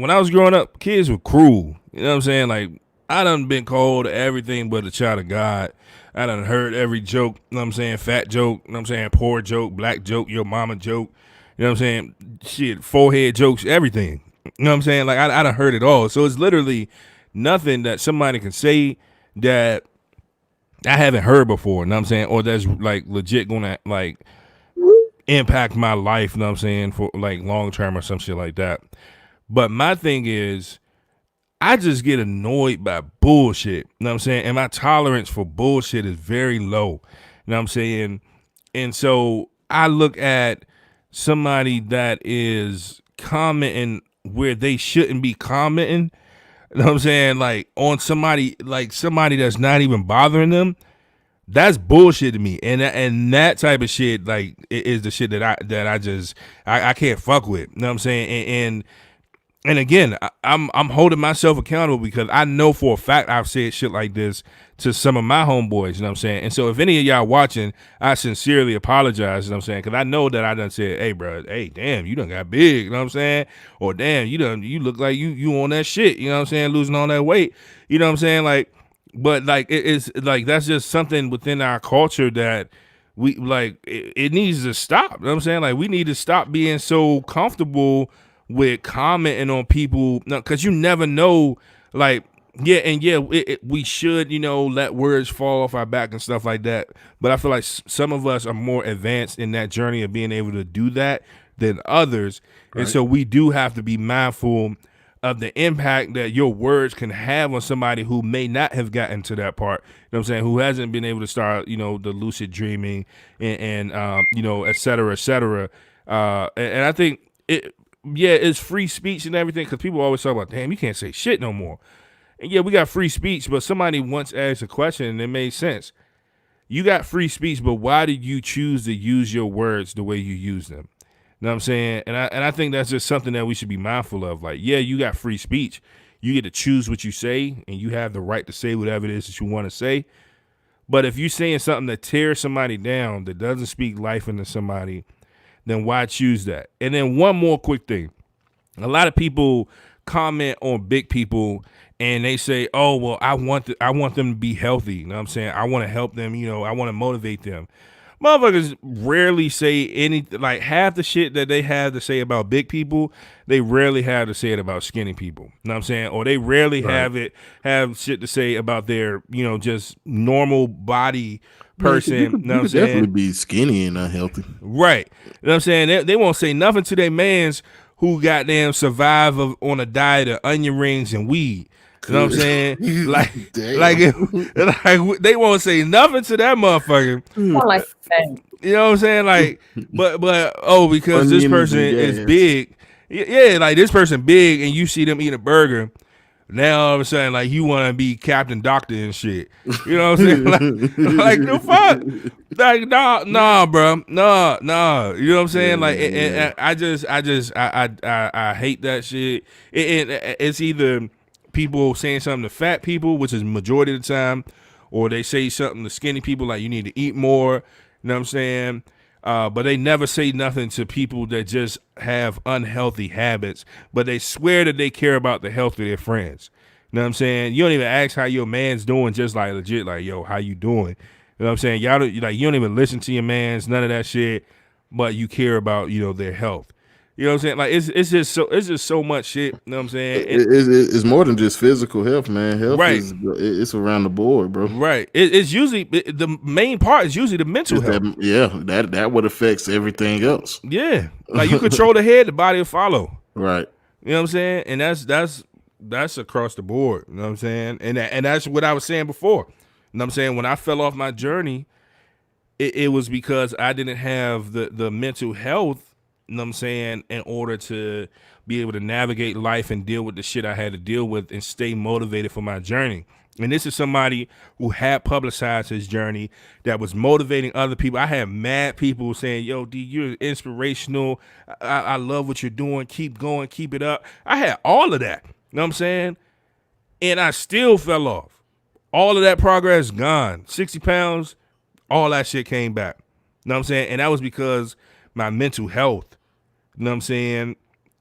Speaker 1: when I was growing up, kids were cruel. You know what I'm saying? Like I done been called everything but a child of God. I done heard every joke. You know what I'm saying? Fat joke. You know what I'm saying? Poor joke. Black joke. Your mama joke. You know what I'm saying? Shit. Forehead jokes. Everything. You know what I'm saying? Like I done heard it all. So it's literally nothing that somebody can say that I haven't heard before. You know what I'm saying? Or that's like legit gonna like impact my life, you know what I'm saying, for like long term or some shit like that. But my thing is, I just get annoyed by bullshit, you know what I'm saying? And my tolerance for bullshit is very low, you know what I'm saying? And so I look at somebody that is commenting where they shouldn't be commenting, you know what I'm saying? Like on somebody that's not even bothering them. That's bullshit to me, and that type of shit like is the shit that I can't fuck with. You know what I'm saying? And again, I'm holding myself accountable because I know for a fact I've said shit like this to some of my homeboys. You know what I'm saying? And so if any of y'all watching, I sincerely apologize. You know what I'm saying? Because I know that I done said, "Hey, bro, hey, damn, you done got big." You know what I'm saying? Or damn, you look like you on that shit. You know what I'm saying? Losing all that weight. You know what I'm saying? Like. But like it's like that's just something within our culture that we like it needs to stop. You know what I'm saying? Like we need to stop being so comfortable with commenting on people because you never know. Like we should let words fall off our back and stuff like that. But I feel like some of us are more advanced in that journey of being able to do that than others, right. And so we do have to be mindful of the impact that your words can have on somebody who may not have gotten to that part, you know what I'm saying, who hasn't been able to start, the lucid dreaming and et cetera, et cetera. And I think it's free speech and everything because people always talk about, damn, you can't say shit no more. And yeah, we got free speech, but somebody once asked a question and it made sense. You got free speech, but why did you choose to use your words the way you use them? You know what I'm saying? And I think that's just something that we should be mindful of. Like, yeah, you got free speech. You get to choose what you say, and you have the right to say whatever it is that you want to say. But if you're saying something that tears somebody down, that doesn't speak life into somebody, then why choose that? And then one more quick thing. A lot of people comment on big people, and they say, oh, well, I want them to be healthy. You know what I'm saying? I want to help them. I want to motivate them. Motherfuckers rarely say anything, like half the shit that they have to say about big people, they rarely have to say it about skinny people. You know what I'm saying? Or they rarely have shit to say about their, just normal body person. You know what I'm saying?
Speaker 2: Definitely be skinny and unhealthy.
Speaker 1: Right. You know what I'm saying? They won't say nothing to their mans who goddamn survive on a diet of onion rings and weed. You know what I'm saying? like they won't say nothing to that motherfucker.
Speaker 5: Like
Speaker 1: you know what I'm saying? Like, but because this person is big, yeah, like this person big, and you see them eat a burger. Now all of a sudden, like you want to be Captain Doctor and shit. You know what I'm saying? like the fuck? Like nah, bro, nah. You know what I'm saying? Like, and I hate that shit. It's either people saying something to fat people, which is majority of the time, or they say something to skinny people like you need to eat more. You know what I'm saying? But they never say nothing to people that just have unhealthy habits, but they swear that they care about the health of their friends. You know what I'm saying? You don't even ask how your man's doing, just like legit, like, yo, how you doing? You know what I'm saying? You don't even listen to your man's, none of that shit, but you care about, their health. You know what I'm saying? Like it's just so much shit. You know what I'm saying?
Speaker 2: It's more than just physical health, man. Health
Speaker 1: Right,
Speaker 2: is it's around the board, bro.
Speaker 1: right. It's usually the main part is usually the mental
Speaker 2: Just
Speaker 1: health.
Speaker 2: that, yeah, that what affects everything else.
Speaker 1: Yeah, like you control the head, the body will follow.
Speaker 2: Right.
Speaker 1: You know what I'm saying? And that's across the board. You know what I'm saying? And that's what I was saying before. You know what I'm saying? When I fell off my journey, it was because I didn't have the mental health, you know what I'm saying, in order to be able to navigate life and deal with the shit I had to deal with and stay motivated for my journey. And this is somebody who had publicized his journey, that was motivating other people. I had mad people saying, yo, D, you're inspirational. I love what you're doing. Keep going. Keep it up. I had all of that. You know what I'm saying? And I still fell off. All of that progress gone. 60 pounds, all that shit came back. You know what I'm saying? And that was because my mental health. You know what I'm saying?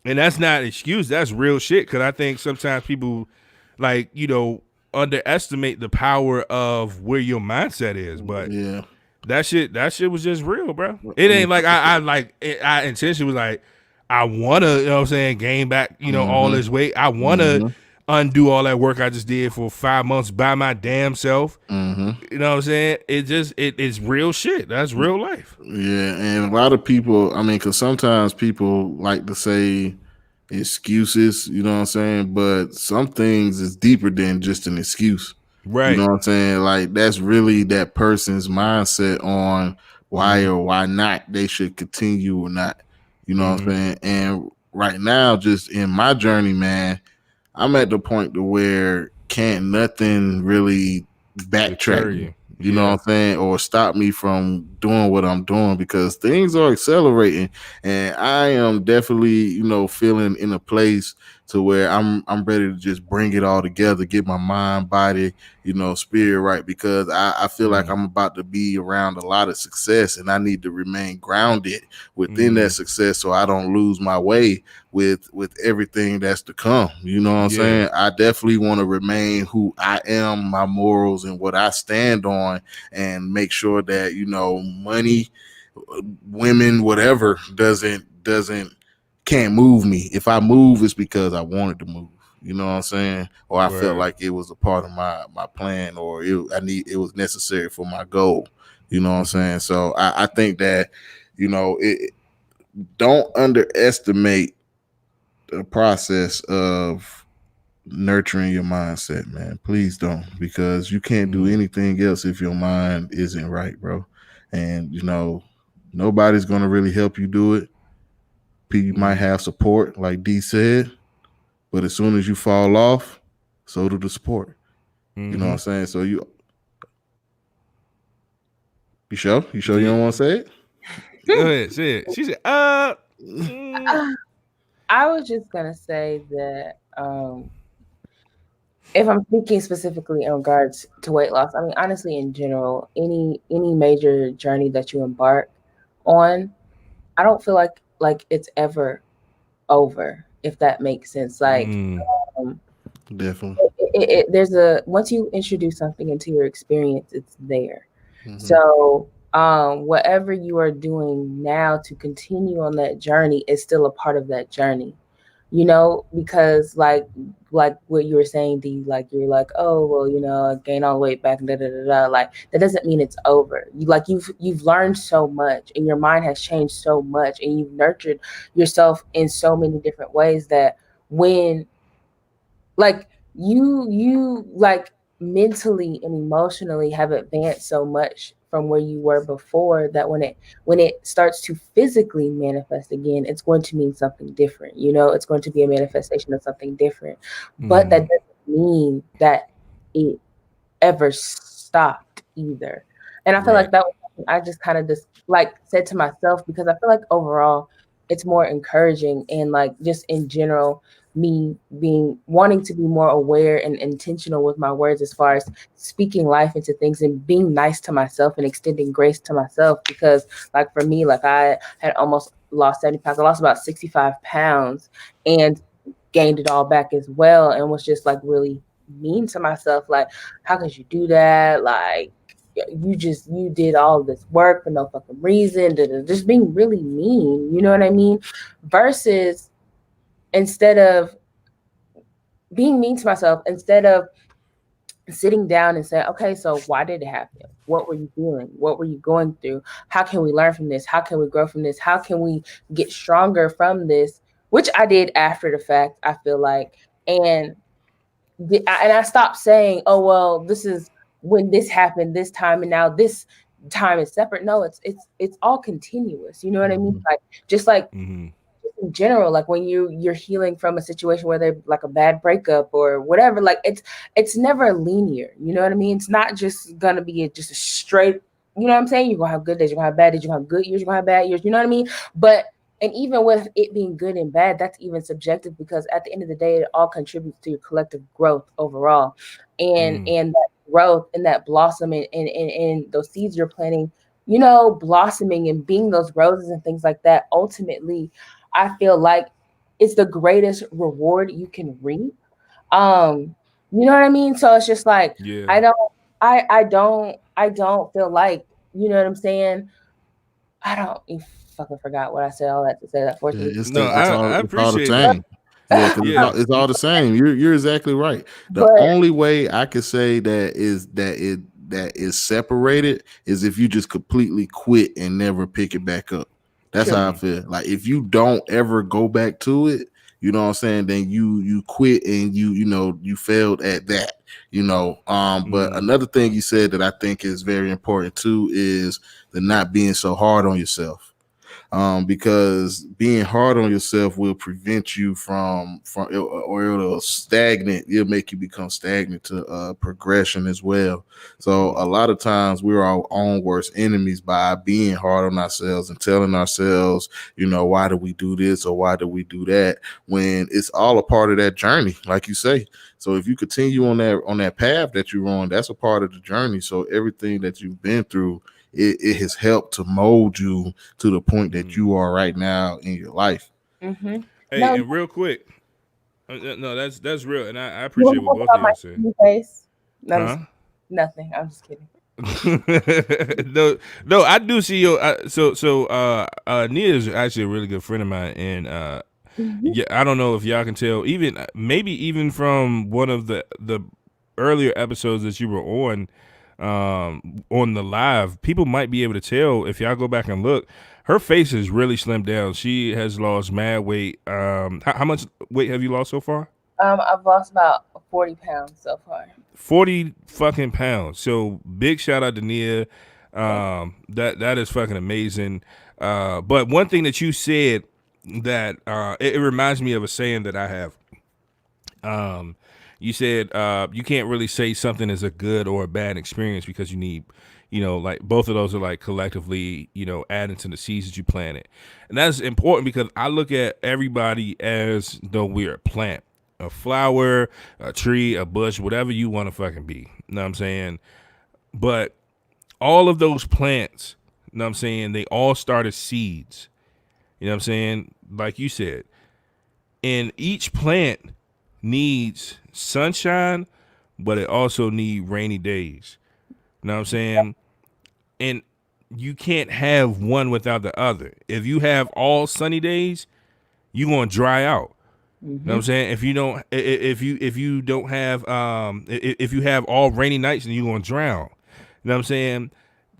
Speaker 1: And that's not an excuse. That's real shit. Because I think sometimes people, like, you know, underestimate the power of where your mindset is. But
Speaker 2: Yeah.
Speaker 1: that shit was just real, bro. It ain't like I intentionally was like, I want to, you know what I'm saying, gain back, you know, all this weight. I want to undo all that work I just did for 5 months by my damn self. You know what I'm saying? It's real shit. That's real life.
Speaker 2: Yeah, and a lot of people, I mean, because sometimes people like to say excuses, you know what I'm saying? But some things is deeper than just an excuse.
Speaker 1: Right.
Speaker 2: You know what I'm saying? Like, that's really that person's mindset on why or why not they should continue or not. You know what I'm saying? And right now, just in my journey, man, I'm at the point to where can't nothing really backtrack me. You know what I'm saying? Or stop me from doing what I'm doing, because things are accelerating, and I am definitely, you know, feeling in a place to where I'm ready to just bring it all together, get my mind, body, you know, spirit right, because I feel like I'm about to be around a lot of success, and I need to remain grounded within that success so I don't lose my way with everything that's to come. You know what I'm saying? I definitely want to remain who I am, my morals and what I stand on, and make sure that, you know, money, women, whatever can't move me. If I move, it's because I wanted to move. You know what I'm saying? Or I felt like it was a part of my plan, or it was necessary for my goal. You know what I'm saying? So I think that, you know, don't underestimate the process of nurturing your mindset, man. Please don't, because you can't do anything else if your mind isn't right, bro. And, you know, nobody's going to really help you do it. You might have support, like D said, but as soon as you fall off, so do the support. You know what I'm saying? So you sure you don't want to say it?
Speaker 1: Go ahead, say it. She said,
Speaker 5: I was just gonna say that if I'm speaking specifically in regards to weight loss, I mean, honestly, in general, any major journey that you embark on, I don't feel like it's ever over, if that makes sense. Like,
Speaker 2: definitely,
Speaker 5: there's once you introduce something into your experience, it's there. So whatever you are doing now to continue on that journey is still a part of that journey, you know, because like what you were saying, D, like you're like, oh well, you know, I gained all the weight back, like that doesn't mean it's over. You've learned so much, and your mind has changed so much, and you've nurtured yourself in so many different ways that when like you like mentally and emotionally have advanced so much from where you were before, that when it starts to physically manifest again, it's going to mean something different. You know, it's going to be a manifestation of something different. But that doesn't mean that it ever stopped either. And I feel like that was something I just kind of just like said to myself, because I feel like overall it's more encouraging, and like just in general, me wanting to be more aware and intentional with my words as far as speaking life into things and being nice to myself and extending grace to myself. Because like for me, like I had almost lost 70 pounds. I lost about 65 pounds and gained it all back as well, and was just like really mean to myself. Like, how could you do that? Like, you did all this work for no fucking reason, just being really mean, you know what I mean? Versus instead of being mean to myself, instead of sitting down and saying, okay, so why did it happen? What were you feeling? What were you going through? How can we learn from this? How can we grow from this? How can we get stronger from this? Which I did after the fact, I feel like. And I stopped saying, oh, well, this is when this happened this time, and now this time is separate. No, it's all continuous. You know what I mean? Like, just like in general, like when you're healing from a situation where they're like a bad breakup or whatever, like it's never linear. You know what I mean? It's not just gonna be just a straight, you know what I'm saying? You're gonna have good days, you're gonna have bad days, you're gonna have good years, you're gonna have bad years, you know what I mean? But and even with it being good and bad, that's even subjective, because at the end of the day, it all contributes to your collective growth overall. And that growth and that blossom and those seeds you're planting, you know, blossoming and being those roses and things like that, ultimately, I feel like it's the greatest reward you can reap. You know what I mean? So it's just like, I don't feel like, you know what I'm saying? You fucking forgot what I said. All that to say that for you.
Speaker 1: I appreciate
Speaker 2: it's all the same. Yeah, because it's all the same. You're exactly right. The only way I could say that is separated is if you just completely quit and never pick it back up. That's how I feel. Like if you don't ever go back to it, you know what I'm saying, then you quit and you failed at that. But another thing you said that I think is very important too is the not being so hard on yourself. Because being hard on yourself will prevent you from or it'll make you become stagnant to progression as well. So a lot of times we're our own worst enemies by being hard on ourselves and telling ourselves, why do we do this or why do we do that, when it's all a part of that journey, like you say. So if you continue on that path that you're on, that's a part of the journey. So everything that you've been through, it has helped to mold you to the point that you are right now in your life.
Speaker 1: Hey, and real quick, no, that's real, and I appreciate what both of you said.
Speaker 5: Nothing. I'm just kidding.
Speaker 1: no, I do see your. Nia is actually a really good friend of mine, and yeah, I don't know if y'all can tell, maybe even from one of the earlier episodes that you were on the live, people might be able to tell if y'all go back and look. Her face is really slimmed down. She has lost mad weight. How much weight have you lost so far?
Speaker 5: I've lost about 40 pounds so far. 40
Speaker 1: fucking pounds. So big shout out to Nia. That is fucking amazing. But one thing that you said that it reminds me of a saying that I have. You said you can't really say something is a good or a bad experience because you need, like both of those are like collectively, adding to the seeds that you planted. And that's important because I look at everybody as though we're a plant, a flower, a tree, a bush, whatever you want to fucking be. You know what I'm saying? But all of those plants, you know what I'm saying, they all start as seeds. You know what I'm saying? Like you said. And each plant needs sunshine, but it also needs rainy days. You know what I'm saying? And you can't have one without the other. If you have all sunny days, you're gonna dry out. You know what I'm saying? If you don't have if you have all rainy nights, then you're gonna drown. You know what I'm saying?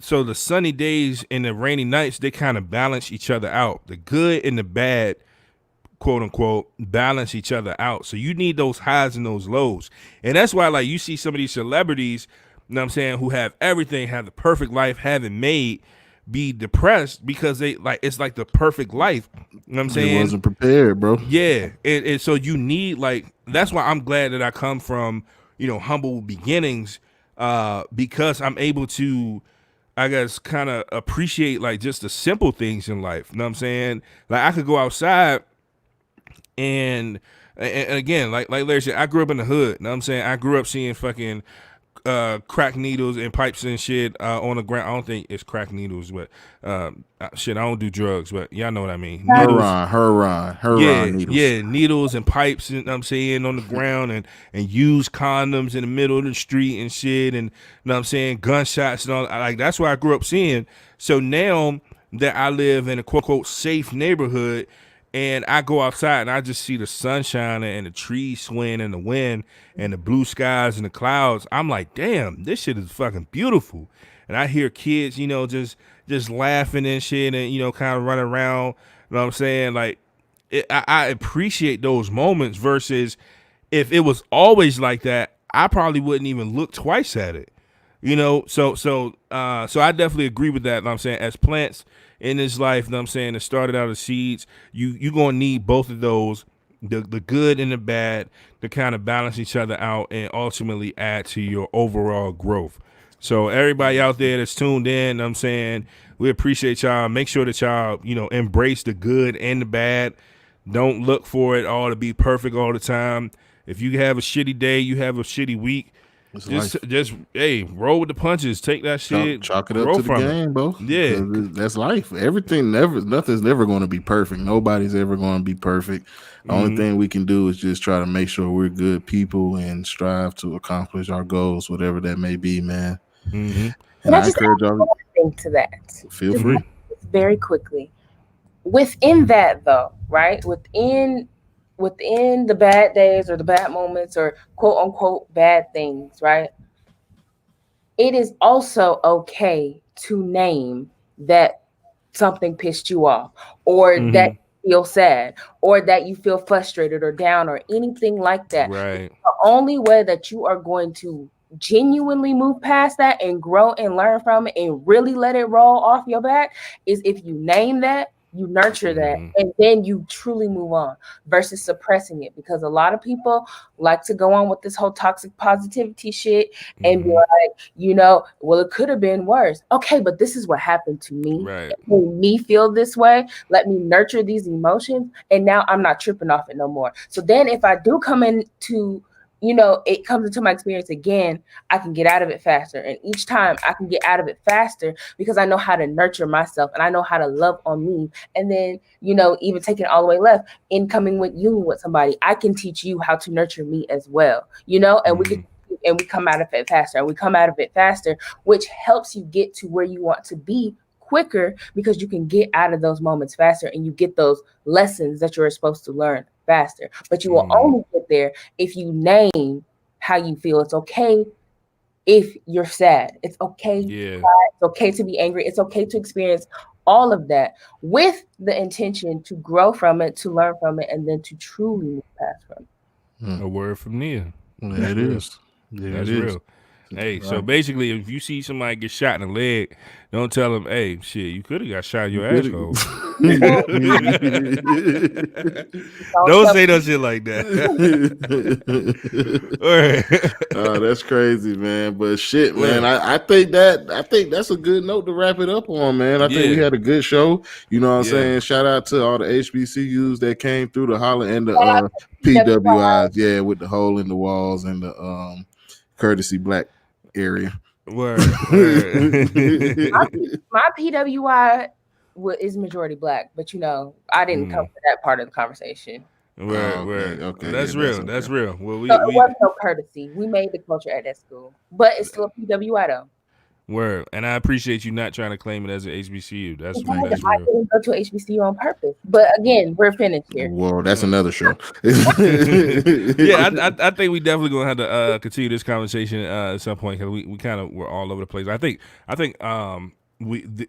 Speaker 1: So the sunny days and the rainy nights, they kind of balance each other out. The good and the bad, quote unquote, balance each other out. So you need those highs and those lows. And that's why, like, you see some of these celebrities, you know what I'm saying, who have everything, have the perfect life, haven't made, be depressed because they it's like the perfect life. You know what I'm saying?
Speaker 2: It wasn't prepared, bro.
Speaker 1: Yeah. And so you need, that's why I'm glad that I come from, humble beginnings, because I'm able to, I guess, kind of appreciate just the simple things in life. You know what I'm saying? Like I could go outside and again, like Larry said, I grew up in the hood. You know what I'm saying? I grew up seeing fucking crack needles and pipes and shit on the ground. I don't think it's crack needles, but shit, I don't do drugs, but y'all know what I mean. Needles,
Speaker 2: Heron needles.
Speaker 1: Yeah, needles and pipes, and I'm saying on the ground, and use condoms in the middle of the street and shit, and you know what I'm saying, gunshots and all. Like that's what I grew up seeing. So now that I live in a quote unquote safe neighborhood, and I go outside and I just see the sunshine and the trees swaying in the wind and the blue skies and the clouds, I'm like, damn, this shit is fucking beautiful. And I hear kids, you know, just laughing and shit, and you know, kind of running around. You know what I'm saying? Like, I appreciate those moments versus if it was always like that, I probably wouldn't even look twice at it. You know, so I definitely agree with that. You know what I'm saying, as plants in this life, you know what I'm saying, it started out as seeds. You gonna need both of those, the good and the bad, to kind of balance each other out and ultimately add to your overall growth. So everybody out there that's tuned in, you know what I'm saying, we appreciate y'all. Make sure that y'all, you know, embrace the good and the bad. Don't look for it all to be perfect all the time. If you have a shitty day, you have a shitty week, just hey, roll with the punches. Take that shit,
Speaker 2: chalk it up to the game, bro.
Speaker 1: Yeah,
Speaker 2: that's life. Nothing's never going to be perfect. Nobody's ever going to be perfect. The only thing we can do is just try to make sure we're good people and strive to accomplish our goals, whatever that may be, man.
Speaker 5: And I encourage y'all to that.
Speaker 2: Feel free.
Speaker 5: Very quickly. Within that, though, right? Within the bad days or the bad moments or quote unquote bad things, right? It is also okay to name that something pissed you off, or that you feel sad, or that you feel frustrated or down or anything like that.
Speaker 1: Right.
Speaker 5: The only way that you are going to genuinely move past that and grow and learn from it and really let it roll off your back is if you name that, you nurture that, and then you truly move on versus suppressing it. Because a lot of people like to go on with this whole toxic positivity shit and be like, you know, well, it could have been worse. Okay, but this is what happened to me.
Speaker 1: Right.
Speaker 5: It made me feel this way. Let me nurture these emotions, and now I'm not tripping off it no more. So then if I do come into, you know, it comes into my experience again, I can get out of it faster. And each time I can get out of it faster because I know how to nurture myself and I know how to love on me. And then, you know, even taking it all the way left, in coming with union with somebody, I can teach you how to nurture me as well, you know, and we come out of it faster, which helps you get to where you want to be quicker because you can get out of those moments faster and you get those lessons that you're supposed to learn faster. But you will only get there if you name how you feel. It's okay if you're sad. It's okay.
Speaker 1: Yeah.
Speaker 5: It's okay to be angry. It's okay to experience all of that with the intention to grow from it, to learn from it, and then to truly move past from it.
Speaker 1: A word from Nia.
Speaker 2: Yeah, it is. Yeah,
Speaker 1: That's
Speaker 2: it is.
Speaker 1: real. Hey, so basically, if you see somebody get shot in the leg, don't tell them, hey, shit, you could have got shot in your asshole. Don't say no shit like that.
Speaker 2: Oh, that's crazy, man. But shit, man, I think that's a good note to wrap it up on, man. I think we had a good show. You know what I'm saying? Shout out to all the HBCUs that came through the holler and the PWIs, yeah, with the hole in the walls and the courtesy black area.
Speaker 1: Word.
Speaker 5: My PWI is majority black, but you know, I didn't come to that part of the conversation.
Speaker 1: Word. Okay. That's real. That's real. Well,
Speaker 5: it wasn't no courtesy. We made the culture at that school, but it's still a PWI though.
Speaker 1: Word. And I appreciate you not trying to claim it as an HBCU. That's real.
Speaker 5: I didn't go to an HBCU on purpose. But again, we're finished here.
Speaker 2: Well, that's another show.
Speaker 1: Yeah, I think we definitely gonna have to continue this conversation at some point because we kind of were all over the place. I think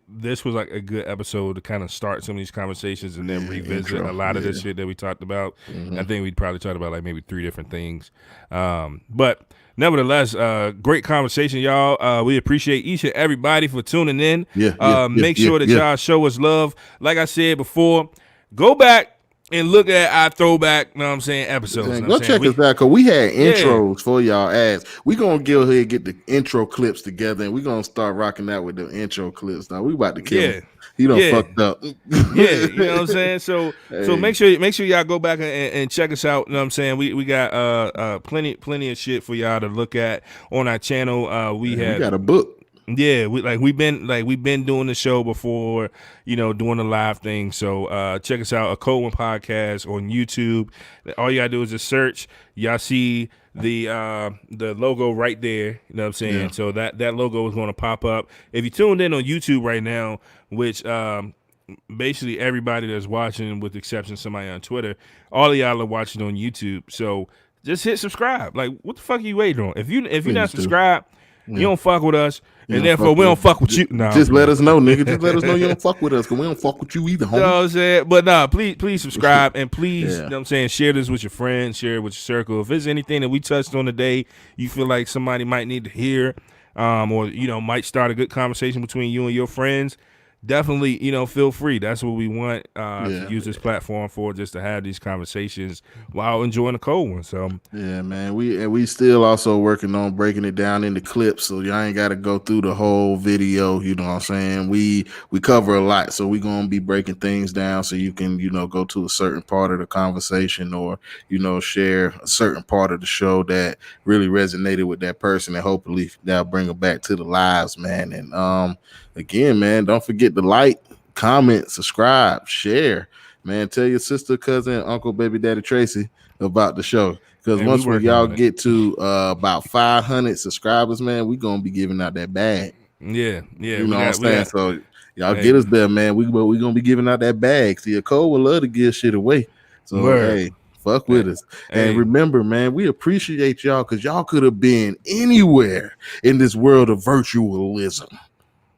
Speaker 1: this was like a good episode to kind of start some of these conversations and then revisit a lot of this shit that we talked about. I think we'd probably talked about like maybe 3 different things. But nevertheless, great conversation, y'all. We appreciate each and everybody for tuning in. Make sure that y'all show us love. Like I said before, go back and look at our throwback, you know what I'm saying, episodes.
Speaker 2: Go check us out, because we had intros for y'all ass. We gonna go ahead and get the intro clips together, and we gonna start rocking out with the intro clips. Now we about to kill him. He done fucked up.
Speaker 1: Yeah, you know what I'm saying? So make sure y'all go back and check us out. You know what I'm saying? We got plenty of shit for y'all to look at on our channel. We
Speaker 2: got a book.
Speaker 1: Yeah, we've been doing the show before, doing the live thing. So check us out, a Code One Podcast on YouTube. All you gotta do is just search. Y'all see the logo right there. You know what I'm saying? Yeah. So that logo is going to pop up. If you tuned in on YouTube right now, which basically everybody that's watching, with the exception of somebody on Twitter, all of y'all are watching on YouTube. So just hit subscribe. Like, what the fuck are you waiting on? If you're not subscribed, you don't fuck with us. And therefore, we don't fuck with you. No,
Speaker 2: just let us know, nigga. Just let us know you don't fuck with us, because we don't fuck with you either, homie.
Speaker 1: You know what I'm saying? But please subscribe, and please, you know what I'm saying, share this with your friends, share it with your circle. If there's anything that we touched on today, you feel like somebody might need to hear, or, might start a good conversation between you and your friends, definitely, feel free. That's what we want to use this platform for, just to have these conversations while enjoying the cold one. So
Speaker 2: yeah, man, we still also working on breaking it down into clips, so y'all ain't got to go through the whole video. You know what I'm saying? We cover a lot, so we gonna be breaking things down so you can go to a certain part of the conversation, or share a certain part of the show that really resonated with that person, and hopefully that'll bring them back to the lives, man. And again, man, don't forget to like, comment, subscribe, share, man. Tell your sister, cousin, uncle, baby daddy Tracy about the show, because once y'all get to about 500 subscribers, man, we gonna be giving out that bag.
Speaker 1: Yeah,
Speaker 2: you know what I'm saying? So y'all get us there, man. We gonna be giving out that bag. See, a Cole would love to give shit away. So hey, fuck with us. And remember, man, we appreciate y'all, because y'all could have been anywhere in this world of virtualism,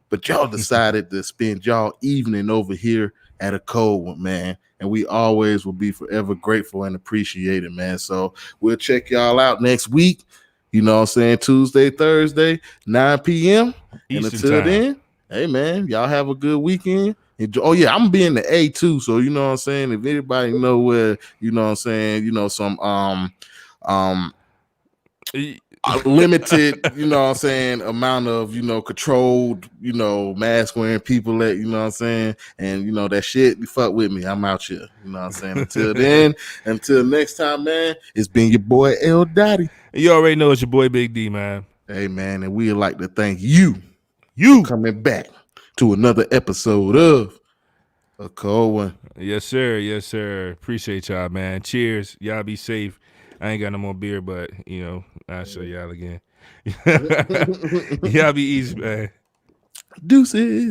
Speaker 2: but y'all decided to spend y'all evening over here at a Cold One, man. And we always will be forever grateful and appreciated, man. So we'll check y'all out next week. You know what I'm saying? Tuesday, Thursday, 9 p.m.
Speaker 1: Eastern
Speaker 2: and until
Speaker 1: time.
Speaker 2: then, hey, man, y'all have a good weekend. Enjoy. Oh, yeah, I'm being the A too. So, you know what I'm saying? If anybody know where, you know what I'm saying, some a limited, you know what I'm saying, amount of, controlled, mask wearing people at, you know what I'm saying, and that shit, you fuck with me, I'm out here, you know what I'm saying. Until then, until next time, man, it's been your boy L Dottie.
Speaker 1: You already know it's your boy Big D, man.
Speaker 2: Hey, man, and we'd like to thank you for coming back to another episode of A Cold One.
Speaker 1: Yes, sir. Appreciate y'all, man. Cheers. Y'all be safe. I ain't got no more beer, but I'll show y'all again. Y'all be easy, man.
Speaker 2: Deuces.